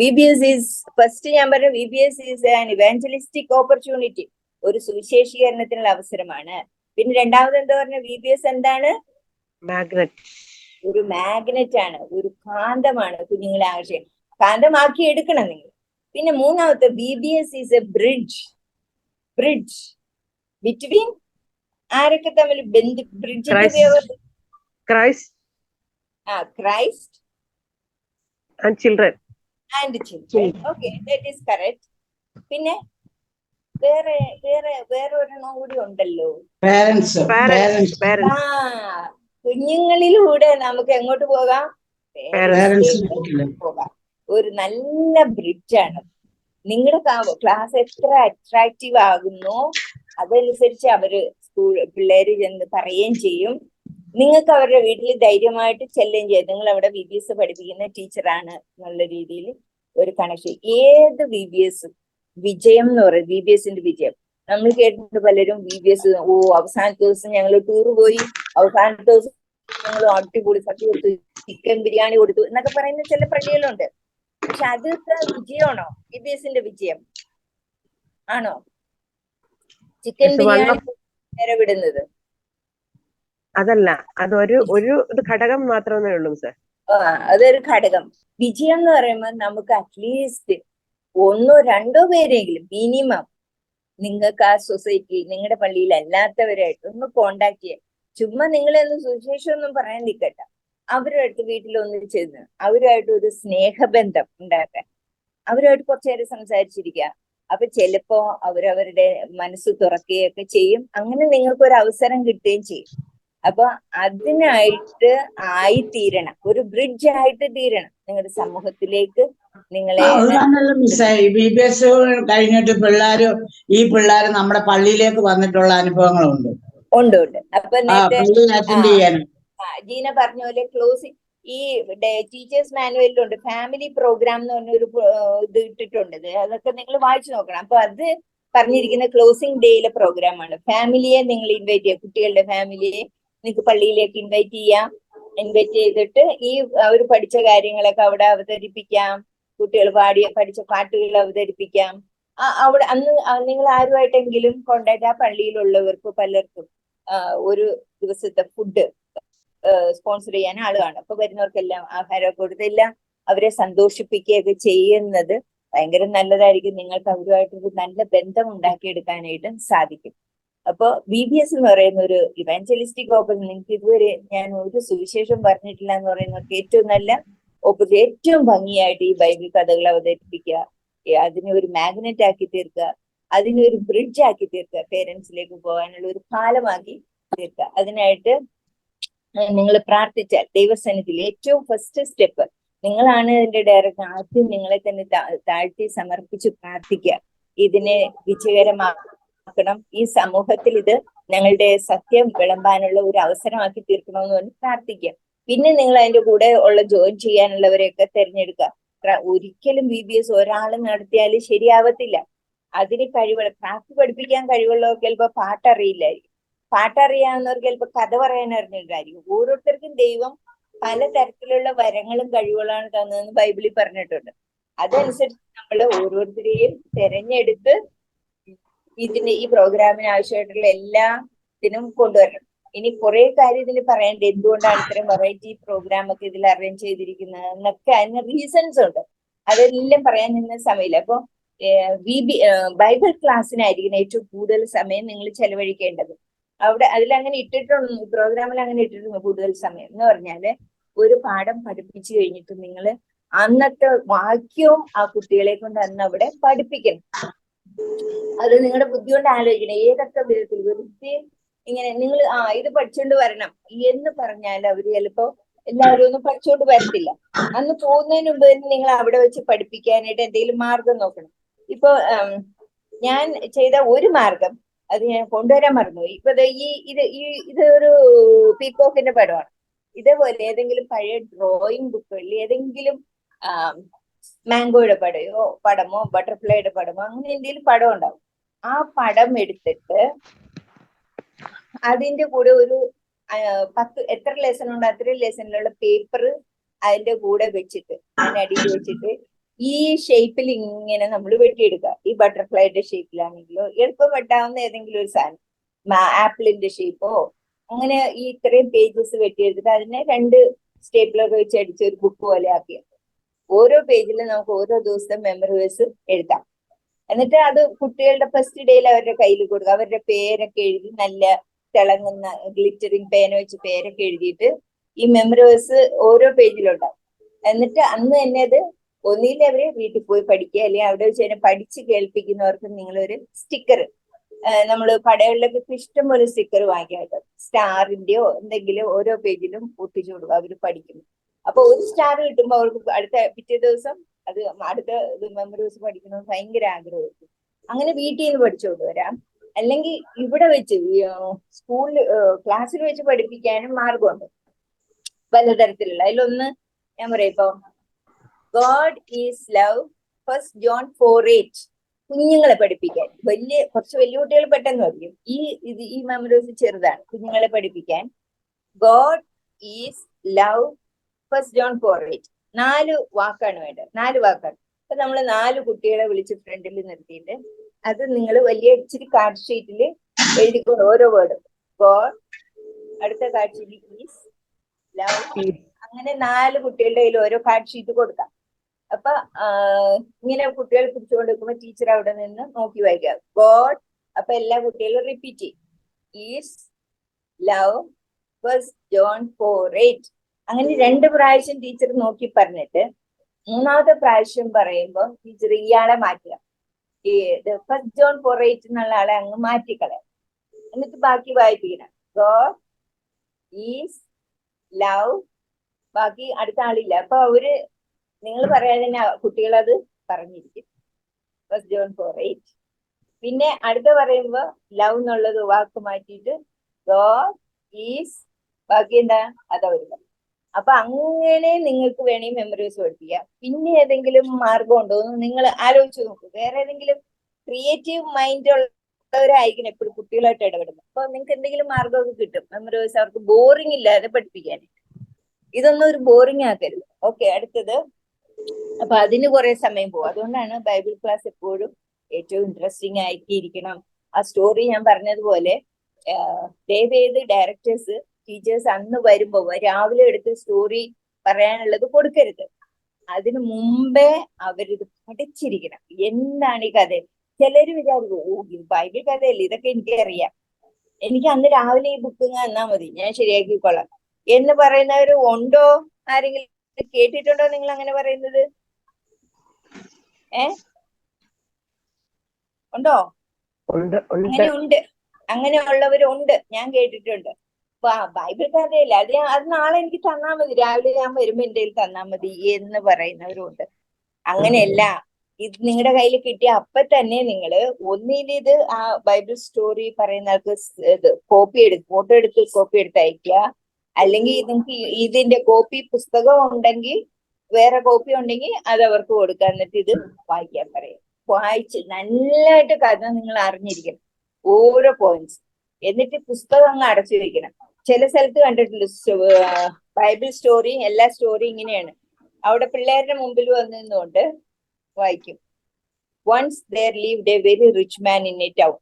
VBS ഈസ് ഫസ്റ്റ് ഞാൻ പറഞ്ഞ VBS is an evangelistic opportunity, ഒരു സുവിശേഷീകരണത്തിനുള്ള അവസരമാണ്. പിന്നെ രണ്ടാമത് എന്താ പറഞ്ഞ VBS എന്താണ്? ഒരു മാഗ്നറ്റ് ആണ്, ഒരു കാന്തമാണ്. കുഞ്ഞുങ്ങളെ ആകർഷിക്കാൻ കാന്തമാക്കി എടുക്കണം നിങ്ങൾ. പിന്നെ മൂന്നാമത്തെ VBS is A bridge between ആരൊക്കെ തമ്മിൽ ബ്രിഡ്ജിന്റെ ഉപയോഗം? Christ and children. Okay, that is correct. പിന്നെ വേറെ ഒരെണ്ണം കൂടി ഉണ്ടല്ലോ, കുഞ്ഞുങ്ങളിലൂടെ നമുക്ക് എങ്ങോട്ട് പോകാം? പോകാം. ഒരു നല്ല ബ്രിഡ്ജാണ്. നിങ്ങളുടെ ക്ലാസ് എത്ര അട്രാക്റ്റീവ് ആകുന്നോ അതനുസരിച്ച് അവര് പിള്ളേര് ചെന്ന് പറയുകയും ചെയ്യും. നിങ്ങൾക്ക് അവരുടെ വീട്ടിൽ ധൈര്യമായിട്ട് ചെല്ലുകയും ചെയ്യും. നിങ്ങൾ അവിടെ VBS പഠിപ്പിക്കുന്ന ടീച്ചറാണ് എന്നുള്ള രീതിയിൽ ഒരു കണക്ഷൻ. ഏത് VBS വിജയം എന്ന് പറയും, VBSന്റെ വിജയം. നമ്മൾ കേട്ടിട്ടുണ്ട് പലരും VBS അവസാനത്തെ ദിവസം ഞങ്ങൾ ടൂർ പോയി, അവസാനത്തെ ദിവസം ഞങ്ങൾ അടിപൊളി സദ്യ കൊടുത്തു, ചിക്കൻ ബിരിയാണി കൊടുത്തു എന്നൊക്കെ പറയുന്ന ചില പള്ളികളുണ്ട്. പക്ഷെ അതൊക്കെ വിജയമാണോ? VBSന്റെ വിജയം ആണോ? ചിക്കൻ ബിരിയാണി നേരെ വിടുന്നത് അതല്ല, അതൊരു ഘടകം മാത്രമേ ഉള്ളൂ സർ. അതൊരു ഘടകം. വിജയം എന്ന് പറയുമ്പോൾ നമുക്ക് അറ്റ്ലീസ്റ്റ് 1 or 2 പേരെങ്കിലും മിനിമം നിങ്ങൾക്ക് ആ സൊസൈറ്റിയിൽ നിങ്ങളുടെ പള്ളിയിൽ അല്ലാത്തവരായിട്ട് ഒന്ന് കോണ്ടാക്ട് ചെയ്യാം. ചുമ്മാ നിങ്ങളൊന്ന് സുവിശേഷം ഒന്നും പറയാൻ നിൽക്കട്ടെ, അവരുമായിട്ട് വീട്ടിലൊന്ന് ചെന്ന് അവരുമായിട്ട് ഒരു സ്നേഹബന്ധം ഉണ്ടാക്കാൻ, അവരുമായിട്ട് കുറച്ചു നേരം സംസാരിച്ചിരിക്കുക. അപ്പൊ ചിലപ്പോ അവരവരുടെ മനസ്സ് തുറക്കുകയൊക്കെ ചെയ്യും. അങ്ങനെ നിങ്ങൾക്ക് ഒരു അവസരം കിട്ടുകയും ചെയ്യും. അപ്പൊ അതിനായിട്ട് ആയിത്തീരണം, ഒരു ബ്രിഡ്ജ് ആയിട്ട് തീരണം നിങ്ങളുടെ സമൂഹത്തിലേക്ക്. നിങ്ങളെ മിസ്സായി VBS കഴിഞ്ഞിട്ട് ഈ പിള്ളേര് നമ്മുടെ പള്ളിയിലേക്ക് വന്നിട്ടുള്ള അനുഭവങ്ങളുണ്ട്. ഉണ്ട്. അപ്പൊ ജീന പറഞ്ഞ പോലെ ക്ലോസിംഗ് ഈ ടീച്ചേഴ്സ് മാനുവലിലുണ്ട് ഫാമിലി പ്രോഗ്രാം എന്ന് പറഞ്ഞൊരു ഇത് ഇട്ടിട്ടുണ്ട്. അതൊക്കെ നിങ്ങൾ വായിച്ചു നോക്കണം. അപ്പൊ അത് പറഞ്ഞിരിക്കുന്ന ക്ലോസിംഗ് ഡേയിലെ പ്രോഗ്രാമാണ്. ഫാമിലിയെ നിങ്ങൾ ഇൻവൈറ്റ് ചെയ്യുക, കുട്ടികളുടെ ഫാമിലിയെ നിങ്ങൾക്ക് പള്ളിയിലേക്ക് ഇൻവൈറ്റ് ചെയ്യാം. ഇൻവൈറ്റ് ചെയ്തിട്ട് ഈ അവർ പഠിച്ച കാര്യങ്ങളൊക്കെ അവിടെ അവതരിപ്പിക്കാം. കുട്ടികൾ പഠിച്ച പാട്ടുകൾ അവതരിപ്പിക്കാം. അവിടെ അന്ന് നിങ്ങൾ ആരുമായിട്ടെങ്കിലും കോണ്ടാക്ട്, ആ പള്ളിയിലുള്ളവർക്ക് പലർക്കും ഒരു ദിവസത്തെ ഫുഡ് സ്പോൺസർ ചെയ്യാൻ ആളുകളാണ്. അപ്പൊ വരുന്നവർക്കെല്ലാം ആഹാരമൊക്കെ കൊടുത്തെല്ലാം അവരെ സന്തോഷിപ്പിക്കുകയൊക്കെ ചെയ്യുന്നത് ഭയങ്കര നല്ലതായിരിക്കും. നിങ്ങൾക്ക് അവരുമായിട്ടൊരു നല്ല ബന്ധം ഉണ്ടാക്കിയെടുക്കാനായിട്ട് സാധിക്കും. അപ്പൊ VBS എന്ന് പറയുന്ന ഒരു ഇവാഞ്ചലിസ്റ്റിക് ഓപ്പർച്യൂണിറ്റി, നിങ്ങൾക്ക് ഇതുവരെ ഞാൻ ഒരു സുവിശേഷം പറഞ്ഞിട്ടില്ല എന്ന് പറയുന്നവർക്ക് ഏറ്റവും നല്ല ഓപ്പർച്യൂണിറ്റി, ഏറ്റവും ഭംഗിയായിട്ട് ഈ ബൈബിൾ കഥകൾ അവതരിപ്പിക്കുക, അതിനെ ഒരു മാഗ്നറ്റ് ആക്കി തീർക്കുക, അതിനെ ഒരു ബ്രിഡ്ജ് ആക്കി തീർക്കുക, പേരൻസിലേക്ക് പോകാനുള്ള ഒരു പാലമാക്കി തീർക്കുക. അതിനായിട്ട് നിങ്ങൾ പ്രാർത്ഥിച്ചാൽ ദൈവസന്നിധിയിൽ ഏറ്റവും ഫസ്റ്റ് സ്റ്റെപ്പ് നിങ്ങളാണ് ഇതിന്റെ ഡയറക്ടർ. ആദ്യം നിങ്ങളെ തന്നെ താഴ്ത്തി സമർപ്പിച്ച് പ്രാർത്ഥിക്കുക. ഇതിനെ വിജയകരമാക്കണം, ഈ സമൂഹത്തിൽ ഇത് ഞങ്ങളുടെ സത്യം വിളമ്പാനുള്ള ഒരു അവസരമാക്കി തീർക്കണമെന്ന് പറഞ്ഞ് പ്രാർത്ഥിക്കുക. പിന്നെ നിങ്ങൾ അതിന്റെ കൂടെ ഉള്ള ജോയിൻ ചെയ്യാനുള്ളവരെയൊക്കെ തിരഞ്ഞെടുക്കുക. ഒരിക്കലും VBS ഒരാൾ നടത്തിയാൽ ശരിയാവത്തില്ല. അതിന് ക്രാഫ്റ്റ് പഠിപ്പിക്കാൻ കഴിവുള്ളവർക്ക് ചിലപ്പോൾ പാട്ടറിയില്ലായിരിക്കും, പാട്ടറിയാവുന്നവർക്ക് ചിലപ്പോൾ കഥ പറയാൻ അറിഞ്ഞിട്ടായിരിക്കും. ഓരോരുത്തർക്കും ദൈവം പല തരത്തിലുള്ള വരങ്ങളും കഴിവുകളാണ് തന്നതെന്ന് ബൈബിളിൽ പറഞ്ഞിട്ടുണ്ട്. അതനുസരിച്ച് നമ്മൾ ഓരോരുത്തരെയും തിരഞ്ഞെടുത്ത് ഈ പ്രോഗ്രാമിന് ആവശ്യമായിട്ടുള്ള എല്ലാത്തിനും കൊണ്ടുവരണം. ഇനി കുറെ കാര്യം ഇതിന് പറയേണ്ടത്, എന്തുകൊണ്ടാണ് ഇത്രയും വെറൈറ്റി പ്രോഗ്രാം ഒക്കെ ഇതിൽ അറേഞ്ച് ചെയ്തിരിക്കുന്നത് എന്നൊക്കെ അതിന് റീസൺസ് ഉണ്ട്. അതെല്ലാം പറയാൻ നിന്ന സമയമില്ല. അപ്പൊ ബൈബിൾ ക്ലാസ്സിനായിരിക്കും ഏറ്റവും കൂടുതൽ സമയം നിങ്ങൾ ചെലവഴിക്കേണ്ടത്. അതിലങ്ങനെ ഇട്ടിട്ടുണ്ട്, പ്രോഗ്രാമിൽ അങ്ങനെ ഇട്ടിട്ടുണ്ട് കൂടുതൽ സമയം എന്ന് പറഞ്ഞാല് ഒരു പാഠം പഠിപ്പിച്ചു കഴിഞ്ഞിട്ട് നിങ്ങൾ അന്നത്തെ വാക്യവും ആ കുട്ടികളെ കൊണ്ട് അന്ന് അവിടെ പഠിപ്പിക്കണം. അത് നിങ്ങളുടെ ബുദ്ധി കൊണ്ട് ആലോചിക്കണം. ഏതൊക്കെ വിധത്തിൽ വെറുതെ ഇങ്ങനെ നിങ്ങൾ ഇത് പഠിച്ചുകൊണ്ട് വരണം എന്ന് പറഞ്ഞാൽ അവര് ചിലപ്പോ എല്ലാവരും ഒന്നും പഠിച്ചുകൊണ്ട് വരത്തില്ല. അന്ന് പോകുന്നതിന് മുമ്പ് തന്നെ നിങ്ങൾ അവിടെ വെച്ച് പഠിപ്പിക്കാനായിട്ട് എന്തെങ്കിലും മാർഗം നോക്കണം. ഇപ്പൊ ഞാൻ ചെയ്ത ഒരു മാർഗം അത് ഞാൻ കൊണ്ടുവരാൻ മറന്നുപോയി. ഇപ്പൊ ഇത് ഒരു പീക്കോക്കിന്റെ പടമാണ്. ഇതേപോലെ ഏതെങ്കിലും പഴയ ഡ്രോയിങ് ബുക്കുകളിൽ ഏതെങ്കിലും മാംഗോയുടെ പടമോ ബട്ടർഫ്ലൈയുടെ പടമോ അങ്ങനെ എന്തെങ്കിലും പടം ഉണ്ടാവും. ആ പടം എടുത്തിട്ട് അതിന്റെ കൂടെ ഒരു 10 എത്ര ലെസൺ ഉണ്ട് അത്രയും ലെസണിലുള്ള പേപ്പർ അതിന്റെ കൂടെ വെച്ചിട്ട് അതിനടിയിൽ വെച്ചിട്ട് ഈ ഷേപ്പിൽ ഇങ്ങനെ നമ്മൾ വെട്ടിയെടുക്കുക. ഈ ബട്ടർഫ്ലൈയുടെ ഷേപ്പിലാണെങ്കിലോ എളുപ്പം വെട്ടാവുന്ന ഏതെങ്കിലും ഒരു സാധനം, ആപ്പിളിന്റെ ഷേപ്പോ അങ്ങനെ ഈ ഇത്രയും പേജസ് വെട്ടിയെടുത്തിട്ട് അതിനെ 2 സ്റ്റേപ്ലർ വെച്ച് അടിച്ച് ഒരു ബുക്ക് പോലെ ആക്കിയത്. ഓരോ പേജിലും നമുക്ക് ഓരോ ദിവസത്തെ മെമ്മറി വേഴ്സ് എഴുതാം. എന്നിട്ട് അത് കുട്ടികളുടെ ഫസ്റ്റ് ഡേയിൽ അവരുടെ കയ്യിൽ കൊടുക്കുക. അവരുടെ പേരൊക്കെ എഴുതി നല്ല തിളങ്ങുന്ന ഗ്ലിറ്ററിങ് പേന വെച്ച് പേരൊക്കെ എഴുതിയിട്ട് ഈ മെമ്മറി വേഴ്സ് ഓരോ പേജിലുണ്ടാവും. എന്നിട്ട് അന്ന് തന്നെ അത് ഒന്നിയിൽ അവര് വീട്ടിൽ പോയി പഠിക്കുക, അല്ലെങ്കിൽ അവിടെ വെച്ച് തന്നെ പഠിച്ച് കേൾപ്പിക്കുന്നവർക്ക് നിങ്ങളൊരു സ്റ്റിക്കർ, നമ്മള് കടകളിലൊക്കെ ഇഷ്ടംപോലെ സ്റ്റിക്കർ വാങ്ങിക്കാട്ടോ, സ്റ്റാറിന്റെയോ എന്തെങ്കിലും ഓരോ പേജിലും ഒട്ടിച്ചു കൊടുക്കുക. അവര് പഠിക്കുന്നു. അപ്പൊ ഒരു സ്റ്റാർ കിട്ടുമ്പോൾ അവർക്ക് അടുത്ത പിറ്റേ ദിവസം അത് അടുത്ത മെമ്മറീസ് പഠിക്കണമെന്ന് ഭയങ്കര ആഗ്രഹമായിരിക്കും. അങ്ങനെ വീട്ടിൽ നിന്ന് പഠിച്ചുകൊണ്ട് വരാം. അല്ലെങ്കിൽ ഇവിടെ വെച്ച് സ്കൂളിൽ ക്ലാസ്സിൽ വെച്ച് പഠിപ്പിക്കാനും മാർഗമുണ്ട് പലതരത്തിലുള്ള. അതിലൊന്ന് ഞാൻ പറയാം, ഇപ്പൊ ഗോഡ് ഈസ് ലവ്, 1 John 4:8 കുഞ്ഞുങ്ങളെ പഠിപ്പിക്കാൻ. കുറച്ച് വലിയ കുട്ടികൾ പെട്ടെന്ന് പഠിക്കും. ഈ മെമ്മറീസ് ചെറുതാണ്. കുഞ്ഞുങ്ങളെ പഠിപ്പിക്കാൻ ഗോഡ് ഈസ് ലവ്, 1 John 4:8 4 വാക്കാണ് വേണ്ടത്. 4 വാക്കാണ്. അപ്പൊ നമ്മൾ 4 കുട്ടികളെ വിളിച്ച് ഫ്രണ്ടിൽ നിർത്തിയിട്ട് അത് നിങ്ങൾ വലിയ ഇച്ചിരി കാർഡ് ഷീറ്റിൽ എഴുതിക്കൊണ്ട് ഓരോ വേർഡ് ഗോഡ്, അടുത്ത കാർഡ് ഷീറ്റ് ഈസ് ലവ്, അങ്ങനെ 4 കുട്ടികളുടെ കയ്യിൽ ഓരോ കാർഡ് ഷീറ്റ് കൊടുക്കാം. അപ്പൊ ഇങ്ങനെ കുട്ടികൾ പിടിച്ചുകൊണ്ട് വെക്കുമ്പോ ടീച്ചർ അവിടെ നിന്ന് നോക്കി വായിക്കാം ഗോഡ്. അപ്പൊ എല്ലാ കുട്ടികളും റിപ്പീറ്റ് ചെയ്യും ഈസ് ലവ്, 1 John 4:8 അങ്ങനെ 2 പ്രാവശ്യം ടീച്ചർ നോക്കി പറഞ്ഞിട്ട് 3ാമത്തെ പ്രാവശ്യം പറയുമ്പോൾ ടീച്ചർ ഇയാളെ മാറ്റുക. ഈ 1 John 4:8 എന്നുള്ള ആളെ അങ്ങ് മാറ്റിക്കളയാം. എന്നിട്ട് ബാക്കി വായിപ്പിക്കണം ഗോഡ് ഈസ് ലവ്, ബാക്കി അടുത്ത ആളില്ല. അപ്പൊ അവര് നിങ്ങൾ പറയാതെ തന്നെ കുട്ടികൾ അത് പറഞ്ഞിരിക്കും 1 John 4:8. പിന്നെ അടുത്ത പറയുമ്പോ ലവ് എന്നുള്ളത് വാക്ക് മാറ്റിയിട്ട് ഗോഡ് ഈസ്, ബാക്കി എന്താ അതവര് പറയും. അപ്പൊ അങ്ങനെ നിങ്ങൾക്ക് വേണമെങ്കിൽ മെമ്മറീസ് പഠിപ്പിക്കാം. പിന്നെ ഏതെങ്കിലും മാർഗം ഉണ്ടോ എന്ന് നിങ്ങൾ ആലോചിച്ച് നോക്കൂ. വേറെ ഏതെങ്കിലും ക്രിയേറ്റീവ് മൈൻഡ് ഉള്ളവരായിരിക്കും എപ്പോഴും കുട്ടികളായിട്ട് ഇടപെടുന്നത്. അപ്പൊ നിങ്ങൾക്ക് എന്തെങ്കിലും മാർഗമൊക്കെ കിട്ടും മെമ്മറീസ് അവർക്ക് ബോറിംഗ് ഇല്ലാതെ പഠിപ്പിക്കാനായിട്ട്. ഇതൊന്നും ഒരു ബോറിംഗ് ആക്കരുത്. ഓക്കെ, അടുത്തത്. അപ്പൊ അതിന് കുറെ സമയം പോകും. അതുകൊണ്ടാണ് ബൈബിൾ ക്ലാസ് എപ്പോഴും ഏറ്റവും ഇൻട്രസ്റ്റിംഗ് ആയിട്ടിരിക്കണം. ആ സ്റ്റോറി ഞാൻ പറഞ്ഞതുപോലെ ദയവേത് ഡയറക്ടേഴ്സ് ടീച്ചേഴ്സ് അന്ന് വരുമ്പോ രാവിലെ എടുത്ത് സ്റ്റോറി പറയാനുള്ളത് കൊടുക്കരുത്. അതിനു മുമ്പേ അവരിത് പഠിച്ചിരിക്കണം. എന്താണ് ഈ കഥ? ചിലര് വിചാരിക്കും ഓ ഇത് ബൈബിൾ കഥയല്ലേ, ഇതൊക്കെ എനിക്കറിയാം, എനിക്ക് അന്ന് രാവിലെ ഈ ബുക്ക് തന്നാ മതി, ഞാൻ ശരിയാക്കിക്കൊള്ളാം എന്ന് പറയുന്നവര് ഉണ്ടോ? ആരെങ്കിലും കേട്ടിട്ടുണ്ടോ നിങ്ങൾ അങ്ങനെ പറയുന്നത്? ഉണ്ടോ? അങ്ങനെ ഉണ്ട്, അങ്ങനെയുള്ളവരുണ്ട്, ഞാൻ കേട്ടിട്ടുണ്ട്. ബൈബിൾ കഥയല്ല, അത് നാളെ എനിക്ക് തന്നാ മതി, രാവിലെ ഞാൻ വരുമ്പോ എന്റെ കയ്യിൽ തന്നാ മതി എന്ന് പറയുന്നവരുണ്ട്. അങ്ങനെയല്ല, ഇത് നിങ്ങളുടെ കയ്യിൽ കിട്ടിയ അപ്പൊ തന്നെ നിങ്ങൾ ഒന്നിലിത് ആ ബൈബിൾ സ്റ്റോറി പറയുന്ന ആൾക്ക് ഫോട്ടോ എടുത്ത് കോപ്പി എടുത്ത് അയക്കുക. അല്ലെങ്കിൽ നിങ്ങൾക്ക് ഇതിന്റെ കോപ്പി പുസ്തകം ഉണ്ടെങ്കിൽ വേറെ കോപ്പി ഉണ്ടെങ്കിൽ അത് അവർക്ക് കൊടുക്കുക. എന്നിട്ട് ഇത് വായിക്കാൻ പറയാം. വായിച്ച് നല്ലതായിട്ട് കഥ നിങ്ങൾ അറിഞ്ഞിരിക്കണം, ഓരോ പോയിന്റ്സ്. എന്നിട്ട് പുസ്തകം അങ്ങ് അടച്ചു വെക്കണം. ചില സ്ഥലത്ത് കണ്ടിട്ടുണ്ട് ബൈബിൾ സ്റ്റോറി, എല്ലാ സ്റ്റോറി ഇങ്ങനെയാണ്. അവിടെ പിള്ളേരുടെ മുമ്പിൽ വന്നുകൊണ്ട് വായിക്കും. Once there lived a very rich man in a town.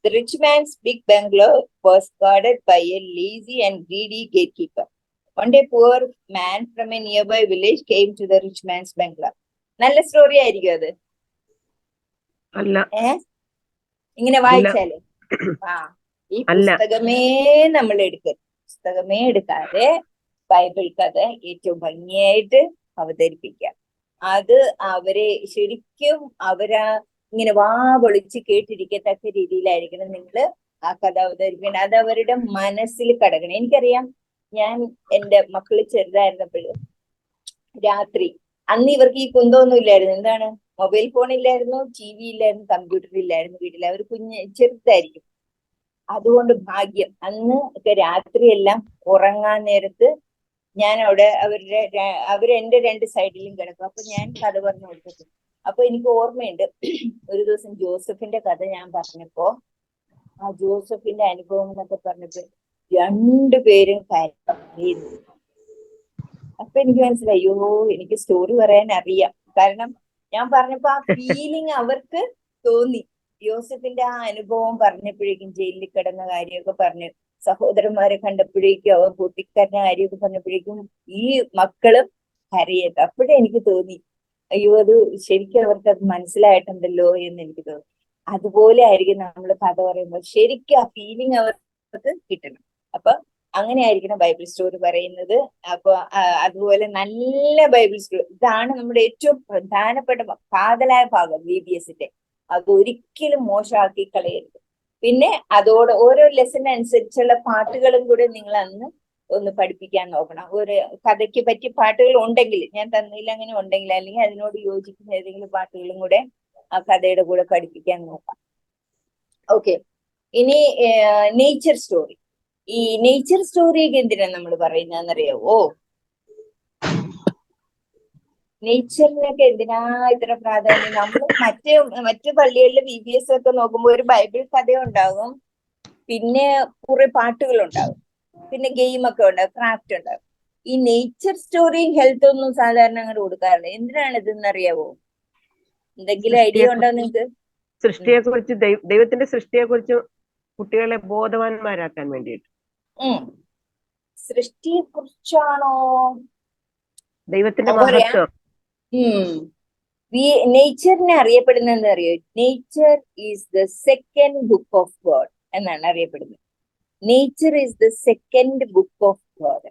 The rich man's big bungalow was guarded by a lazy and greedy gatekeeper. One day poor man from a nearby village came to the rich man's bungalow. നല്ല story ആയിരിക്കും അത്. ഇങ്ങനെ വായിച്ചാല് ഈ പുസ്തകമേ നമ്മൾ എടുക്കരുത്. പുസ്തകമേ എടുക്കാതെ Bible കഥ ഏറ്റവും ഭംഗിയായിട്ട് അവതരിപ്പിക്കാം. അത് അവരെ ശരിക്കും ഇങ്ങനെ വാ പൊളിച്ച് കേട്ടിരിക്കത്തക്ക രീതിയിലായിരിക്കണം നിങ്ങൾ ആ കഥ അവതരിപ്പിക്കണം. അത് അവരുടെ മനസ്സിൽ കടക്കണം. എനിക്കറിയാം, ഞാൻ എൻ്റെ മക്കള് ചെറുതായിരുന്നപ്പോഴും രാത്രി, അന്ന് ഇവർക്ക് ഈ കുന്തമൊന്നും ഇല്ലായിരുന്നു. എന്താണ്, മൊബൈൽ ഫോൺ ഇല്ലായിരുന്നു, TV ഇല്ലായിരുന്നു, കമ്പ്യൂട്ടർ ഇല്ലായിരുന്നു വീട്ടിൽ. അവർ ചെറുതായിരിക്കും. അതുകൊണ്ട് ഭാഗ്യം, അന്ന് ഒക്കെ രാത്രിയെല്ലാം ഉറങ്ങാൻ നേരത്ത് ഞാൻ അവിടെ അവരെന്റെ 2 സൈഡിലും കിടക്കും. അപ്പൊ ഞാൻ കഥ പറഞ്ഞു കൊടുത്തു. അപ്പൊ എനിക്ക് ഓർമ്മയുണ്ട്, ഒരു ദിവസം ജോസഫിന്റെ കഥ ഞാൻ പറഞ്ഞപ്പോ ആ ജോസഫിന്റെ അനുഭവം എന്നൊക്കെ പറഞ്ഞപ്പോ 2 പേരും കരയുന്നു. അപ്പൊ എനിക്ക് മനസ്സിലായി, അയ്യോ എനിക്ക് സ്റ്റോറി പറയാൻ അറിയാം. കാരണം ഞാൻ പറഞ്ഞപ്പോ ആ ഫീലിംഗ് അവർക്ക് തോന്നി. യോസഫിന്റെ ആ അനുഭവം പറഞ്ഞപ്പോഴേക്കും, ജയിലിൽ കിടന്ന കാര്യമൊക്കെ പറഞ്ഞു, സഹോദരന്മാരെ കണ്ടപ്പോഴേക്കും, അവൻ പൊട്ടിക്കരഞ്ഞ കാര്യമൊക്കെ പറഞ്ഞപ്പോഴേക്കും ഈ മക്കളും കരയത്. അപ്പോഴേ എനിക്ക് തോന്നി, അയ്യോ അത് ശരിക്കും അവർക്ക് അത് മനസ്സിലായിട്ടുണ്ടല്ലോ എന്ന് എനിക്ക് തോന്നി. അതുപോലെ ആയിരിക്കും നമ്മൾ കഥ പറയുമ്പോൾ ശരിക്കും ആ ഫീലിംഗ് അവർക്ക് കിട്ടണം. അപ്പൊ അങ്ങനെ ആയിരിക്കണം ബൈബിൾ സ്റ്റോറി പറയുന്നത്. അപ്പൊ അതുപോലെ നല്ല ബൈബിൾ സ്റ്റോറി, ഇതാണ് നമ്മുടെ ഏറ്റവും പ്രധാനപ്പെട്ട കാതലായ ഭാഗം VBSന്റെ. അത് ഒരിക്കലും മോശമാക്കി കളയരുത്. പിന്നെ അതോടെ ഓരോ ലെസൺ അനുസരിച്ചുള്ള പാട്ടുകളും കൂടെ നിങ്ങൾ അന്ന് ഒന്ന് പഠിപ്പിക്കാൻ നോക്കണം. ഒരു കഥയ്ക്ക് പറ്റിയ പാട്ടുകൾ ഉണ്ടെങ്കിൽ, ഞാൻ തന്നില്ല അങ്ങനെ ഉണ്ടെങ്കിൽ, അല്ലെങ്കിൽ അതിനോട് യോജിക്കുന്ന ഏതെങ്കിലും പാട്ടുകളും കൂടെ ആ കഥയുടെ കൂടെ പഠിപ്പിക്കാൻ നോക്കാം. ഓക്കെ, ഇനി നേച്ചർ സ്റ്റോറി. ഈ നേച്ചർ സ്റ്റോറിയൊക്കെ എന്തിനാ നമ്മൾ പറയുന്നതെന്നറിയാവോ? നേച്ചറിനൊക്കെ എന്തിനാ ഇത്ര പ്രാധാന്യം? നമ്മൾ മറ്റു പള്ളികളിലെ VBS ഒക്കെ നോക്കുമ്പോൾ ഒരു ബൈബിൾ കഥ ഉണ്ടാകും, പിന്നെ കുറെ പാട്ടുകൾ ഉണ്ടാകും, പിന്നെ ഗെയിമൊക്കെ ഉണ്ടാകും, ക്രാഫ്റ്റ് ഉണ്ടാകും. ഈ നേച്ചർ സ്റ്റോറിയും ഹെൽത്ത് ഒന്നും സാധാരണ അങ്ങോട്ട് കൊടുക്കാറില്ല. എന്തിനാണ് ഇതെന്നറിയാവോ? എന്തെങ്കിലും ഐഡിയ ഉണ്ടോ നിങ്ങൾക്ക്? സൃഷ്ടിയെ കുറിച്ച്, ദൈവത്തിന്റെ സൃഷ്ടിയെ കുറിച്ച് കുട്ടികളെ ബോധവാന്മാരാക്കാൻ വേണ്ടിയിട്ട്. സൃഷ്ടിയെ കുറിച്ചാണോ? ദൈവത്തിന്റെ മഹത്വം. നേച്ചറിനെ അറിയപ്പെടുന്നത് എന്താ അറിയോ? Nature is the second book of God എന്നാണ് അറിയപ്പെടുന്നത്. Nature is the second book of God.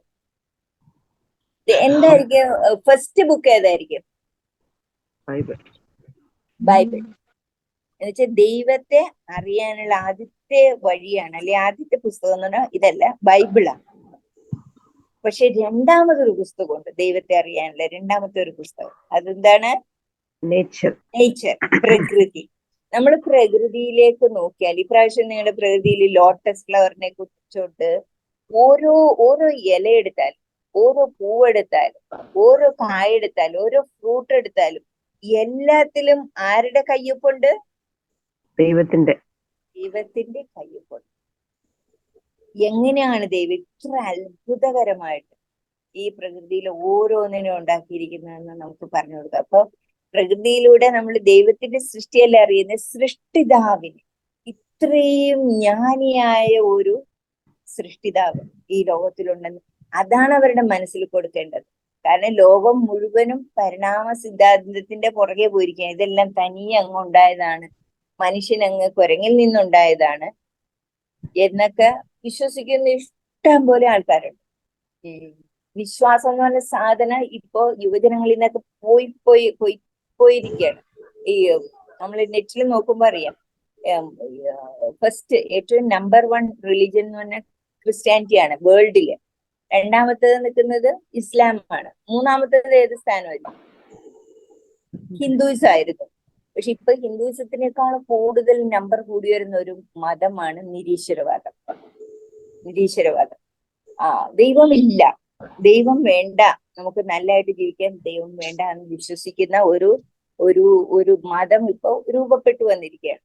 എന്തായിരിക്കും ഫസ്റ്റ് ബുക്ക്? ഏതായിരിക്കും? ബൈബിൾ. എന്നുവെച്ചാൽ ദൈവത്തെ അറിയാനുള്ള ആദ്യത്തെ വഴിയാണ്, അല്ലെ ആദ്യത്തെ പുസ്തകം എന്ന് പറഞ്ഞാൽ ഇതല്ല, ബൈബിളാണ്. പക്ഷെ രണ്ടാമതൊരു പുസ്തകമുണ്ട് ദൈവത്തെ അറിയാനുള്ള, രണ്ടാമത്തെ ഒരു പുസ്തകം. അതെന്താണ്? നേച്ചർ. പ്രകൃതി. നമ്മൾ പ്രകൃതിയിലേക്ക് നോക്കിയാൽ, ഇപ്രാവശ്യം നിങ്ങളുടെ പ്രകൃതിയിൽ ലോട്ടസ് ഫ്ലവറിനെ കുറിച്ചോട്ട് ഓരോ ഇല എടുത്താലും, ഓരോ പൂവെടുത്താലും, ഓരോ കായെടുത്താലും, ഓരോ ഫ്രൂട്ട് എടുത്താലും എല്ലാത്തിലും ആരുടെ കയ്യൊപ്പുണ്ട്? ദൈവത്തിന്റെ കയ്യൊപ്പുണ്ട്. എങ്ങനെയാണ് ദൈവം ഇത്ര അത്ഭുതകരമായിട്ട് ഈ പ്രകൃതിയിൽ ഓരോന്നിനും ഉണ്ടാക്കിയിരിക്കുന്നതെന്ന് നമുക്ക് പറഞ്ഞു കൊടുക്കാം. അപ്പൊ പ്രകൃതിയിലൂടെ നമ്മൾ ദൈവത്തിന്റെ സൃഷ്ടിയല്ല അറിയുന്നത്, സൃഷ്ടിതാവിന്, ഇത്രയും ജ്ഞാനിയായ ഒരു സൃഷ്ടിതാവ് ഈ ലോകത്തിലുണ്ടെന്ന്, അതാണ് അവരുടെ മനസ്സിൽ കൊടുക്കേണ്ടത്. കാരണം ലോകം മുഴുവനും പരിണാമ സിദ്ധാന്തത്തിന്റെ പുറകെ പോയിരിക്കുകയാണ്. ഇതെല്ലാം തനിയെ അങ്ങ് ഉണ്ടായതാണ്, മനുഷ്യൻ അങ്ങ് കുരങ്ങിൽ നിന്നുണ്ടായതാണ് എന്നൊക്കെ വിശ്വസിക്കുന്ന ഇഷ്ടം പോലെ ആൾക്കാരുണ്ട്. വിശ്വാസം എന്ന് പറഞ്ഞ സാധനം ഇപ്പോ യുവജനങ്ങളിൽ നിന്നൊക്കെ പോയിരിക്കുകയാണ്. ഈ നമ്മൾ നെറ്റിൽ നോക്കുമ്പോ അറിയാം, ഫസ്റ്റ് ഏറ്റവും നമ്പർ 1 റിലിജൻ എന്ന് പറഞ്ഞാൽ ക്രിസ്ത്യാനിറ്റിയാണ് വേൾഡില്. രണ്ടാമത്തേത് നിൽക്കുന്നത് ഇസ്ലാമാണ്. മൂന്നാമത്തേത് ഏത് സ്ഥാനമായിരുന്നു? ഹിന്ദുയിസം ആയിരുന്നു. പക്ഷെ ഇപ്പൊ ഹിന്ദുയിസത്തിനേക്കാൾ കൂടുതൽ നമ്പർ കൂടി വരുന്ന ഒരു മതമാണ് നിരീശ്വരവാദം. ദൈവമില്ല, ദൈവം വേണ്ട, നമുക്ക് നല്ലതായിട്ട് ജീവിക്കാൻ ദൈവം വേണ്ട എന്ന് വിശ്വസിക്കുന്ന ഒരു മതം ഇപ്പൊ രൂപപ്പെട്ടു വന്നിരിക്കുകയാണ്.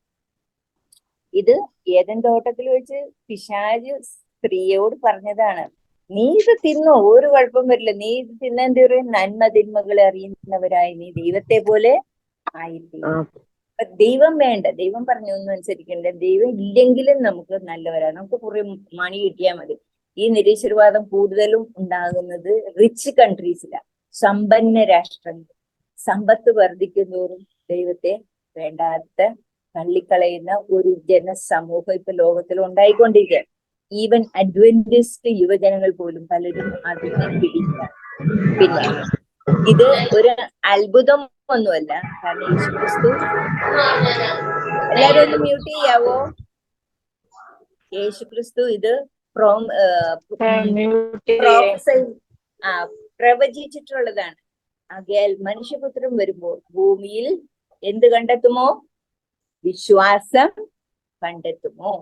ഇത് ഏദൻ തോട്ടത്തിൽ വെച്ച് പിശാച് സ്ത്രീയോട് പറഞ്ഞതാണ്, നീ ഇത് തിന്നോ, ഒരു കുഴപ്പം വരില്ല, നീ ഇത് തിന്നാൻ എന്ത് പറയും? നന്മ തിന്മകളെ അറിയുന്നവരായി നീ ദൈവത്തെ പോലെ ആയിത്തീരും. ദൈവം വേണ്ട, ദൈവം പറഞ്ഞു ഒന്നും അനുസരിക്കണ്ട, ദൈവം ഇല്ലെങ്കിലും നമുക്ക് നല്ലവരാണ്, നമുക്ക് കുറെ മണി കിട്ടിയാൽ മതി. ഈ നിരീശ്വരവാദം കൂടുതലും ഉണ്ടാകുന്നത് റിച്ച് കൺട്രീസിലാണ്, സമ്പന്ന രാഷ്ട്രങ്ങൾ. സമ്പത്ത് വർദ്ധിക്കുന്നതോറും ദൈവത്തെ വേണ്ടാത്ത തള്ളിക്കളയുന്ന ഒരു ജനസമൂഹം ഇപ്പൊ ലോകത്തിൽ ഉണ്ടായിക്കൊണ്ടിരിക്കുകയാണ്. ഈവൻ അഡ്വന്റിസ്റ്റ് യുവജനങ്ങൾ പോലും പലരും അതിനെ പിടിക്കുകയാണ്. പിന്നെ ഇത് ഒരു അത്ഭുതം ഒന്നുമല്ല, കാരണം യേശുക്രിസ്തു, എല്ലാരും ഒന്ന് മ്യൂട്ട് ചെയ്യാവോ? യേശുക്രിസ്തു ഇത് പ്രവചിച്ചിട്ടുള്ളതാണ്. ആകയാൽ മനുഷ്യപുത്രൻ വരുമ്പോൾ ഭൂമിയിൽ എന്ത് കണ്ടെത്തുമോ? വിശ്വാസം കണ്ടെത്തുമോ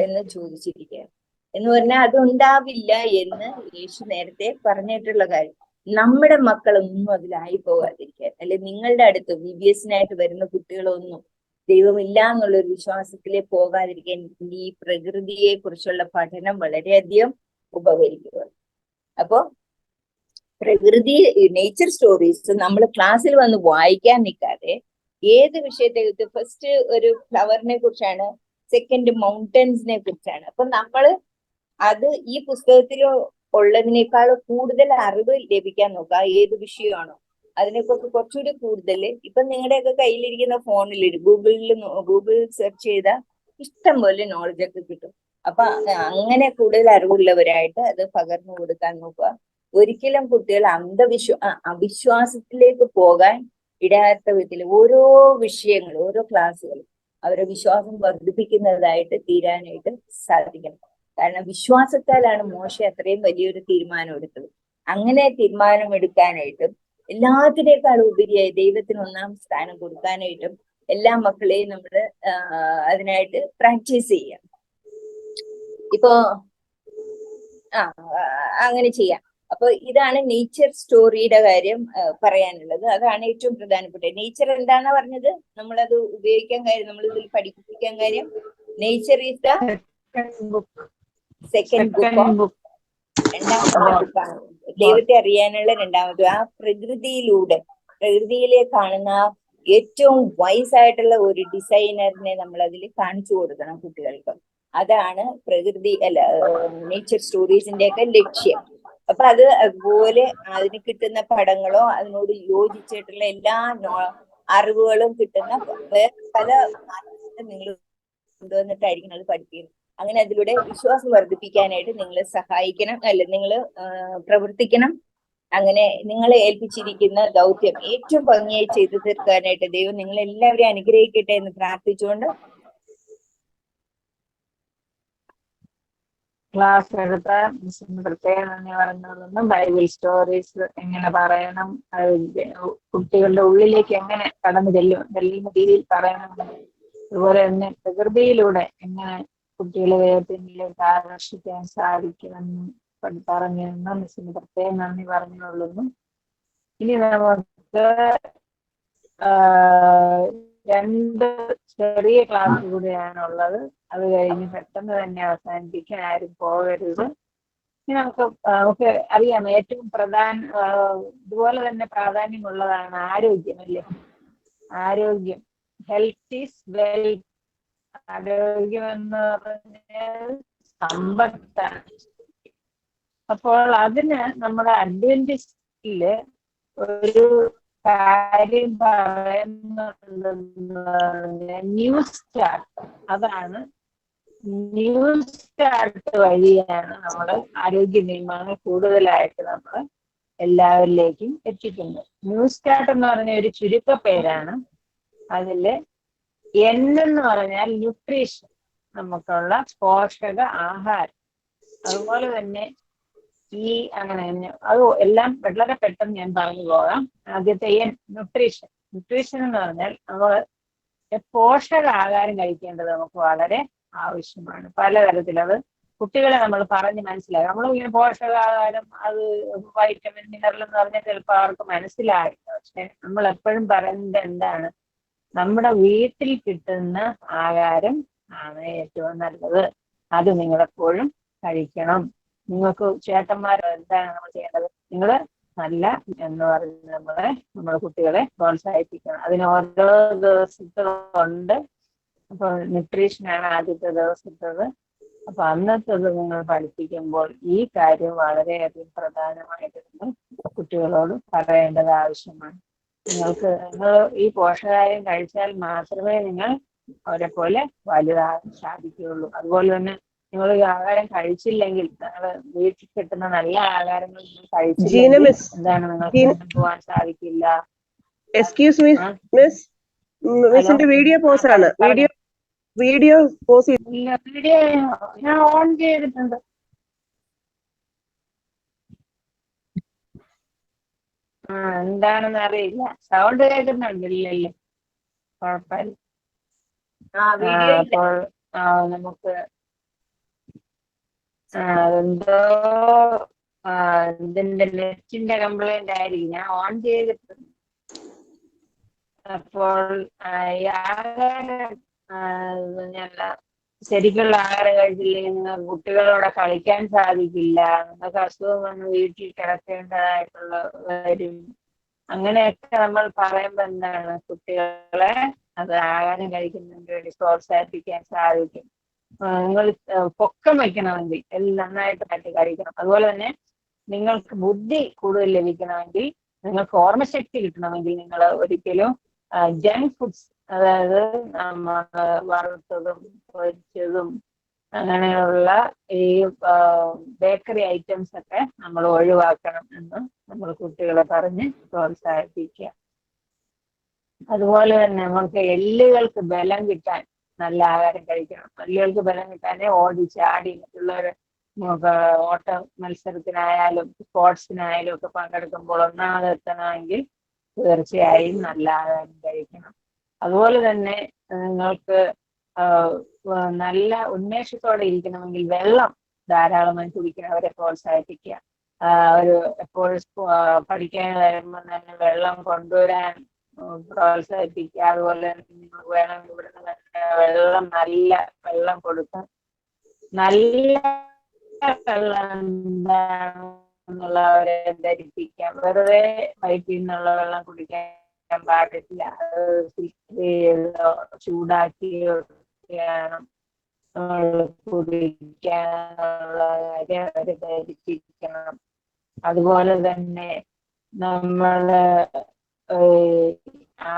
എന്ന് ചോദിച്ചിരിക്കുകയാണ്. എന്ന് പറഞ്ഞാൽ അതുണ്ടാവില്ല എന്ന് യേശു നേരത്തെ പറഞ്ഞിട്ടുള്ള കാര്യം. നമ്മുടെ മക്കളൊന്നും അതിലായി പോകാതിരിക്കാൻ, അല്ലെ നിങ്ങളുടെ അടുത്ത് VBSനായിട്ട് വരുന്ന കുട്ടികളൊന്നും ദൈവമില്ല എന്നുള്ളൊരു വിശ്വാസത്തിലേ പോകാതിരിക്കാൻ ഈ പ്രകൃതിയെ കുറിച്ചുള്ള പഠനം വളരെയധികം ഉപകരിക്കുക. അപ്പോ പ്രകൃതി നേച്ചർ സ്റ്റോറീസ് നമ്മൾ ക്ലാസ്സിൽ വന്ന് വായിക്കാൻ നിൽക്കാതെ ഏത് വിഷയത്തെ, ഫസ്റ്റ് ഒരു ഫ്ലവറിനെ കുറിച്ചാണ്, സെക്കൻഡ് മൗണ്ടൻസിനെ കുറിച്ചാണ്. അപ്പൊ നമ്മള് അത് ഈ പുസ്തകത്തിൽ ഉള്ളതിനേക്കാൾ കൂടുതൽ അറിവ് ലഭിക്കാൻ നോക്കുക. ഏത് വിഷയമാണോ അതിനെക്കുറിച്ച് കുറച്ചുകൂടി കൂടുതൽ, ഇപ്പൊ നിങ്ങളുടെയൊക്കെ കയ്യിലിരിക്കുന്ന ഫോണിൽ ഗൂഗിൾ സെർച്ച് ചെയ്താൽ ഇഷ്ടം പോലെ നോളജ് ഒക്കെ കിട്ടും. അപ്പൊ അങ്ങനെ കൂടുതൽ അറിവുള്ളവരായിട്ട് അത് പകർന്നു കൊടുക്കാൻ നോക്കുക. ഒരിക്കലും കുട്ടികൾ അവിശ്വാസത്തിലേക്ക് പോകാൻ ഇടയാത്ത വിധത്തിൽ ഓരോ വിഷയങ്ങൾ, ഓരോ ക്ലാസ്സുകൾ അവരെ വിശ്വാസം വർദ്ധിപ്പിക്കുന്നതായിട്ട് തീരാനായിട്ട് സാധിക്കണം. കാരണം വിശ്വാസത്താലാണ് മോശ അത്രയും വലിയൊരു തീരുമാനം എടുത്തത്. അങ്ങനെ തീരുമാനം എടുക്കാനായിട്ടും എല്ലാത്തിനേക്കാൾ ഉപരിയായി ദൈവത്തിന് ഒന്നാം സ്ഥാനം കൊടുക്കാനായിട്ടും എല്ലാ മക്കളെയും നമ്മൾ അതിനായിട്ട് പ്രാക്ടീസ് ചെയ്യാം. ഇപ്പോ അങ്ങനെ ചെയ്യാം. അപ്പൊ ഇതാണ് നേച്ചർ സ്റ്റോറിയുടെ കാര്യം പറയാനുള്ളത്. അതാണ് ഏറ്റവും പ്രധാനപ്പെട്ട. നേച്ചർ എന്താണ് പറഞ്ഞത്, നമ്മളത് ഉപയോഗിക്കാൻ കാര്യം, നമ്മൾ ഇതിൽ പഠിപ്പിക്കാൻ കാര്യം, nature is the second book, രണ്ടാമത്തെ ബുക്കാണ് ദൈവത്തെ അറിയാനുള്ള രണ്ടാമത്. ആ പ്രകൃതിയിലെ കാണുന്ന ഏറ്റവും വൈസ് ആയിട്ടുള്ള ഒരു ഡിസൈനറിനെ നമ്മൾ അതിൽ കാണിച്ചു കൊടുക്കണം കുട്ടികൾക്ക്. അതാണ് നേച്ചർ സ്റ്റോറീസിന്റെ ഒക്കെ ലക്ഷ്യം. അപ്പൊ അതുപോലെ അതിന് കിട്ടുന്ന പടങ്ങളോ അതിനോട് യോജിച്ചിട്ടുള്ള എല്ലാ അറിവുകളും കിട്ടുന്ന പല നിങ്ങൾ കൊണ്ടുവന്നിട്ടായിരിക്കണം അത് പഠിപ്പിക്കുന്നത്. അങ്ങനെ അതിലൂടെ വിശ്വാസം വർദ്ധിപ്പിക്കാനായിട്ട് നിങ്ങൾ സഹായിക്കണം, നിങ്ങൾ പ്രവർത്തിക്കണം. അങ്ങനെ നിങ്ങളെ ഏൽപ്പിച്ചിരിക്കുന്ന ദൗത്യം ഏറ്റവും ഭംഗിയായി ചെയ്തു തീർക്കാനായിട്ട് ദൈവം നിങ്ങളെല്ലാവരെയും അനുഗ്രഹിക്കട്ടെ എന്ന് പ്രാർത്ഥിച്ചുകൊണ്ട് ക്ലാസ് എടുത്ത മിസ്സിന് പ്രത്യേകം നന്ദി പറഞ്ഞതൊന്നും ബൈബിൾ സ്റ്റോറീസ് എങ്ങനെ പറയണം, കുട്ടികളുടെ ഉള്ളിലേക്ക് എങ്ങനെ കടന്നു ചെല്ലുന്ന രീതിയിൽ പറയണം, അതുപോലെ തന്നെ പ്രകൃതിയിലൂടെ എങ്ങനെ കുട്ടികളെ ദൈവത്തിലേക്ക് ആകർഷിക്കാൻ സാധിക്കുമെന്ന് പറഞ്ഞതെന്ന് മിസ്സിന് പ്രത്യേകം നന്ദി പറഞ്ഞുകൊള്ളുന്നു. ഇനി നമുക്ക് 2 ചെറിയ ക്ലാസ് കൂടിയാണുള്ളത്. അത് കഴിഞ്ഞ് പെട്ടെന്ന് തന്നെ അവസാനിപ്പിക്കാൻ ആരും പോകരുത്. ഇനി നമുക്ക് അറിയാം, ഏറ്റവും ഇതുപോലെ തന്നെ പ്രാധാന്യമുള്ളതാണ് ആരോഗ്യം, അല്ലേ? ആരോഗ്യം, ഹെൽത്ത് ഈസ് വെൽത്ത്. ആരോഗ്യം എന്ന് പറഞ്ഞാൽ സമ്പത്താണ്. അപ്പോൾ അതിന് നമ്മുടെ അഡ്വന്റിസ്റ്റില് ഒരു കാര്യം പറയുന്നത് ന്യൂ സ്റ്റാർട്ട്. അതാണ് ന്യൂ സ്റ്റാർട്ട് വഴിയാണ് നമ്മൾ ആരോഗ്യ നിയമങ്ങൾ കൂടുതലായിട്ട് നമ്മൾ എല്ലാവരിലേക്കും എത്തിക്കുന്നത്. ന്യൂ സ്റ്റാർട്ട് എന്ന് പറഞ്ഞ ഒരു ചുരുക്ക പേരാണ്. അതില് N എന്ന് പറഞ്ഞാൽ ന്യൂട്രീഷൻ, നമുക്കുള്ള പോഷക ആഹാരം. അതുപോലെ തന്നെ അങ്ങനെ അത് എല്ലാം വളരെ പെട്ടെന്ന് ഞാൻ പറഞ്ഞു പോകാം. ആദ്യത്തെ N, ന്യൂട്രീഷൻ. ന്യൂട്രീഷൻ എന്ന് പറഞ്ഞാൽ നമ്മൾ പോഷകാഹാരം കഴിക്കേണ്ടത് നമുക്ക് വളരെ ആവശ്യമാണ്. പലതരത്തിൽ അത് കുട്ടികളെ നമ്മൾ പറഞ്ഞ് മനസ്സിലാക്കാം. നമ്മൾ ഇങ്ങനെ പോഷകാഹാരം, അത് വൈറ്റമിൻ, മിനറൽ എന്ന് പറഞ്ഞാൽ ചിലപ്പോൾ അവർക്ക് മനസ്സിലാകില്ല. പക്ഷെ നമ്മൾ എപ്പോഴും പറയുന്നത് എന്താണ്, നമ്മുടെ വീട്ടിൽ കിട്ടുന്ന ആഹാരം ആണ് ഏറ്റവും നല്ലത്. അത് നിങ്ങളെപ്പോഴും കഴിക്കണം. നിങ്ങൾക്ക് ചേട്ടന്മാർ എന്താണ് നമ്മൾ ചെയ്യേണ്ടത്, നിങ്ങൾ നല്ല എന്ന് പറഞ്ഞ് നമ്മുടെ കുട്ടികളെ പ്രോത്സാഹിപ്പിക്കണം. അതിന് ഓരോ ദിവസത്തുണ്ട്. അപ്പോൾ ന്യൂട്രീഷനാണ് ആദ്യത്തെ ദിവസത്തത്. അപ്പൊ അന്നത്തത് നിങ്ങൾ പഠിപ്പിക്കുമ്പോൾ ഈ കാര്യം വളരെയധികം പ്രധാനമായിട്ട് കുട്ടികളോട് പറയേണ്ടത് ആവശ്യമാണ്. നിങ്ങൾ ഈ പോഷകാഹാരം കഴിച്ചാൽ മാത്രമേ നിങ്ങൾ അവരെ പോലെ വലുതാകാൻ സാധിക്കുകയുള്ളൂ. അതുപോലെ തന്നെ നിങ്ങൾ ഈ ആഹാരം കഴിച്ചില്ലെങ്കിൽ, നിങ്ങൾ വീട്ടിൽ കിട്ടുന്ന നല്ല ആഹാരങ്ങൾ കഴിച്ചില്ലെങ്കിൽ എന്താണ് നിങ്ങൾക്ക് പോകാൻ സാധിക്കില്ല. എക്സ്ക്യൂസ് മീ മിസ്, മിസ്സിന്റെ വീഡിയോ പോസ് ആണ്. വീഡിയോ പോസ് വീഡിയോ ഞാൻ ഓൺ ചെയ്തിട്ടുണ്ട്. എന്താണെന്ന് അറിയില്ല. സൗണ്ട് കേൾക്കുന്നുണ്ടല്ലോ, കുഴപ്പമില്ല. അപ്പോൾ നമുക്ക് അതെന്തോ ഇതിന്റെ നെറ്റിന്റെ കംപ്ലൈന്റ് ആയിരിക്കും. ഞാൻ ഓൺ ചെയ്തിട്ടുണ്ട്. അപ്പോൾ ഈ ആഹാരം ശരിക്കുള്ള ആഹാരം കഴിച്ചില്ലെങ്കിൽ നിങ്ങൾ കുട്ടികളോടെ കളിക്കാൻ സാധിക്കില്ല. നിങ്ങൾക്ക് അസുഖം വന്ന് വീട്ടിൽ കിടക്കേണ്ടതായിട്ടുള്ള വരും. അങ്ങനെയൊക്കെ നമ്മൾ പറയുമ്പോൾ എന്താണ്, കുട്ടികളെ അത് ആഹാരം കഴിക്കുന്നതിന് വേണ്ടി പ്രോത്സാഹിപ്പിക്കാൻ സാധിക്കും. നിങ്ങൾ പൊക്കം വയ്ക്കണമെങ്കിൽ എല്ലാം നന്നായിട്ട് തട്ടി കഴിക്കണം. അതുപോലെ തന്നെ നിങ്ങൾക്ക് ബുദ്ധി കൂടുതൽ ലഭിക്കണമെങ്കിൽ, നിങ്ങൾക്ക് ഓർമ്മശക്തി കിട്ടണമെങ്കിൽ നിങ്ങൾ ഒരിക്കലും ജങ്ക് ഫുഡ്സ്, അതായത് വറുത്തതും പൊരിച്ചതും അങ്ങനെയുള്ള ഈ ബേക്കറി ഐറ്റംസ് ഒക്കെ നമ്മൾ ഒഴിവാക്കണം എന്ന് നമ്മൾ കുട്ടികളെ പറഞ്ഞ് പ്രോത്സാഹിപ്പിക്കുക. അതുപോലെ തന്നെ നമുക്ക് എല്ലുകൾക്ക് ബലം കിട്ടാൻ നല്ല ആഹാരം കഴിക്കണം. വലിയവർക്ക് ബലം കിട്ടാനേ ഓടി ചാടി മറ്റുള്ളവർ ഓട്ട മത്സരത്തിനായാലും സ്പോർട്സിനായാലും ഒക്കെ പങ്കെടുക്കുമ്പോൾ ഒന്നാമത് എത്തണമെങ്കിൽ തീർച്ചയായും നല്ല ആഹാരം കഴിക്കണം. അതുപോലെ തന്നെ നിങ്ങൾക്ക് നല്ല ഉന്മേഷത്തോടെ ഇരിക്കണമെങ്കിൽ വെള്ളം ധാരാളമായി കുടിക്കുന്നവരെ പ്രോത്സാഹിപ്പിക്കുക. ഒരു എപ്പോഴും പഠിക്കാൻ വരുമ്പോൾ തന്നെ വെള്ളം കൊണ്ടുവരാൻ പ്രോത്സാഹിപ്പിക്കുക. അതുപോലെ നിങ്ങൾ വേണം ഇവിടുന്ന് തന്നെ വെള്ളം നല്ല വെള്ളം കൊടുക്കുക. നല്ല വെള്ളം എന്താണെന്നുള്ളവരെ ധരിപ്പിക്കാം. വെറുതെ പൈപ്പിൽ നിന്നുള്ള വെള്ളം കുടിക്കാൻ പാടില്ല. ചൂടാക്കിയാണ് കുടിക്കാനുള്ള കാര്യം അവരെ ധരിപ്പിക്കണം. അതുപോലെ തന്നെ നമ്മള്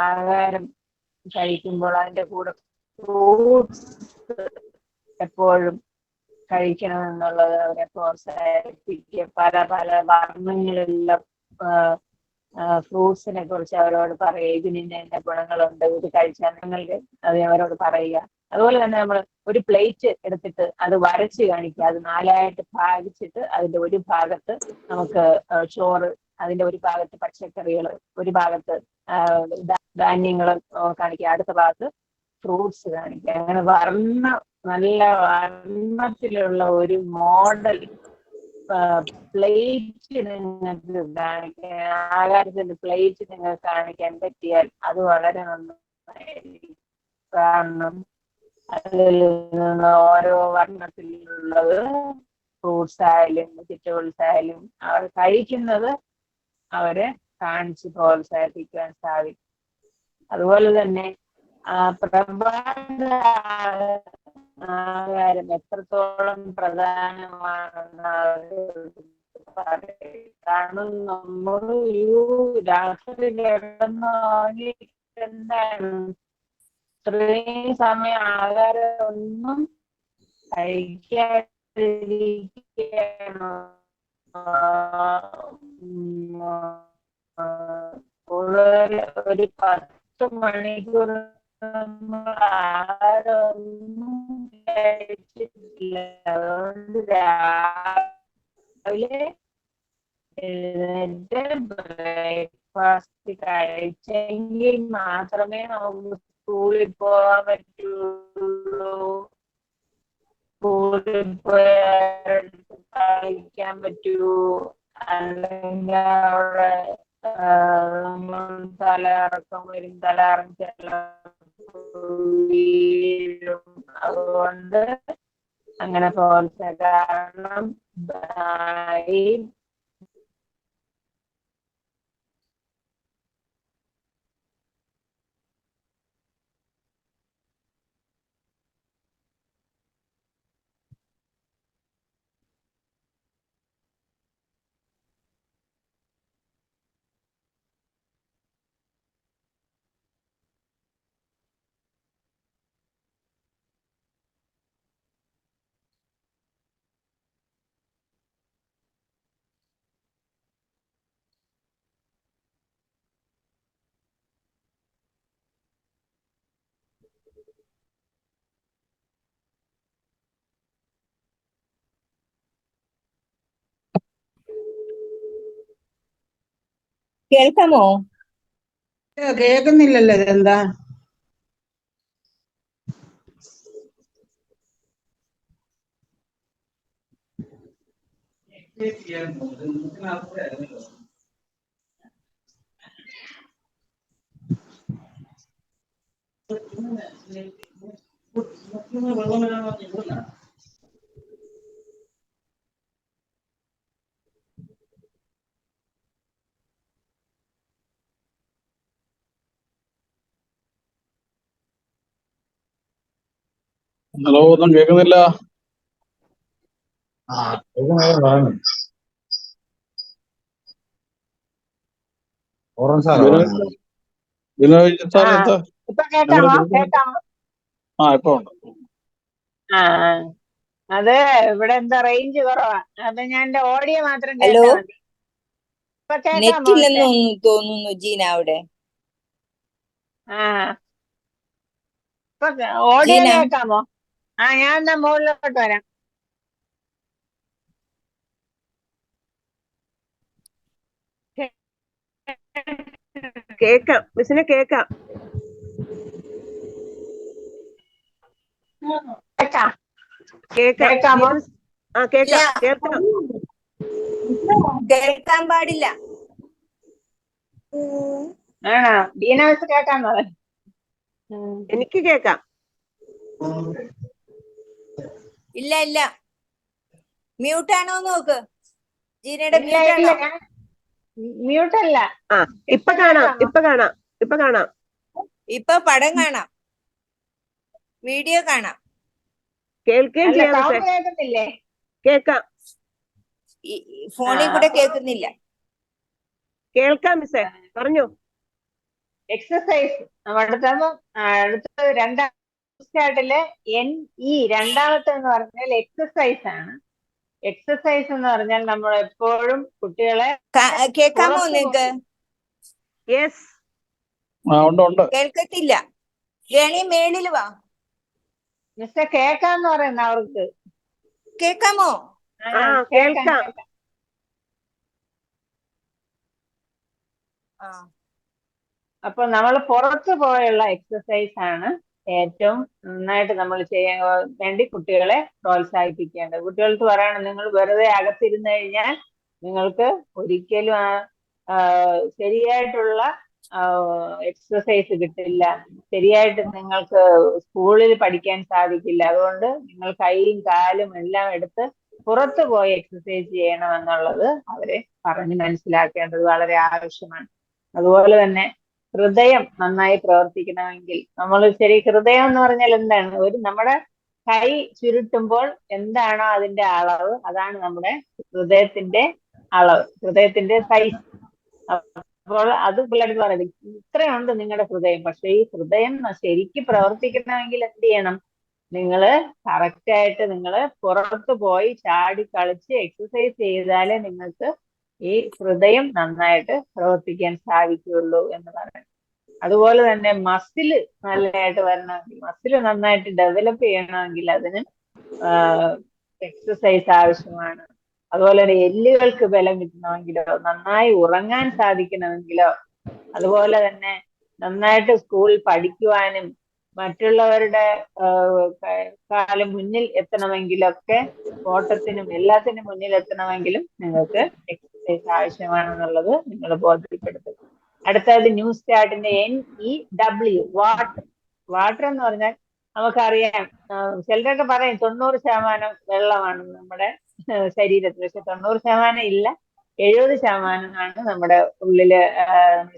ആഹാരം കഴിക്കുമ്പോൾ അതിൻ്റെ കൂടെ ഫ്രൂട്ട്സ് എപ്പോഴും കഴിക്കണമെന്നുള്ളത് അവരെ പ്രോത്സാഹിപ്പിക്കുക. പല പല വർണ്ണങ്ങളിലുള്ള ഫ്രൂട്ട്സിനെ കുറിച്ച് അവരോട് പറയുക. ഇതിന് ഇന്ന ഗുണങ്ങളുണ്ട്, ഇത് കഴിച്ചാൽ നിങ്ങൾക്ക് അത് അവരോട് പറയുക. അതുപോലെ തന്നെ നമ്മൾ ഒരു പ്ലേറ്റ് എടുത്തിട്ട് അത് വരച്ച് കാണിക്കുക. അത് 4ആയിട്ട് ഭാഗിച്ചിട്ട് അതിന്റെ ഒരു ഭാഗത്ത് നമുക്ക് ചോറ്, അതിന്റെ ഒരു ഭാഗത്ത് പച്ചക്കറികൾ, ഒരു ഭാഗത്ത് ധാന്യങ്ങൾ കാണിക്കുക, അടുത്ത ഭാഗത്ത് ഫ്രൂട്ട്സ് കാണിക്കുക. അങ്ങനെ നല്ല വർണ്ണത്തിലുള്ള ഒരു മോഡൽ പ്ലേറ്റ് നിങ്ങൾക്ക് കാണിക്കാൻ, ആഹാരത്തിന്റെ പ്ലേറ്റ് നിങ്ങൾക്ക് കാണിക്കാൻ പറ്റിയാൽ അത് വളരെ നന്നായിരിക്കും. കാരണം അതിൽ നിന്ന് ഓരോ വർണ്ണത്തിലുള്ളത് ഫ്രൂട്ട്സ് ആയാലും വെജിറ്റബിൾസ് ആയാലും അവർ കഴിക്കുന്നത് അവരെ കാണിച്ച് പ്രോത്സാഹിപ്പിക്കാൻ സാധിക്കും. അതുപോലെ തന്നെ പ്രഭാത ആഹാരം എത്രത്തോളം പ്രധാനമാണെന്ന് കാരണം നമ്മൾ രാത്രി കിടന്നുറങ്ങിയിട്ട് എന്താണ് ഇത്രയും സമയം ആഹാരം ഒന്നും കഴിക്കാതിരിക്കണം. കൂടുതൽ ഒരു 10 മണിക്കൂർ ആഹാരമൊന്നും കഴിച്ചിട്ടില്ല. അതുകൊണ്ട് രാവിലെ എഴുന്നേറ്റ് ബ്രേക്ക്ഫാസ്റ്റ് കഴിച്ചെങ്കിൽ മാത്രമേ നമുക്ക് സ്കൂളിൽ പോകാൻ പറ്റുള്ളൂ. സ്കൂളിൽ പോയാൽ കഴിക്കാൻ പറ്റൂ. അല്ലെങ്കിൽ അവിടെ നമ്മൾ തലയിറക്കം വരും, വീഴും. അതുകൊണ്ട് അങ്ങനെ കാരണം ഈ കേൾക്കാമോ? കേൾക്കുന്നില്ലല്ലോ, ഇതെന്താ? ഹലോ, ഒന്നും കേൾക്കുന്നില്ല. ബിനോയ് സാറേ, എന്താ ഇപ്പൊ കേൾക്കാമോ? ഇപ്പൊ ഉണ്ട്. അത് ഇവിടെ എന്താ റേഞ്ച് കുറവാ. അപ്പൊ ഞാൻ എന്റെ ഓഡിയോ മാത്രം ഹലോ, കേട്ടാ മതി. ഇപ്പൊ കേൾക്കാമോ? നെറ്റില്ലെന്ന് തോന്നുന്നു ജീന അവിടെ. ആ ഇപ്പൊ ഓഡിയോ ജീന കേൾക്കാമോ? ഞാൻ എന്നാ മുകളിലോട്ട് വരാം. കേക്കാം, മിസ്സിനെ കേക്കാം. കേൾക്കാം, കേക്കാം. കേൾക്കാമോ? ജീന മിസ് കേക്കാം, കേൾക്കാം. കേൾക്കാൻ പാടില്ല. ആണോ? ഡീന മിസ് കേൾക്കാമോ? എനിക്ക് കേക്കാം. ഇല്ല ഇല്ല, മ്യൂട്ടാണോ നോക്ക്. ജീനയുടെ ഇല്ല ഇല്ല, മ്യൂട്ടാണോ? ഞാൻ മ്യൂട്ടല്ല. ഇപ്പൊ കാണാം, ഇപ്പൊ കാണാം, ഇപ്പൊ കാണാം. ഇപ്പൊ പടം കാണാം, വീഡിയോ കാണാം. കേൾക്കുകയും അല്ല, ചെയ്യാം മിസ്സേ. സൗണ്ട് കേൾക്കുന്നില്ലേ? കേക്കാം, ഫോണിൽ കൂടെ കേൾക്കുന്നില്ല. കേൾക്കാം മിസ്സേ, പറഞ്ഞോ. എക്സസൈസ് അടുത്ത രണ്ടാം ചാർട്ടില് NE രണ്ടാമത്തെ എന്ന് പറഞ്ഞാൽ എക്സസൈസ് ആണ്. എക്സസൈസ് എന്ന് പറഞ്ഞാൽ നമ്മൾ എപ്പോഴും കുട്ടികളെ കേൾക്കാമോ നിങ്ങക്ക്? യെസ്. ഉണ്ട്. കേൾക്കത്തില്ല. വേണേ മേളില് വാ. മിസ്റ്റർ കേക്കാന്ന് പറയുന്ന അവർക്ക് കേൾക്കാമോ? കേൾക്കാം. അപ്പൊ നമ്മൾ പുറത്തു പോയുള്ള എക്സസൈസ് ആണ് ഏറ്റവും നന്നായിട്ട് നമ്മൾ ചെയ്യാൻ വേണ്ടി കുട്ടികളെ പ്രോത്സാഹിപ്പിക്കേണ്ടത്. കുട്ടികൾക്ക് പറയണം, നിങ്ങൾ വെറുതെ അകത്തിരുന്ന് കഴിഞ്ഞാൽ നിങ്ങൾക്ക് ഒരിക്കലും ശരിയായിട്ടുള്ള എക്സസൈസ് കിട്ടില്ല, ശരിയായിട്ട് നിങ്ങൾക്ക് സ്കൂളിൽ പഠിക്കാൻ സാധിക്കില്ല. അതുകൊണ്ട് നിങ്ങൾ കൈയും കാലും എല്ലാം എടുത്ത് പുറത്തു പോയി എക്സസൈസ് ചെയ്യണം എന്നുള്ളത് അവരെ പറഞ്ഞ് മനസ്സിലാക്കേണ്ടത് വളരെ ആവശ്യമാണ്. അതുപോലെ തന്നെ ഹൃദയം നന്നായി പ്രവർത്തിക്കണമെങ്കിൽ നമ്മൾ ഹൃദയം എന്ന് പറഞ്ഞാൽ എന്താണ്? നമ്മുടെ കൈ ചുരുട്ടുമ്പോൾ എന്താണോ അതിന്റെ അളവ്, അതാണ് നമ്മുടെ ഹൃദയത്തിന്റെ അളവ്, ഹൃദയത്തിന്റെ സൈസ്. അപ്പോൾ അത് പിള്ളേർക്ക് പറയുന്നത് ഇത്രയുണ്ട് നിങ്ങളുടെ ഹൃദയം. പക്ഷെ ഈ ഹൃദയം ശരിക്കും പ്രവർത്തിക്കണമെങ്കിൽ എന്ത് ചെയ്യണം? നിങ്ങള് കറക്റ്റായിട്ട് നിങ്ങള് പുറത്ത് പോയി ചാടി കളിച്ച് എക്സസൈസ് ചെയ്താലേ നിങ്ങൾക്ക് ഈ ഹൃദയം നന്നായിട്ട് പ്രവർത്തിക്കാൻ സാധിക്കുകയുള്ളൂ എന്ന് പറയുന്നത്. അതുപോലെ തന്നെ മസില് നല്ലതായിട്ട് വരണമെങ്കിൽ, മസില് നന്നായിട്ട് ഡെവലപ്പ് ചെയ്യണമെങ്കിൽ അതിന് എക്സസൈസ് ആവശ്യമാണ്. അതുപോലെ തന്നെ എല്ലുകൾക്ക് ബലം കിട്ടണമെങ്കിലോ, നന്നായി ഉറങ്ങാൻ സാധിക്കണമെങ്കിലോ, അതുപോലെ തന്നെ നന്നായിട്ട് സ്കൂളിൽ പഠിക്കുവാനും മറ്റുള്ളവരുടെ കാലം മുന്നിൽ എത്തണമെങ്കിലൊക്കെ, ഓട്ടത്തിനും എല്ലാത്തിനും മുന്നിൽ എത്തണമെങ്കിലും നിങ്ങൾക്ക് എക്സസൈസ് ആവശ്യമാണെന്നുള്ളത് നിങ്ങൾ ബോധ്യപ്പെടുത്തുക. അടുത്തത് ന്യൂസ് ചാർട്ടിന്റെ NEW വാട്ടർ. വാട്ടർ എന്ന് പറഞ്ഞാൽ നമുക്കറിയാം, ചിലരൊക്കെ പറയും 90% വെള്ളമാണ് നമ്മുടെ ശരീരത്തിൽ. പക്ഷെ 90% ഇല്ല, 70% നമ്മുടെ ഉള്ളില്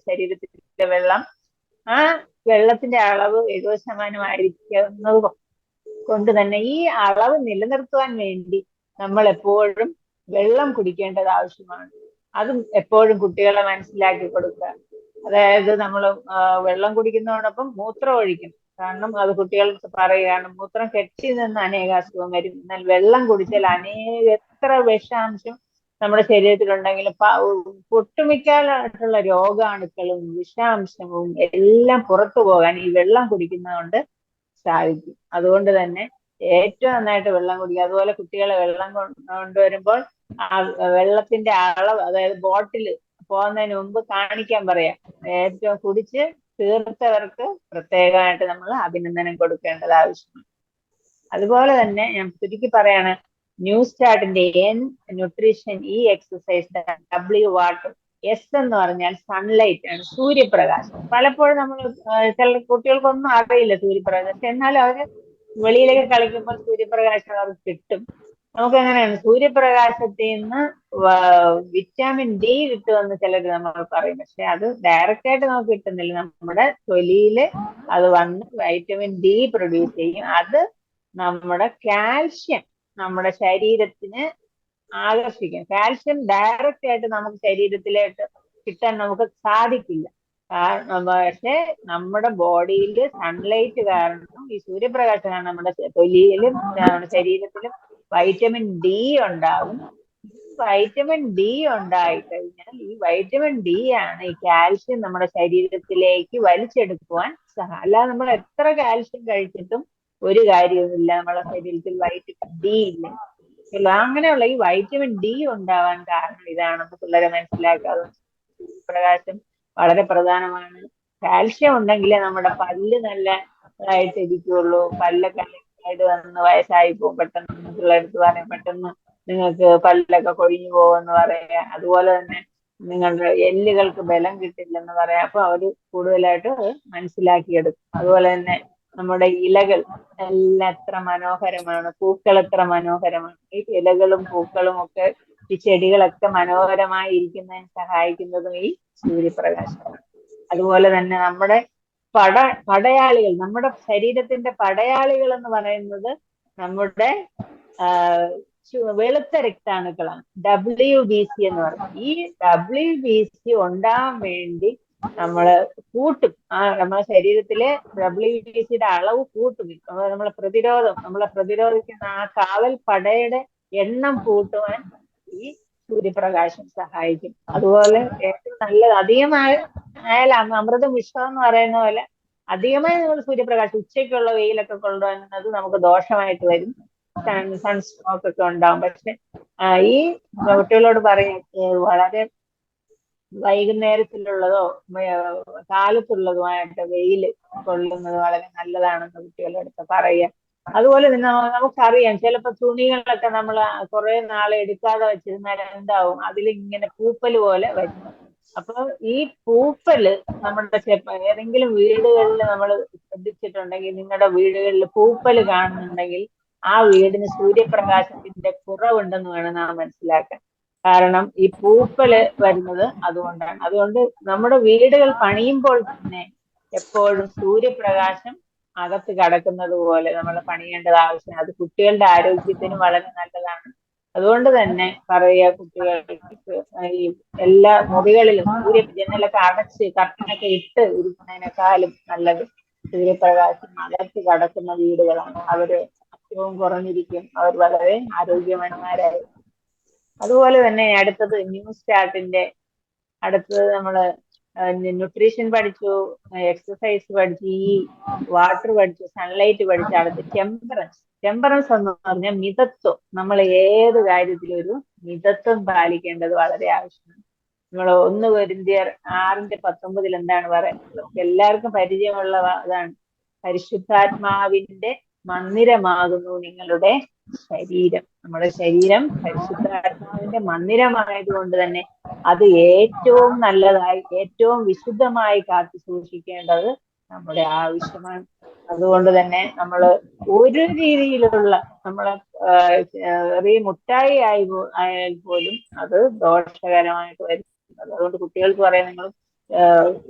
ശരീരത്തിലെ വെള്ളം. ആ വെള്ളത്തിന്റെ അളവ് 70% ആയിരിക്കുന്നത് കൊണ്ട് തന്നെ ഈ അളവ് നിലനിർത്തുവാൻ വേണ്ടി നമ്മൾ എപ്പോഴും വെള്ളം കുടിക്കേണ്ടത് ആവശ്യമാണ്. അതും എപ്പോഴും കുട്ടികളെ മനസ്സിലാക്കി കൊടുക്കുക. അതായത് നമ്മൾ വെള്ളം കുടിക്കുന്നതോടൊപ്പം മൂത്രം ഒഴിക്കണം. കാരണം അത് കുട്ടികൾക്ക് പറയുകയാണ്, മൂത്രം കെട്ടി നിന്ന് അനേക അസുഖം വരും, എന്നാൽ വെള്ളം കുടിച്ചാൽ എത്ര വിഷാംശം നമ്മുടെ ശരീരത്തിലുണ്ടെങ്കിലും ഒട്ടുമിക്കായിട്ടുള്ള രോഗാണുക്കളും വിഷാംശവും എല്ലാം പുറത്തു പോകാൻ ഈ വെള്ളം കുടിക്കുന്നതുകൊണ്ട് സാധിക്കും. അതുകൊണ്ട് തന്നെ ഏറ്റവും നന്നായിട്ട് വെള്ളം കുടിക്കുക. അതുപോലെ കുട്ടികളെ വെള്ളം കൊണ്ടുവരുമ്പോൾ ആ വെള്ളത്തിന്റെ അളവ്, അതായത് ബോട്ടില് പോകുന്നതിന് മുമ്പ് കാണിക്കാൻ പറയാം. ഏറ്റവും കുടിച്ച് തീർത്തവർക്ക് പ്രത്യേകമായിട്ട് നമ്മൾ അഭിനന്ദനം കൊടുക്കേണ്ടത് ആവശ്യമാണ്. അതുപോലെ തന്നെ ഞാൻ ചുരുക്കി പറയാണ്, ന്യൂസ് ചാർട്ടിന്റെ N nutrition, E exercise, W water, S എന്ന് പറഞ്ഞാൽ സൺലൈറ്റ് ആണ്, സൂര്യപ്രകാശം. പലപ്പോഴും നമ്മൾ ചില കുട്ടികൾക്കൊന്നും അറിയില്ല സൂര്യപ്രകാശം, എന്നാലും അവര് വെളിയിലേക്ക് കളിക്കുമ്പോൾ സൂര്യപ്രകാശം അവർക്ക് കിട്ടും. നമുക്ക് എങ്ങനെയാണ് സൂര്യപ്രകാശത്തിൽ നിന്ന് വിറ്റാമിൻ D കിട്ടുമെന്ന് ചിലർ നമ്മൾ പറയും. പക്ഷെ അത് ഡയറക്റ്റ് ആയിട്ട് നമുക്ക് കിട്ടുന്നില്ല. നമ്മുടെ തൊലിയില് അത് വന്ന് വൈറ്റമിൻ D പ്രൊഡ്യൂസ് ചെയ്യും. അത് നമ്മുടെ കാൽഷ്യം നമ്മുടെ ശരീരത്തിന് ആകർഷിക്കും. കാൽഷ്യം ഡയറക്റ്റ് ആയിട്ട് നമുക്ക് ശരീരത്തിലേക്ക് കിട്ടാൻ നമുക്ക് സാധിക്കില്ല. പക്ഷെ നമ്മുടെ ബോഡിയിൽ സൺലൈറ്റ് കാരണം, ഈ സൂര്യപ്രകാശം കാരണം നമ്മുടെ തൊലിയിലും നമ്മുടെ ശരീരത്തിലും വൈറ്റമിൻ D ഉണ്ടാകും. വൈറ്റമിൻ D ഉണ്ടായിക്കഴിഞ്ഞാൽ ഈ വൈറ്റമിൻ D ആണ് ഈ കാൽഷ്യം നമ്മുടെ ശരീരത്തിലേക്ക് വലിച്ചെടുക്കുവാൻ അല്ലാതെ നമ്മൾ എത്ര കാൽഷ്യം കഴിച്ചിട്ടും ഒരു കാര്യവുമില്ല. നമ്മളെ ശരീരത്തിൽ വൈറ്റമിൻ ഡി ഇല്ല. അങ്ങനെയുള്ള ഈ വൈറ്റമിൻ ഡി ഉണ്ടാവാൻ കാരണം ഇതാണെന്ന് പിള്ളേരെ മനസ്സിലാക്കാതെ പ്രകാശം വളരെ പ്രധാനമാണ്. കാൽഷ്യം ഉണ്ടെങ്കിലേ നമ്മുടെ പല്ല് നല്ലതായിട്ട് ഇരിക്കുള്ളൂ. പല്ലൊക്കെ ആയിട്ട് വന്ന് വയസ്സായി പോകും പെട്ടെന്ന്. പിള്ളേർക്ക് പറയാം പെട്ടെന്ന് നിങ്ങൾക്ക് പല്ലൊക്കെ കൊഴിഞ്ഞു പോകുമെന്ന് പറയാം. അതുപോലെ തന്നെ നിങ്ങളുടെ എല്ലുകൾക്ക് ബലം കിട്ടില്ലെന്ന് പറയാം. അപ്പൊ അവര് കൂടുതലായിട്ട് മനസ്സിലാക്കിയെടുക്കും. അതുപോലെ തന്നെ നമ്മുടെ ഇലകൾ എല്ലാം എത്ര മനോഹരമാണ്, പൂക്കൾ എത്ര മനോഹരമാണ്. ഈ ഇലകളും പൂക്കളും ഒക്കെ ഈ ചെടികളൊക്കെ മനോഹരമായി ഇരിക്കുന്നതിന് സഹായിക്കുന്നതും ഈ സൂര്യപ്രകാശമാണ്. അതുപോലെ തന്നെ നമ്മുടെ പടയാളികൾ, നമ്മുടെ ശരീരത്തിന്റെ പടയാളികൾ എന്ന് പറയുന്നത് നമ്മുടെ വെളുത്ത രക്താണുക്കളാണ്, WBC എന്ന് പറയും. ഈ WBC ഉണ്ടാകാൻ വേണ്ടി നമ്മള് കൂട്ടും, നമ്മുടെ ശരീരത്തിലെ WBCയുടെ അളവ് കൂട്ടും. നമ്മളെ പ്രതിരോധിക്കുന്ന ആ കാവൽ പടയുടെ എണ്ണം കൂട്ടുവാൻ ഈ സൂര്യപ്രകാശം സഹായിക്കും. അതുപോലെ ഏറ്റവും നല്ലത് അധികമായാൽ അമൃതം വിഷം എന്ന് പറയുന്ന പോലെ അധികമായി നമ്മൾ സൂര്യപ്രകാശം ഉച്ചയ്ക്കുള്ള വെയിലൊക്കെ കൊണ്ടുവന്നത് നമുക്ക് ദോഷമായിട്ട് വരും. സൺസ്ട്രോക്ക് ഒക്കെ ഉണ്ടാവും. പക്ഷെ ഈ കുട്ടികളോട് പറയും വളരെ വൈകുന്നേരത്തിലുള്ളതോ കാലത്തുള്ളതുമായിട്ട് വെയിൽ കൊള്ളുന്നത് വളരെ നല്ലതാണെന്ന് കുട്ടികളുടെ അടുത്ത് പറയുക. അതുപോലെ തന്നെ നമുക്കറിയാം ചിലപ്പോ തുണികളൊക്കെ നമ്മൾ കുറെ നാളെ എടുക്കാതെ വെച്ചിരുന്നാൽ എന്താവും, അതിലിങ്ങനെ പൂപ്പൽ പോലെ വരും. അപ്പൊ ഈ പൂപ്പല് നമ്മുടെ ഏതെങ്കിലും വീടുകളിൽ നമ്മൾ ശ്രദ്ധിച്ചിട്ടുണ്ടെങ്കിൽ, നിങ്ങളുടെ വീടുകളിൽ പൂപ്പല് കാണുന്നുണ്ടെങ്കിൽ ആ വീടിന് സൂര്യപ്രകാശത്തിന്റെ കുറവുണ്ടെന്ന് വേണം നാം മനസ്സിലാക്കാൻ. കാരണം ഈ പൂപ്പല് വരുന്നത് അതുകൊണ്ടാണ്. അതുകൊണ്ട് നമ്മുടെ വീടുകൾ പണിയുമ്പോൾ തന്നെ എപ്പോഴും സൂര്യപ്രകാശം അകത്ത് കടക്കുന്നത് പോലെ നമ്മൾ പണിയേണ്ടത് ആവശ്യമാണ്. അത് കുട്ടികളുടെ ആരോഗ്യത്തിന് വളരെ നല്ലതാണ്. അതുകൊണ്ട് തന്നെ പറയുക കുട്ടികൾക്ക് ഈ എല്ലാ മുറികളിലും ജനലൊക്കെ അടച്ച് കർട്ടനൊക്കെ ഇട്ട് ഇരിക്കുന്നതിനേക്കാളും നല്ലത് സൂര്യപ്രകാശം അകത്ത് കടക്കുന്ന വീടുകളാണ്. അവര് അസുഖവും കുറഞ്ഞിരിക്കും, അവർ വളരെ ആരോഗ്യവാന്മാരായി. അതുപോലെ തന്നെ അടുത്തത് ന്യൂ സ്റ്റാർട്ടിന്റെ അടുത്തത് നമ്മള് ന്യൂട്രീഷൻ പഠിച്ചു, എക്സസൈസ് പഠിച്ചു, ഈ വാട്ടർ പഠിച്ചു, സൺലൈറ്റ് പഠിച്ചു. അടുത്ത് ടെമ്പറൻസ് എന്ന് പറഞ്ഞാൽ മിതത്വം. നമ്മൾ ഏത് കാര്യത്തിലും ഒരു മിതത്വം പാലിക്കേണ്ടത് വളരെ ആവശ്യമാണ്. നമ്മൾ 1 കൊരിന്ത്യർ 6:19 എന്താണ് പറയുന്നത്? നമുക്ക് എല്ലാവർക്കും പരിചയമുള്ള അതാണ്, പരിശുദ്ധാത്മാവിന്റെ മന്ദിരമാകുന്നു നിങ്ങളുടെ ശരീരം. നമ്മുടെ ശരീരം പരിശുദ്ധാത്മാവിന്റെ മന്ദിരമായതുകൊണ്ട് തന്നെ അത് ഏറ്റവും നല്ലതായി ഏറ്റവും വിശുദ്ധമായി കാത്തു സൂക്ഷിക്കേണ്ടത് നമ്മുടെ ആവശ്യമാണ്. അതുകൊണ്ട് തന്നെ നമ്മൾ ഒരു രീതിയിലുള്ള നമ്മളെ മുട്ടായി ആയാൽ പോലും അത് ദോഷകരമായിട്ട് വരും. അതുകൊണ്ട് കുട്ടികൾക്ക് പറയാൻ, നിങ്ങൾ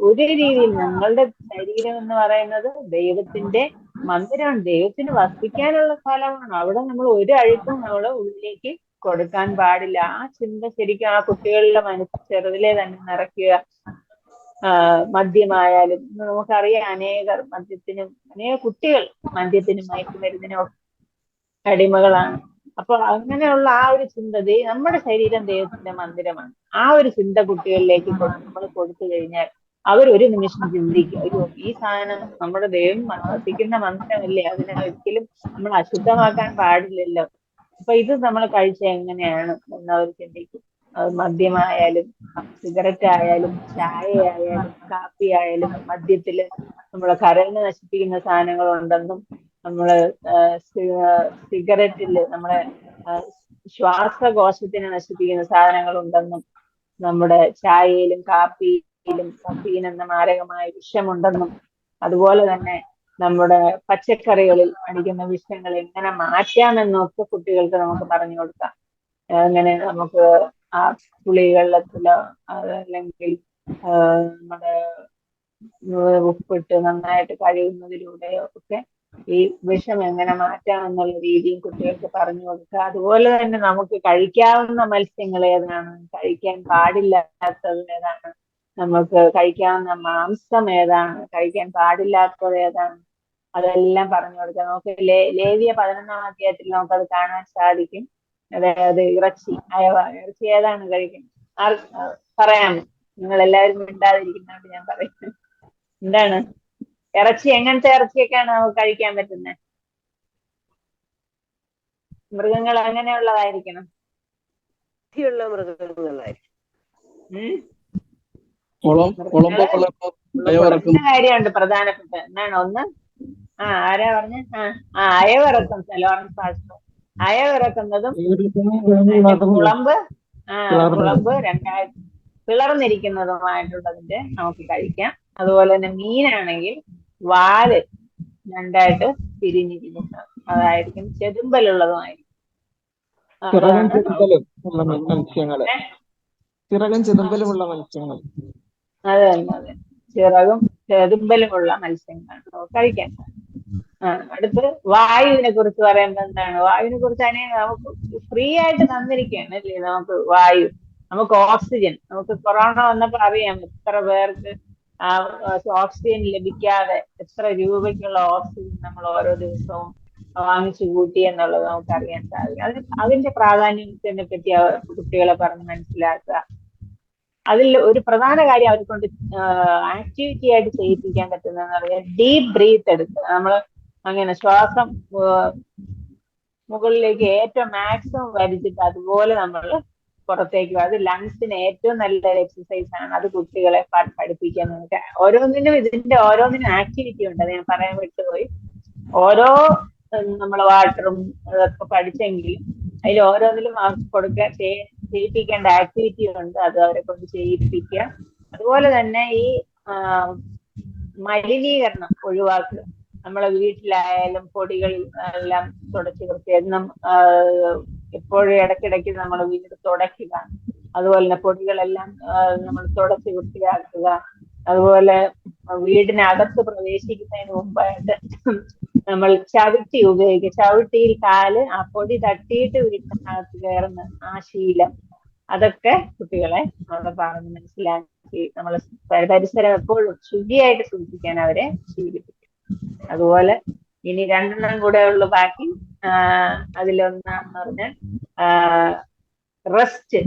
ഒരു രീതിയിൽ നിങ്ങളുടെ ശരീരം എന്ന് പറയുന്നത് ദൈവത്തിന്റെ മന്ദിരമാണ്, ദൈവത്തിന് വസിക്കാനുള്ള സ്ഥലമാണ്. അവിടെ നമ്മൾ ഒരു അഴുക്കും നമ്മുടെ ഉള്ളിലേക്ക് കൊടുക്കാൻ പാടില്ല. ആ ചിന്ത ശരിക്കും ആ കുട്ടികളുടെ ചെറുതിലെ തന്നെ നിറയ്ക്കുക. മദ്യമായാലും നമുക്കറിയാം അനേക കുട്ടികൾ മദ്യത്തിനും മയക്കുമരുന്നിനും അടിമകളാണ്. അപ്പൊ അങ്ങനെയുള്ള ആ ഒരു ചിന്ത, നമ്മുടെ ശരീരം ദൈവത്തിന്റെ മന്ദിരമാണ്, ആ ഒരു ചിന്ത കുട്ടികളിലേക്ക് നമ്മൾ കൊടുത്തു കഴിഞ്ഞാൽ അവർ ഒരു നിമിഷം ചിന്തിക്കും, അയ്യോ ഈ സാധനം നമ്മുടെ ദൈവം വസിക്കുന്ന മന്ദിരമല്ലേ, അതിനെ ഒരിക്കലും നമ്മൾ അശുദ്ധമാക്കാൻ പാടില്ലല്ലോ. അപ്പൊ ഇത് നമ്മൾ കഴിച്ച എങ്ങനെയാണ് എന്നവർ ചിന്തിക്കും. അത് മദ്യമായാലും സിഗരറ്റ് ആയാലും ചായ ആയാലും കാപ്പി ആയാലും മദ്യത്തില് നമ്മളെ കരളിനെ നശിപ്പിക്കുന്ന സാധനങ്ങളുണ്ടെന്നും, നമ്മള് സിഗരറ്റില് നമ്മളെ ശ്വാസകോശത്തിനെ നശിപ്പിക്കുന്ന സാധനങ്ങളുണ്ടെന്നും, നമ്മുടെ ചായയിലും കാപ്പിയിലും കഫീൻ എന്ന മാരകമായ വിഷമുണ്ടെന്നും, അതുപോലെ തന്നെ നമ്മുടെ പച്ചക്കറികളിൽ അടിക്കുന്ന വിഷങ്ങൾ എങ്ങനെ മാറ്റാമെന്നൊക്കെ കുട്ടികൾക്ക് നമുക്ക് പറഞ്ഞു കൊടുക്കാം. അങ്ങനെ നമുക്ക് ആ പുളിവെള്ളത്തിലോ അതല്ലെങ്കിൽ നമ്മുടെ ഉപ്പിട്ട് നന്നായിട്ട് കഴുകുന്നതിലൂടെയോ ഒക്കെ ഈ വിഷം എങ്ങനെ മാറ്റാമെന്നുള്ള രീതിയും കുട്ടികൾക്ക് പറഞ്ഞു കൊടുക്കുക. അതുപോലെ തന്നെ നമുക്ക് കഴിക്കാവുന്ന മത്സ്യങ്ങൾ ഏതാണ്, കഴിക്കാൻ പാടില്ലാത്തത് ഏതാണ്, നമുക്ക് കഴിക്കാവുന്ന മാംസം ഏതാണ്, കഴിക്കാൻ പാടില്ലാത്തത് ഏതാണ്, അതെല്ലാം പറഞ്ഞു കൊടുക്കുക. നമുക്ക് ലേവ്യ 11-ാം അധ്യായത്തിൽ നമുക്കത് കാണാൻ സാധിക്കും. അതായത് ഇറച്ചി ഏതാണ് കഴിക്കുന്നത് പറയാമോ? നിങ്ങൾ എല്ലാവരും മിണ്ടാതിരിക്കുന്നതുകൊണ്ട് ഞാൻ പറയുന്നത് എന്താണ്? ഇറച്ചി എങ്ങനത്തെ ഇറച്ചിയൊക്കെയാണ് നമുക്ക് കഴിക്കാൻ പറ്റുന്നത്? മൃഗങ്ങൾ അങ്ങനെയുള്ളതായിരിക്കണം. ബുദ്ധിയുള്ള മൃഗങ്ങളായിരിക്കും. കുളമ്പ് അയവിറക്കും. കാര്യമുണ്ട് പ്രധാനപ്പെട്ട എന്താണ് ഒന്ന്? ആരാ പറഞ്ഞ? അയവിറക്കും. ലോറൻസ് പാസ്റ്റർ അയവിറക്കുന്നതും കുളമ്പ് കുളമ്പ് രണ്ടായിട്ട് പിളർന്നിരിക്കുന്നതുമായിട്ടുള്ളതിന്റെ നമുക്ക് കഴിക്കാം. അതുപോലെ തന്നെ മീനാണെങ്കിൽ വാല് രണ്ടായിട്ട് പിരിഞ്ഞിരിക്കുന്നത് അതായിരിക്കും, ചെതുമ്പലുള്ളതുമായിരിക്കും. അതെ അതെ, ചിറകും ചെതുമ്പലുമുള്ള മത്സ്യങ്ങളാണ് കഴിക്കാൻ. അടുത്ത് വായുവിനെ കുറിച്ച് പറയുന്നത് എന്താണ്? വായുവിനെ കുറിച്ച് നമുക്ക് ഫ്രീ ആയിട്ട് തന്നിരിക്കുകയാണ് അല്ലേ നമുക്ക് വായു, നമുക്ക് ഓക്സിജൻ. നമുക്ക് കൊറോണ വന്നപ്പോ അറിയാം എത്ര പേർക്ക് ഓക്സിജൻ ലഭിക്കാതെ എത്ര രൂപയ്ക്കുള്ള ഓക്സിജൻ നമ്മൾ ഓരോ ദിവസവും വാങ്ങിച്ചു കൂട്ടി എന്നുള്ളത് നമുക്ക് അറിയാൻ സാധിക്കും. അതിന്റെ പ്രാധാന്യത്തിനെ പറ്റി കുട്ടികളെ പറഞ്ഞ് മനസ്സിലാക്കുക. അതിൽ ഒരു പ്രധാന കാര്യം അവരെ കൊണ്ട് ആക്ടിവിറ്റി ആയിട്ട് ചെയ്യിപ്പിക്കാൻ പറ്റുന്നതെന്ന് പറഞ്ഞാൽ ഡീപ്പ് ബ്രീത്ത് എടുക്കുക. നമ്മൾ അങ്ങനെ ശ്വാസം മുകളിലേക്ക് ഏറ്റവും മാക്സിമം വലിച്ചിട്ട് അതുപോലെ നമ്മൾ പുറത്തേക്ക്. അത് ലങ്സിന് ഏറ്റവും നല്ലൊരു എക്സസൈസ് ആണ്. അത് കുട്ടികളെ പഠിപ്പിക്കാൻ നമുക്ക് ഇതിന്റെ ഓരോന്നിനും ആക്ടിവിറ്റി ഉണ്ട്. അത് ഞാൻ പറയാൻ വിട്ടുപോയി. ഓരോ നമ്മൾ വാട്ടറും അതൊക്കെ പഠിച്ചെങ്കിലും അതിൽ ഓരോന്നിലും ചെയ്യിപ്പിക്കേണ്ട ആക്ടിവിറ്റി ഉണ്ട്. അത് അവരെ കൊണ്ട് ചെയ്യിപ്പിക്കുക. അതുപോലെ തന്നെ ഈ മലിനീകരണം ഒഴിവാക്കുക. നമ്മളെ വീട്ടിലായാലും പൊടികൾ എല്ലാം തുടച്ച് വൃത്തിയായി എപ്പോഴും ഇടയ്ക്കിടയ്ക്ക് നമ്മൾ വീട് തുടയ്ക്കുക. അതുപോലെ തന്നെ പൊടികളെല്ലാം നമ്മൾ തുടച്ച് വൃത്തിയാക്കുക. അതുപോലെ വീടിനകത്ത് പ്രവേശിക്കുന്നതിന് മുമ്പായിട്ട് നമ്മൾ ചവിട്ടി ഉപയോഗിക്കുക. ചവിട്ടിയിൽ കാല് ആ പൊടി തട്ടിയിട്ട് വീടിനകത്ത് കയറുന്ന ആ ശീലം, അതൊക്കെ കുട്ടികളെ അവിടെ പറഞ്ഞ് മനസ്സിലാക്കി നമ്മൾ പരിസരം എപ്പോഴും ശുചിയായിട്ട് സൂക്ഷിക്കാൻ അവരെ ശീലിപ്പിക്കും. അതുപോലെ ഇനി രണ്ടെണ്ണം കൂടെ ഉള്ളു ബാക്കി. അതിലൊന്നാന്ന് പറഞ്ഞാൽ റെസ്റ്റ്.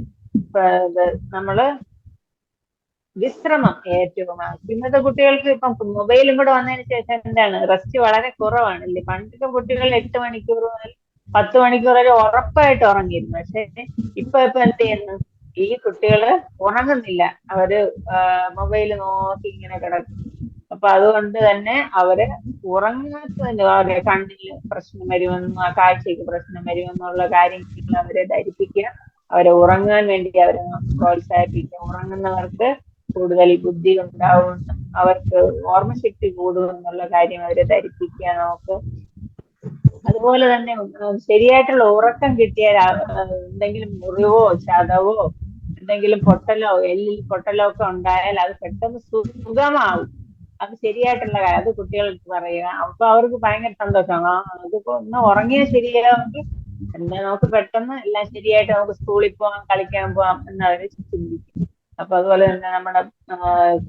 നമ്മള് വിശ്രമം ഏറ്റവും ഇന്നത്തെ കുട്ടികൾക്ക് ഇപ്പം മൊബൈലും കൂടെ വന്നതിന് ശേഷം എന്താണ്, റെസ്റ്റ് വളരെ കുറവാണല്ലേ. പണ്ടൊക്കെ കുട്ടികൾ 8 മണിക്കൂർ മുതൽ 10 മണിക്കൂർ വരെ ഉറപ്പായിട്ട് ഉറങ്ങിയിരുന്നു. പക്ഷെ ഇപ്പൊ എന്ത് ചെയ്യുന്നു, ഈ കുട്ടികള് ഉറങ്ങുന്നില്ല. അവര് മൊബൈല് നോക്കി ഇങ്ങനെ കിടക്കും. അപ്പൊ അതുകൊണ്ട് തന്നെ അവര് ഉറങ്ങാത്തതിന്റെ അവരുടെ കണ്ണിന് പ്രശ്നം വരുമെന്നും കാഴ്ചയ്ക്ക് പ്രശ്നം വരുമെന്നുള്ള കാര്യങ്ങൾ അവരെ ധരിപ്പിക്കുക. അവരെ ഉറങ്ങാൻ വേണ്ടി അവരെ പ്രോത്സാഹിപ്പിക്കുക. ഉറങ്ങുന്നവർക്ക് കൂടുതൽ ബുദ്ധി ഉണ്ടാവും, അവർക്ക് ഓർമ്മശക്തി കൂടുമെന്നുള്ള കാര്യം അവരെ ധരിപ്പിക്കുക നമുക്ക്. അതുപോലെ തന്നെ ശരിയായിട്ടുള്ള ഉറക്കം കിട്ടിയാൽ എന്തെങ്കിലും മുറിവോ ചതവോ എന്തെങ്കിലും പൊട്ടലോ എല്ലിൽ പൊട്ടലോ ഒക്കെ ഉണ്ടായാൽ അത് പെട്ടെന്ന് സുഖമാവും. അത് ശരിയായിട്ടുള്ള കാര്യം. അത് കുട്ടികൾക്ക് പറയുക. അപ്പൊ അവർക്ക് ഭയങ്കര സന്തോഷമാണ്. അതിപ്പോ ഒന്ന് ഉറങ്ങിയാൽ ശരിയാവുമെങ്കിൽ എന്താ നമുക്ക് പെട്ടെന്ന് എല്ലാം ശരിയായിട്ട് നമുക്ക് സ്കൂളിൽ പോകാം, കളിക്കാൻ പോകാം എന്നവര് ചിന്തിക്കും. അപ്പൊ അതുപോലെ തന്നെ നമ്മുടെ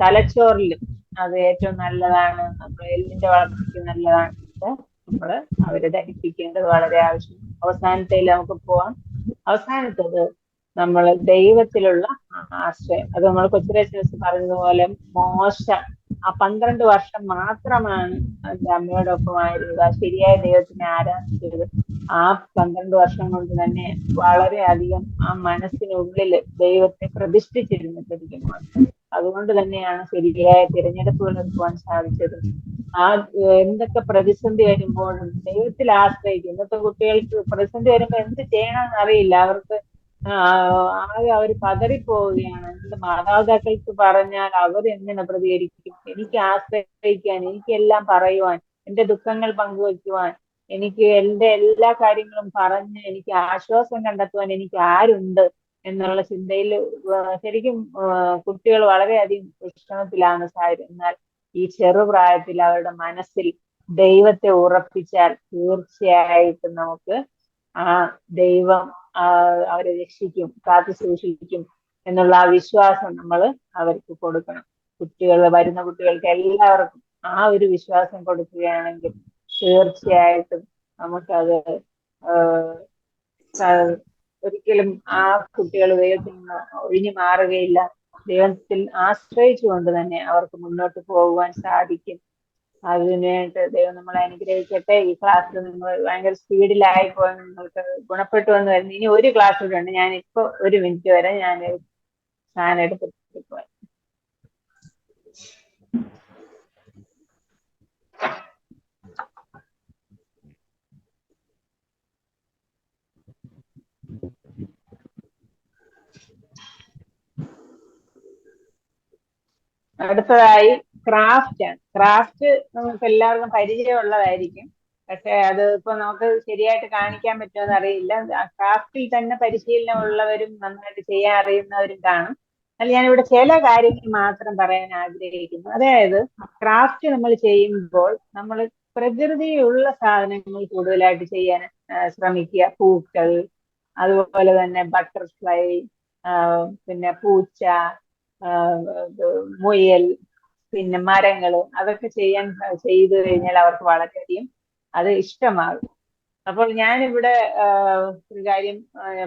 തലച്ചോറിലും അത് ഏറ്റവും നല്ലതാണ്, നമ്മുടെ എല്ലിന്റെ വളർച്ചയ്ക്ക് നല്ലതാണ്. നമ്മള് അവരെ ധരിപ്പിക്കേണ്ടത് വളരെ ആവശ്യം. അവസാനത്തേൽ നമുക്ക് പോവാം. അവസാനത്തത് നമ്മൾ ദൈവത്തിലുള്ള ആശ്രയം. അത് നമ്മൾ കൊച്ചുരേശസ് പറഞ്ഞതുപോലെ മോശ ആ 12 വർഷം മാത്രമാണ് എന്റെ അമ്മയോടൊപ്പം ആയിരുന്നത്. ആ ശരിയായ ദൈവത്തിനെ ആരാധിച്ചത്. ആ 12 വർഷം കൊണ്ട് തന്നെ വളരെയധികം ആ മനസ്സിനുള്ളില് ദൈവത്തെ പ്രതിഷ്ഠിച്ചിരുന്നു ശരിക്കും. അതുകൊണ്ട് തന്നെയാണ് ശരിയായ തിരഞ്ഞെടുപ്പുകൾ എടുക്കുവാൻ സാധിച്ചത്. എന്തൊക്കെ പ്രതിസന്ധി വരുമ്പോഴും ദൈവത്തിൽ ആശ്രയിക്കും. ഇന്നത്തെ കുട്ടികൾക്ക് പ്രതിസന്ധി വരുമ്പോൾ എന്ത് ചെയ്യണമെന്ന് അറിയില്ല. അവർക്ക് ആകെ അവർ പതറിപ്പോവുകയാണ്. എന്റെ മാതാപിതാക്കൾക്ക് പറഞ്ഞാൽ അവർ എങ്ങനെ പ്രതികരിക്കും? എനിക്ക് ആശ്രയിക്കാൻ, എനിക്കെല്ലാം പറയുവാൻ, എന്റെ ദുഃഖങ്ങൾ പങ്കുവയ്ക്കുവാൻ, എനിക്ക് എന്റെ എല്ലാ കാര്യങ്ങളും പറഞ്ഞ് എനിക്ക് ആശ്വാസം കണ്ടെത്തുവാൻ എനിക്ക് ആരുണ്ട് എന്നുള്ള ചിന്തയിൽ ശരിക്കും കുട്ടികൾ വളരെയധികം വിഷമത്തിലാണ് സാഹചര്യം. എന്നാൽ ഈ ചെറുപ്രായത്തിൽ അവരുടെ മനസ്സിൽ ദൈവത്തെ ഉറപ്പിച്ചാൽ തീർച്ചയായിട്ടും നമുക്ക് ആ ദൈവം അവരെ രക്ഷിക്കും, കാത്തു സൂക്ഷിക്കും എന്നുള്ള ആ വിശ്വാസം നമ്മൾ അവർക്ക് കൊടുക്കണം. വരുന്ന കുട്ടികൾക്ക് എല്ലാവർക്കും ആ ഒരു വിശ്വാസം കൊടുക്കുകയാണെങ്കിൽ തീർച്ചയായിട്ടും നമുക്കത് ഒരിക്കലും ആ കുട്ടികൾ ദൈവത്തിൽ നിന്ന് ഒഴിഞ്ഞു മാറുകയില്ല. ദൈവത്തിൽ ആശ്രയിച്ചുകൊണ്ട് തന്നെ അവർക്ക് മുന്നോട്ട് പോകുവാൻ സാധിക്കും. അതിനായിട്ട് ദൈവം നമ്മളെ അനുഗ്രഹിക്കട്ടെ. ഈ ക്ലാസ് നിങ്ങൾ ഭയങ്കര സ്പീഡിലായി പോയി നിങ്ങൾക്ക് ഗുണപ്പെട്ടു എന്ന് വരുന്നു. ഇനി ഒരു ക്ലാസ് കൂടെ ഉണ്ട്. ഞാൻ ഇപ്പൊ 1 മിനിറ്റ് വരെ ഞാൻ സാധനം എടുത്തിട്ട് പോയി. അടുത്തതായി ക്രാഫ്റ്റ് ആണ്. ക്രാഫ്റ്റ് നമുക്ക് എല്ലാവർക്കും പരിചയമുള്ളതായിരിക്കും. പക്ഷെ അത് ഇപ്പൊ നമുക്ക് ശരിയായിട്ട് കാണിക്കാൻ പറ്റുമെന്ന് അറിയില്ല. ക്രാഫ്റ്റിൽ തന്നെ പരിശീലനം ഉള്ളവരും നന്നായിട്ട് ചെയ്യാൻ അറിയുന്നവരും കാണും. എന്നാൽ ഞാനിവിടെ ചില കാര്യങ്ങൾ മാത്രം പറയാൻ ആഗ്രഹിക്കുന്നു. അതായത് ക്രാഫ്റ്റ് നമ്മൾ ചെയ്യുമ്പോൾ നമ്മൾ പ്രകൃതിയുള്ള സാധനങ്ങൾ കൂടുതലായിട്ട് ചെയ്യാൻ ശ്രമിക്കുക. പൂക്കൾ, അതുപോലെ തന്നെ ബട്ടർഫ്ലൈ, പിന്നെ പൂച്ച, മുയൽ, പിന്നെ മരങ്ങള്, അതൊക്കെ ചെയ്തു കഴിഞ്ഞാൽ അവർക്ക് വളരെയധികം അത് ഇഷ്ടമാകും. അപ്പോൾ ഞാനിവിടെ ഒരു കാര്യം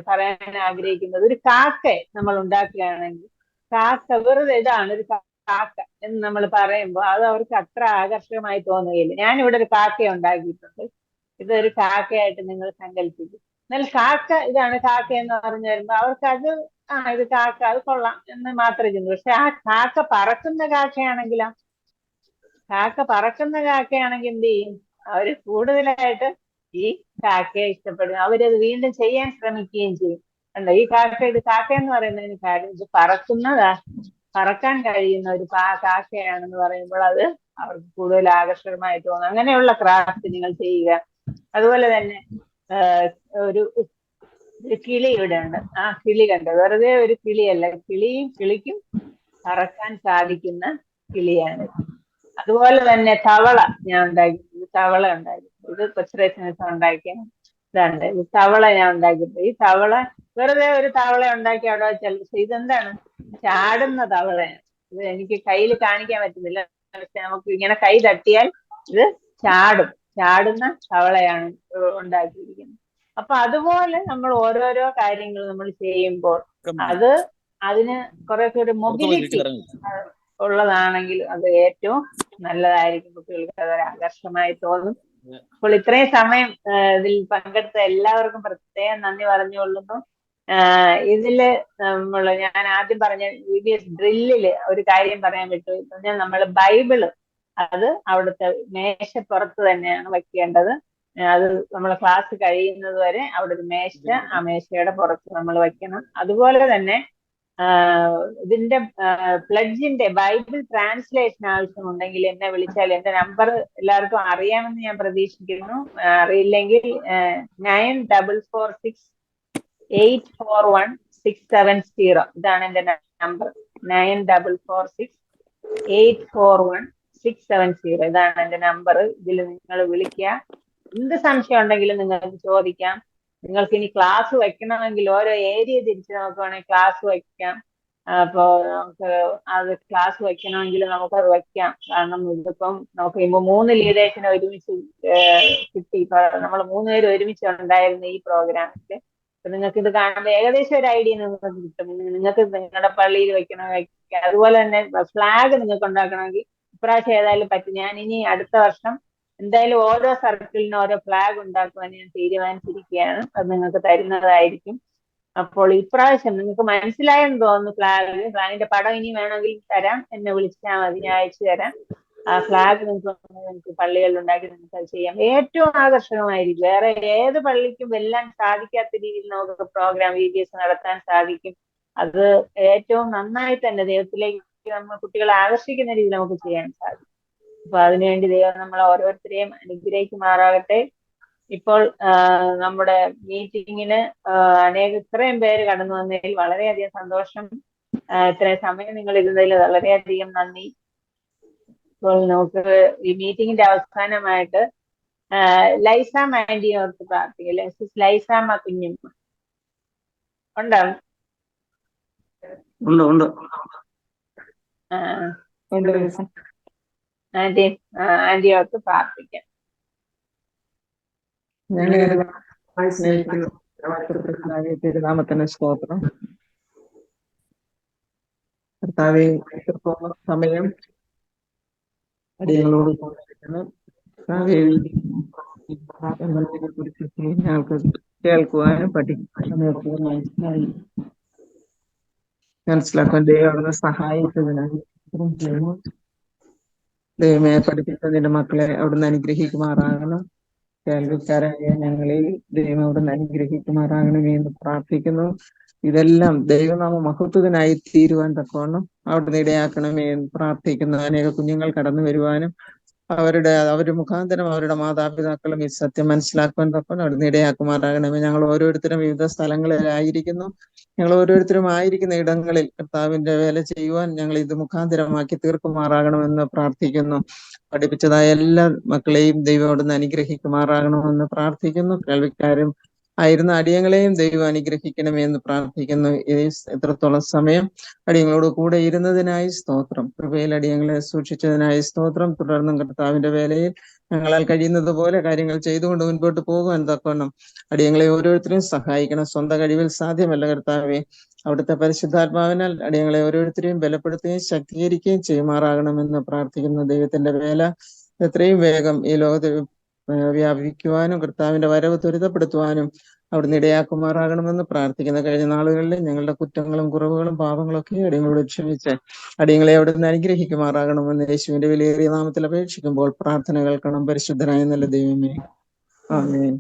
പറയാൻ ആഗ്രഹിക്കുന്നത്, ഒരു കാക്ക നമ്മൾ ഉണ്ടാക്കുകയാണെങ്കിൽ കാക്ക വെറുതെ ഇതാണ് ഒരു കാക്ക എന്ന് നമ്മൾ പറയുമ്പോൾ അത് അവർക്ക് അത്ര ആകർഷകമായി തോന്നുകയില്ല. ഞാനിവിടെ ഒരു കാക്ക ഉണ്ടാക്കിയിട്ടുണ്ട്. ഇതൊരു കാക്കയായിട്ട് നിങ്ങൾ സങ്കല്പിക്കും. എന്നാൽ കാക്ക ഇതാണ് കാക്ക എന്ന് പറഞ്ഞു വരുമ്പോൾ അവർക്ക് അത് ഇത് കാക്ക, അത് കൊള്ളാം എന്ന് മാത്രമേ ചിന്തു. പക്ഷെ ആ കാക്ക പറക്കുന്ന കാക്കയാണെങ്കിലോ, കാക്ക പറക്കുന്ന കാക്കയാണെങ്കിൽ എന്ത് ചെയ്യും? അവര് കൂടുതലായിട്ട് ഈ കാക്കയെ ഇഷ്ടപ്പെടും. അവരത് വീണ്ടും ചെയ്യാൻ ശ്രമിക്കുകയും ചെയ്യും. കണ്ടോ, ഈ കാക്ക, ഇത് കാക്ക എന്ന് പറയുന്നതിന് കാര്യം ഇത് പറക്കാൻ കഴിയുന്ന ഒരു കാക്കയാണെന്ന് പറയുമ്പോൾ അത് അവർക്ക് കൂടുതൽ ആകർഷകമായി തോന്നും. അങ്ങനെയുള്ള ക്രാഫ്റ്റ് നിങ്ങൾ ചെയ്യുക. അതുപോലെ തന്നെ ഒരു കിളി ഇവിടെ ഉണ്ട്. ആ കിളി കണ്ടോ, വെറുതെ ഒരു കിളിയല്ല, കിളിക്കും പറക്കാൻ സാധിക്കുന്ന കിളിയാണ്. അതുപോലെ തന്നെ തവള ഞാൻ ഉണ്ടാക്കിയിട്ടുണ്ട്. തവള ഉണ്ടാക്കിയിട്ടുണ്ട്. ഇത് കൊച്ചുറേഷൻസ് ഉണ്ടാക്കിയ ഇതാണ്. ഈ തവള ഞാൻ ഉണ്ടാക്കിയിട്ടുണ്ട്. ഈ തവള വെറുതെ ഒരു തവള ഉണ്ടാക്കി അവിടെ വെച്ചാൽ ഇതെന്താണ്? ചാടുന്ന തവളയാണ്. ഇത് എനിക്ക് കയ്യിൽ കാണിക്കാൻ പറ്റുന്നില്ല. പക്ഷെ നമുക്ക് ഇങ്ങനെ കൈ തട്ടിയാൽ ഇത് ചാടുന്ന തവളയാണ് ഉണ്ടാക്കിയിരിക്കുന്നത്. അപ്പൊ അതുപോലെ നമ്മൾ ഓരോരോ കാര്യങ്ങൾ നമ്മൾ ചെയ്യുമ്പോൾ അതിന് കുറെ കൂടി മൊബിലിറ്റി ഉള്ളതാണെങ്കിൽ അത് ഏറ്റവും നല്ലതായിരിക്കും. കുട്ടികൾക്ക് അതൊരു ആകർഷമായി തോന്നും. അപ്പോൾ ഇത്രയും സമയം ഇതിൽ പങ്കെടുത്ത എല്ലാവർക്കും പ്രത്യേകം നന്ദി പറഞ്ഞുകൊള്ളുന്നു. ഇതില് ഞാൻ ആദ്യം പറഞ്ഞ VBS ഡ്രില്ലില് ഒരു കാര്യം പറയാൻ വിട്ടു. നമ്മൾ ബൈബിള് അത് അവിടുത്തെ മേശപ്പുറത്ത് തന്നെയാണ് വെക്കേണ്ടത്. അത് നമ്മളെ ക്ലാസ് കഴിയുന്നത് വരെ അവിടെ ഒരു മേശ, ആ മേശയുടെ പുറത്ത് നമ്മൾ വെക്കണം. അതുപോലെ തന്നെ ഇതിന്റെ പ്ലഡ്ജിന്റെ ബൈബിൾ ട്രാൻസ്ലേഷൻ ആവശ്യമുണ്ടെങ്കിൽ എന്നെ വിളിച്ചാൽ, എന്റെ നമ്പർ എല്ലാവർക്കും അറിയാമെന്ന് ഞാൻ പ്രതീക്ഷിക്കുന്നു. അറിയില്ലെങ്കിൽ 9446841670 ഇതാണ് എന്റെ നമ്പർ. 9446841670 ഇതാണ് എന്റെ നമ്പർ. ഇതിൽ നിങ്ങൾ വിളിക്കുക. എന്ത് സംശയം ഉണ്ടെങ്കിലും നിങ്ങൾക്ക് ചോദിക്കാം. നിങ്ങൾക്ക് ഇനി ക്ലാസ് വെക്കണമെങ്കിൽ ഓരോ ഏരിയ തിരിച്ച് നമുക്ക് വേണമെങ്കിൽ ക്ലാസ് വെക്കാം. അപ്പോ നമുക്ക് അത് ക്ലാസ് വെക്കണമെങ്കിൽ നമുക്കത് വെക്കാം. കാരണം ഇതിപ്പം നമുക്ക് ഇപ്പൊ 3 ലീഡേഴ്സിനെ ഒരുമിച്ച് കിട്ടി. ഇപ്പൊ നമ്മൾ 3 പേര് ഒരുമിച്ച് ഉണ്ടായിരുന്നു ഈ പ്രോഗ്രാമില്. അപ്പൊ നിങ്ങൾക്ക് ഇത് കാണുമ്പോൾ ഏകദേശം ഒരു ഐഡിയ നിങ്ങൾക്ക് കിട്ടും. നിങ്ങൾക്ക് നിങ്ങളുടെ പള്ളിയിൽ വെക്കണം, വെക്കാം. അതുപോലെ തന്നെ ഫ്ലാഗ് നിങ്ങൾക്ക് ഉണ്ടാക്കണമെങ്കിൽ ഇപ്രാവശ്യം ഏതായാലും പറ്റും. ഞാൻ ഇനി അടുത്ത വർഷം എന്തായാലും ഓരോ സർക്കിളിനും ഓരോ ഫ്ലാഗ് ഉണ്ടാക്കുവാൻ ഞാൻ തീരുമാനിച്ചിരിക്കുകയാണ്. അത് നിങ്ങൾക്ക് തരുന്നതായിരിക്കും. അപ്പോൾ ഇപ്രാവശ്യം നിങ്ങൾക്ക് മനസ്സിലായെന്ന് തോന്നുന്നു. ഫ്ലാഗിന്റെ പടം ഇനി വേണമെങ്കിൽ തരാം, എന്നെ വിളിച്ചാൽ മതി, ഞാൻ അയച്ചു തരാം. ആ ഫ്ലാഗ് നിങ്ങൾക്ക് പള്ളികളിൽ ഉണ്ടാക്കി നിങ്ങൾക്ക് അത് ചെയ്യാം. ഏറ്റവും ആകർഷകമായിരിക്കും. വേറെ ഏത് പള്ളിക്കും വെല്ലാൻ സാധിക്കാത്ത രീതിയിൽ നമുക്ക് പ്രോഗ്രാം VBS നടത്താൻ സാധിക്കും. അത് ഏറ്റവും നന്നായി തന്നെ ദൈവത്തിലേക്ക് നമ്മൾ കുട്ടികളെ ആകർഷിക്കുന്ന രീതിയിൽ നമുക്ക് ചെയ്യാൻ സാധിക്കും. അപ്പൊ അതിനുവേണ്ടി ദൈവം നമ്മളെ ഓരോരുത്തരെയും അനുഗ്രഹിക്കുമാറാകട്ടെ. ഇപ്പോൾ നമ്മുടെ മീറ്റിങ്ങിന് ഇത്രയും പേര് കടന്നു വന്നതിൽ വളരെയധികം സന്തോഷം. ഇത്രയും സമയം നിങ്ങൾ ഇരുന്നതിൽ വളരെയധികം നന്ദി. ഇപ്പോൾ നമുക്ക് ഈ മീറ്റിങ്ങിന്റെ അവസാനമായിട്ട് ലൈസ ആന്റിയോർക്ക് പ്രാർത്ഥിക്കല്ലേ? ലൈസാമ്മ കുഞ്ഞുമ്മ ഉണ്ടോ? ആന്റിയോർക്ക് പ്രാർത്ഥിക്കാം. തിരുനാമത്തിന് സ്തോത്രം. കർത്താവേ, സമയം അടിയങ്ങളോട് എന്നതിനെ കുറിച്ച് ഞങ്ങൾക്ക് കേൾക്കുവാനും പഠിക്കാനും മനസ്സിലാക്കാൻ ദൈവം അവിടുന്ന് സഹായിച്ചതിനായി ദൈവമേ പഠിപ്പിച്ചതിന്റെ മക്കളെ അവിടുന്ന് അനുഗ്രഹിക്കുമാറാകണം. കേൾവിക്കാരായ ഞങ്ങളെ ദൈവം അവിടുന്ന് അനുഗ്രഹിക്കുമാറാകണമേ എന്ന് പ്രാർത്ഥിക്കുന്നു. ഇതെല്ലാം ദൈവനാമ മഹത്വത്തിനായി തീരുവാൻ തക്കവണ്ണം അവിടുന്ന് ഇടയാക്കണമേ എന്ന് പ്രാർത്ഥിക്കുന്നു. അനേക കുഞ്ഞുങ്ങൾ കടന്നു വരുവാനും അവരുടെ മുഖാന്തരം അവരുടെ മാതാപിതാക്കളും ഈ സത്യം മനസ്സിലാക്കുവാൻ തക്കവണ്ണം അവിടുന്ന് ഇടയാക്കുമാറാകണമേ. ഞങ്ങൾ ഓരോരുത്തരും വിവിധ സ്ഥലങ്ങളിലായിരിക്കുന്നു. ഞങ്ങൾ ഓരോരുത്തരും ആയിരിക്കുന്ന ഇടങ്ങളിൽ കർത്താവിന്റെ വേല ചെയ്യുവാൻ ഞങ്ങൾ ഇത് മുഖാന്തരമാക്കി തീർക്കുമാറാകണമെന്ന് പ്രാർത്ഥിക്കുന്നു. പഠിപ്പിച്ചതായ എല്ലാ മക്കളെയും ദൈവം അവിടുന്ന് അനുഗ്രഹിക്കുമാറാകണമെന്ന് പ്രാർത്ഥിക്കുന്നു. കേൾവിക്കാരും ആയിരുന്ന അടിയങ്ങളെയും ദൈവം അനുഗ്രഹിക്കണമേ എന്ന് പ്രാർത്ഥിക്കുന്നു. എത്രത്തോളം സമയം അടിയങ്ങളോട് കൂടെ ഇരുന്നതിനായി സ്തോത്രം. കൃപയിൽ അടിയങ്ങളെ സൂക്ഷിച്ചതിനായി സ്തോത്രം. തുടർന്നും കർത്താവിന്റെ വേലയിൽ ഞങ്ങളാൽ കഴിയുന്നത് പോലെ കാര്യങ്ങൾ ചെയ്തുകൊണ്ട് മുൻപോട്ട് പോകുവാൻ തക്കവണ്ണം അടിയങ്ങളെ ഓരോരുത്തരും സഹായിക്കണം. സ്വന്തം കഴിവിൽ സാധ്യമല്ല കർത്താവെ. അവിടുത്തെ പരിശുദ്ധാത്മാവിനാൽ അടിയങ്ങളെ ഓരോരുത്തരെയും ബലപ്പെടുത്തുകയും ശക്തീകരിക്കുകയും ചെയ്യുമാറാകണമെന്ന് പ്രാർത്ഥിക്കുന്നു. ദൈവത്തിന്റെ വേല എത്രയും വേഗം ഈ ലോകത്ത് വ്യാപിക്കുവാനും കർത്താവിന്റെ വരവ് ത്വരിതപ്പെടുത്തുവാനും അവിടുന്ന് ഇടയാക്കുമാറാകണമെന്ന് പ്രാർത്ഥിക്കുന്ന കഴിഞ്ഞ നാളുകളിൽ ഞങ്ങളുടെ കുറ്റങ്ങളും കുറവുകളും പാപങ്ങളും ഒക്കെ അടിയങ്ങളോട് ക്ഷമിച്ച് അടിയങ്ങളെ അവിടുന്ന് അനുഗ്രഹിക്കുമാറാകണമെന്ന് യേശുവിന്റെ വിലയേറിയ നാമത്തിൽ അപേക്ഷിക്കുമ്പോൾ പ്രാർത്ഥന കേൾക്കണം. പരിശുദ്ധനായ നല്ല ദൈവമേ, ആമേൻ.